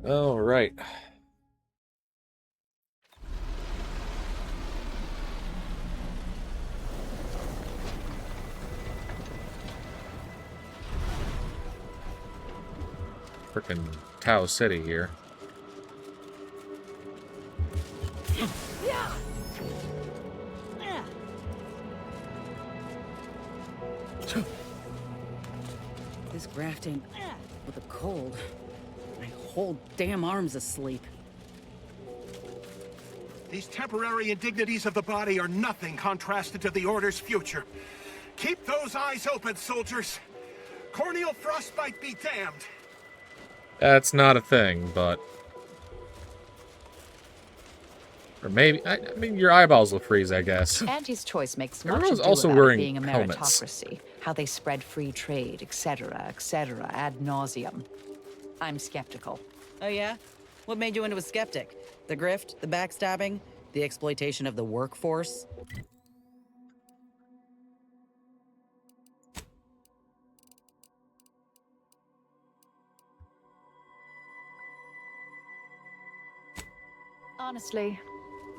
Speaker 1: All right. Frickin' Tau City here.
Speaker 13: This grafting with a cold. My whole damn arm's asleep.
Speaker 22: These temporary indignities of the body are nothing contrasted to the Order's future. Keep those eyes open, soldiers. Corneal frostbite be damned.
Speaker 1: That's not a thing, but... Or maybe... I mean, your eyeballs will freeze, I guess.
Speaker 6: Auntie's choice makes much
Speaker 1: Everyone's
Speaker 6: ado
Speaker 1: also
Speaker 6: about
Speaker 1: wearing
Speaker 6: it being a
Speaker 1: helmets.
Speaker 6: meritocracy, how they spread free trade, etc., ad nauseum. I'm skeptical.
Speaker 13: Oh yeah? What made you into a skeptic? The grift, the backstabbing, the exploitation of the workforce?
Speaker 6: Honestly,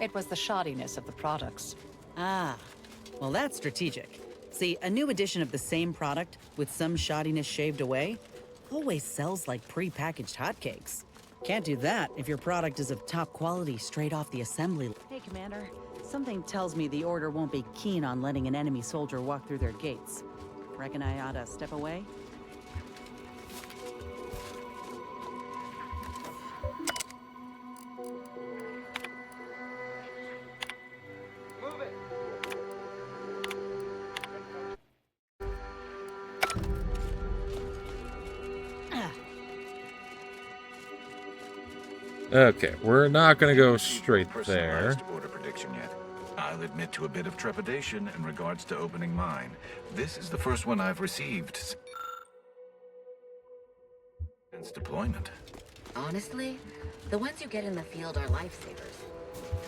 Speaker 6: it was the shoddiness of the products.
Speaker 13: Ah, Well, that's strategic. See, a new edition of the same product with some shoddiness shaved away always sells like pre-packaged hotcakes. Can't do that if your product is of top quality straight off the assembly. Hey, Commander. Something tells me the Order won't be keen on letting an enemy soldier walk through their gates. Reckon I oughta step away?
Speaker 1: Okay, we're not gonna go straight there.
Speaker 5: Order prediction yet. I'll admit to a bit of trepidation in regards to opening mine. This is the first one I've received since deployment.
Speaker 9: Honestly, the ones you get in the field are lifesavers.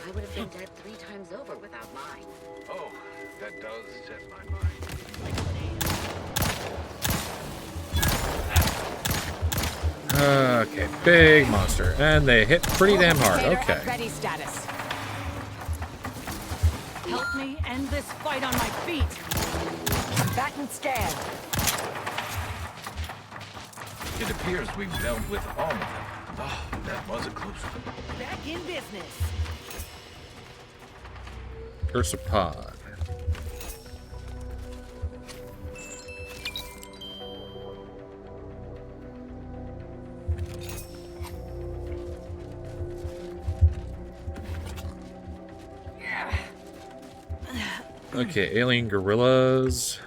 Speaker 9: I would have been dead 3 times over without mine.
Speaker 5: Oh, that does set my mind.
Speaker 1: Okay, big monster. And they hit pretty damn hard. Okay.
Speaker 20: Ready status.
Speaker 13: Help me end this fight on my feet.
Speaker 20: Back and scan.
Speaker 5: It appears we've dealt with all of them. Oh, that was a close one.
Speaker 20: Back in business.
Speaker 1: Ursapod. Okay, alien gorillas.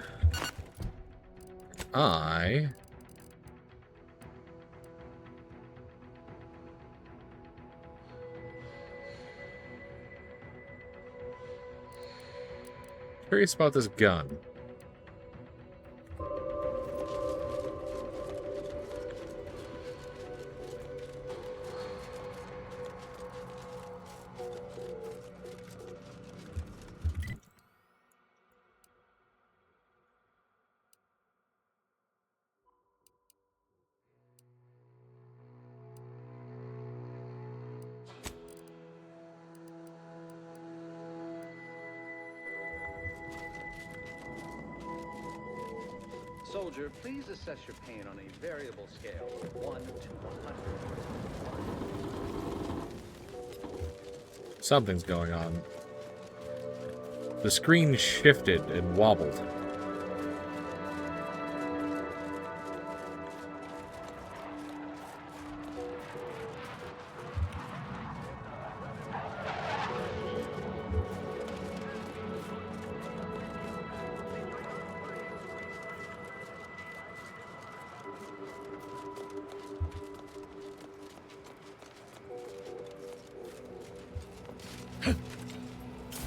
Speaker 1: Curious about this gun.
Speaker 23: Soldier, please assess your pain on a variable scale of 1 to 100.
Speaker 1: Something's going on. The screen shifted and wobbled.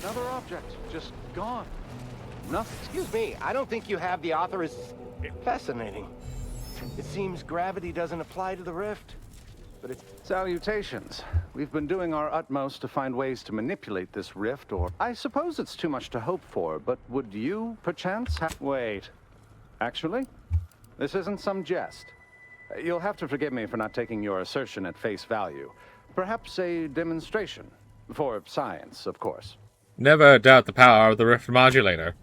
Speaker 22: Another object, just gone. Nothing. Excuse me, I don't think you have the author. Fascinating. It seems gravity doesn't apply to the rift, but it's...
Speaker 23: Salutations. We've been doing our utmost to find ways to manipulate this rift, or... I suppose it's too much to hope for, but would you, perchance, Wait. Actually, this isn't some jest. You'll have to forgive me for not taking your assertion at face value. Perhaps a demonstration. For science, of course.
Speaker 1: Never doubt the power of the rift modulator.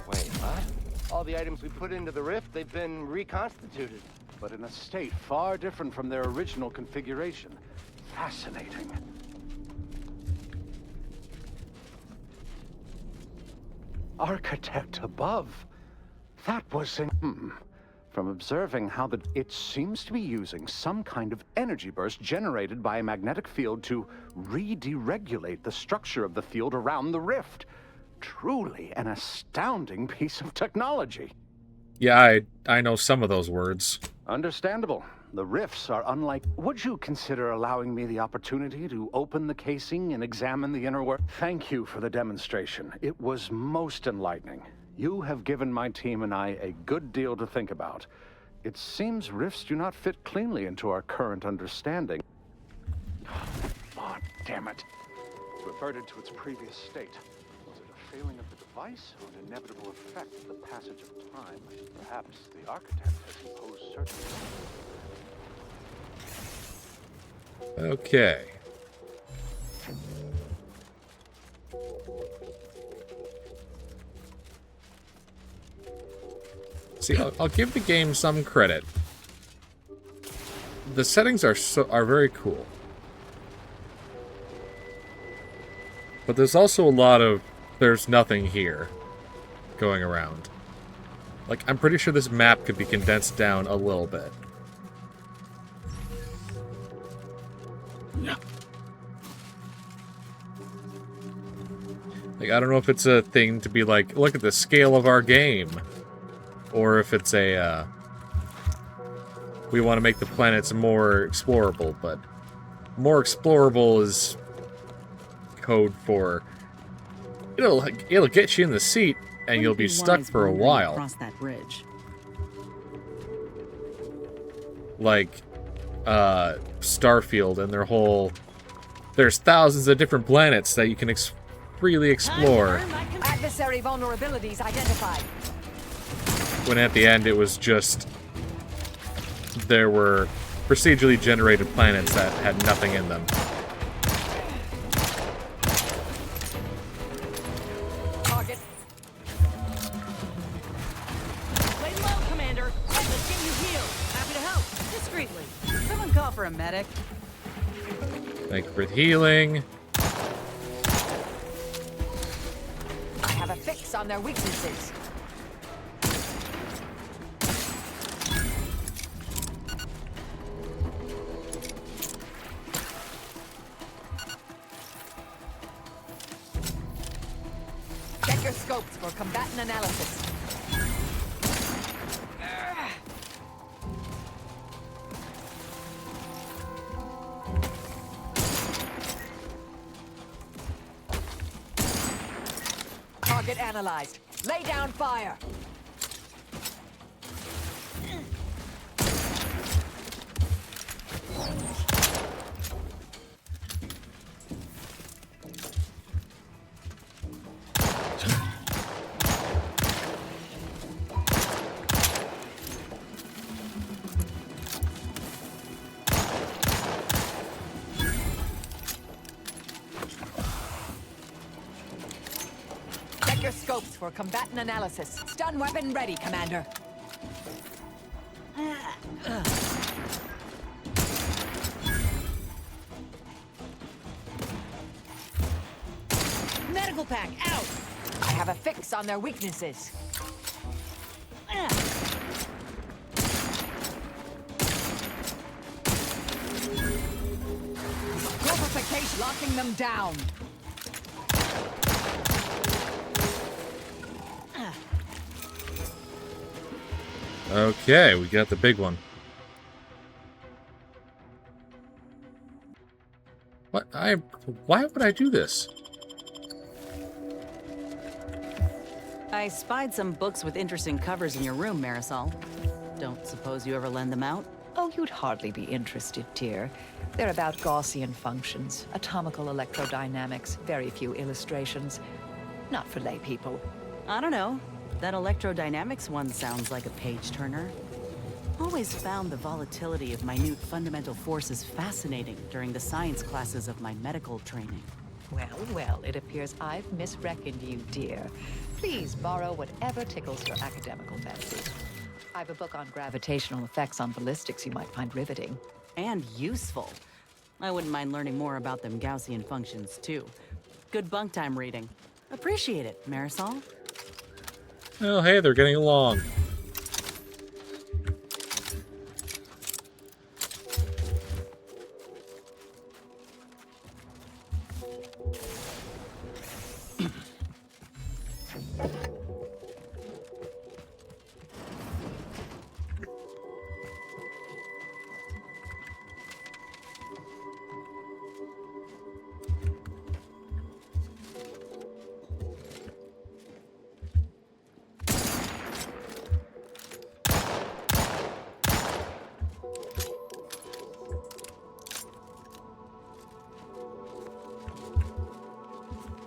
Speaker 22: Wait, what? All the items we put into the rift, they've been reconstituted. But in a state far different from their original configuration. Fascinating. Architect above. That was in... From observing how it seems to be using some kind of energy burst generated by a magnetic field to re-deregulate the structure of the field around the rift. Truly an astounding piece of technology.
Speaker 1: Yeah, I know some of those words.
Speaker 22: Understandable. The rifts are unlike... Would you consider allowing me the opportunity to open the casing and examine the inner work? Thank you for the demonstration. It was most enlightening. You have given my team and I a good deal to think about. It seems rifts do not fit cleanly into our current understanding. Oh, damn it. It's reverted to its previous state. Was it a failing of the device or an inevitable effect of the passage of time? Perhaps the architect has imposed certain...
Speaker 1: Okay. See, I'll give the game some credit. The settings are very cool. But there's also a lot of there's nothing here going around. Like, I'm pretty sure this map could be condensed down a little bit. Yeah. Like, I don't know if it's a thing to be like, look at the scale of our game. Or if it's a, we want to make the planets more explorable, but more explorable is code for it'll get you in the seat and you'll be stuck for a while.
Speaker 13: Across that bridge.
Speaker 1: Like Starfield and their whole there's thousands of different planets that you can freely explore.
Speaker 6: Adversary vulnerabilities identified.
Speaker 1: When at the end it was just there were procedurally generated planets that had nothing in them.
Speaker 6: Target.
Speaker 13: Lay low, Commander. Let's get you healed. Happy to help. Discreetly. Someone call for a medic.
Speaker 1: Thank you for healing.
Speaker 6: I have a fix on their weaknesses. Check your scopes for combatant analysis. Target analyzed. Lay down fire. Check your scopes for combatant analysis. Stun weapon ready, Commander.
Speaker 13: Medical pack out.
Speaker 6: I have a fix on their weaknesses. Fortification locking them down.
Speaker 1: Okay, we got the big one. What? Why would I do this?
Speaker 13: I spied some books with interesting covers in your room, Marisol. Don't suppose you ever lend them out?
Speaker 6: Oh, you'd hardly be interested, dear. They're about Gaussian functions, atomical electrodynamics, very few illustrations. Not for lay people.
Speaker 13: I don't know. That electrodynamics one sounds like a page-turner. Always found the volatility of minute fundamental forces fascinating during the science classes of my medical training.
Speaker 6: Well, well, it appears I've misreckoned you, dear. Please borrow whatever tickles your academical fancy. I've a book on gravitational effects on ballistics you might find riveting.
Speaker 13: And useful. I wouldn't mind learning more about them Gaussian functions, too. Good bunk time reading. Appreciate it, Marisol.
Speaker 1: Oh, hey, they're getting along.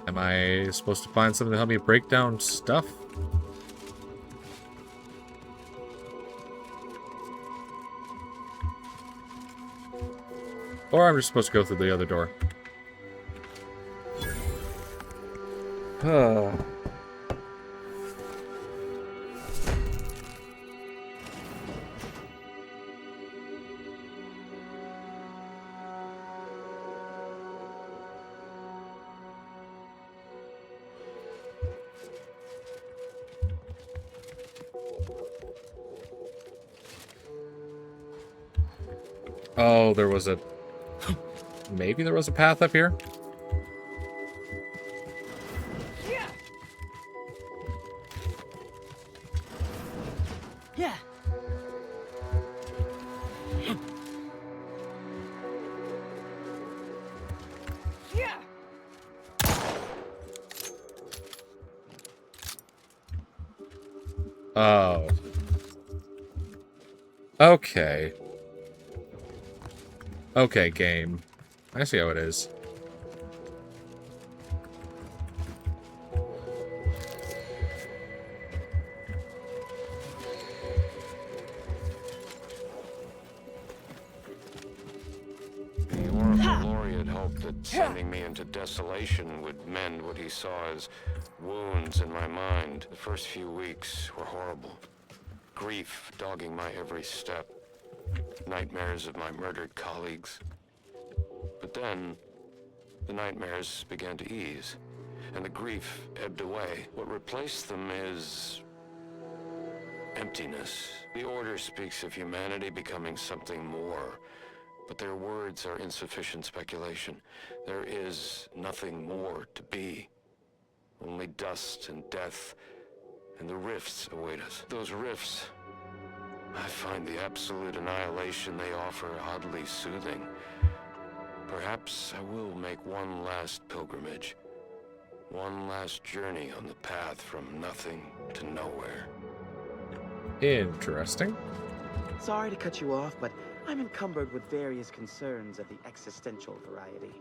Speaker 1: Am I supposed to find something to help me break down stuff? Or I'm just supposed to go through the other door? Oh, there was a... Maybe there was a path up here?
Speaker 13: Yeah.
Speaker 1: Oh. Okay. Okay, game. I see how it is.
Speaker 10: The Oracle Laureate hoped that sending me into desolation would mend what he saw as wounds in my mind. The first few weeks were horrible. Grief dogging my every step. Nightmares of my murdered colleagues. But then, the nightmares began to ease, and the grief ebbed away. What replaced them is... emptiness. The Order speaks of humanity becoming something more, but their words are insufficient speculation. There is nothing more to be. Only dust and death, and the rifts await us. Those rifts, I find the absolute annihilation they offer oddly soothing. Perhaps I will make one last pilgrimage. One last journey on the path from nothing to nowhere.
Speaker 1: Interesting.
Speaker 11: Sorry to cut you off, but I'm encumbered with various concerns of the existential variety.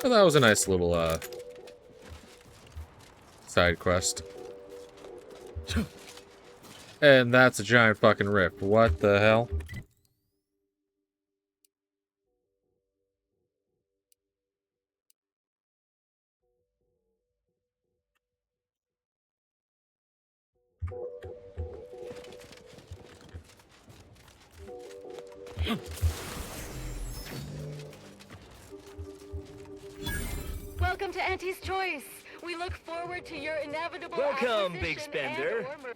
Speaker 1: Well, that was a nice little, side quest. And that's a giant fucking rift. What the hell?
Speaker 15: Welcome to Auntie's Choice. We look forward to your inevitable
Speaker 24: Welcome,
Speaker 15: acquisition
Speaker 24: big spender.
Speaker 15: and/or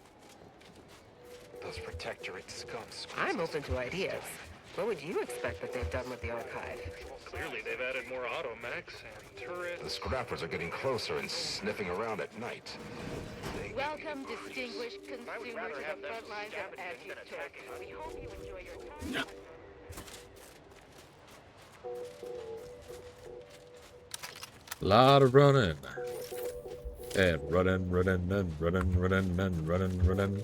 Speaker 24: Those protectorate scums.
Speaker 15: I'm open to ideas. What would you expect that they've done with the archive?
Speaker 25: Clearly, they've added more automechs and turrets.
Speaker 5: The scrappers are getting closer and sniffing around at night.
Speaker 15: Welcome, distinguished consumers of the front lines of Auntie's Choice. We hope you enjoy your time.
Speaker 1: Lot of running. And running, running, and running, running, and running, running.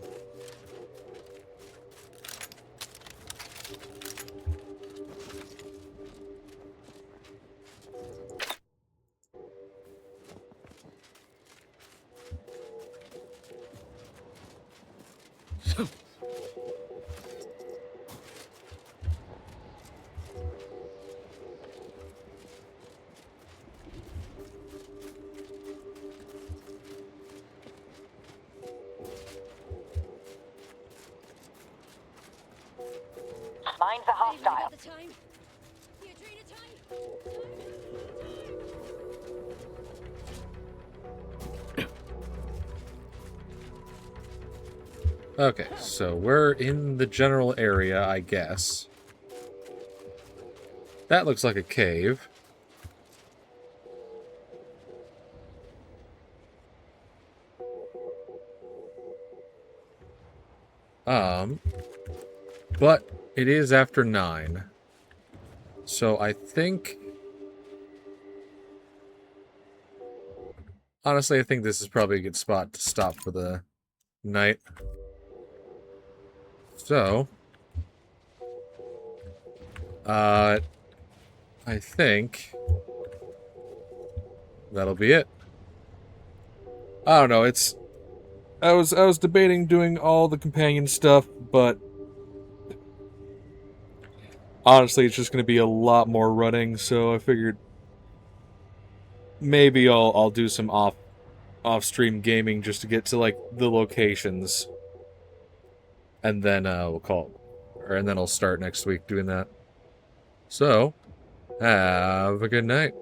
Speaker 2: Mine's a hostile.
Speaker 1: Okay, so we're in the general area, I guess. That looks like a cave. But it is after 9. So I think... Honestly, I think this is probably a good spot to stop for the night. So... I think... that'll be it. I don't know, it's... I was debating doing all the companion stuff, but... honestly, it's just going to be a lot more running, so I figured... maybe I'll do some off-stream gaming just to get to, like, the locations. And then, we'll call... and then I'll start next week doing that. So, have a good night.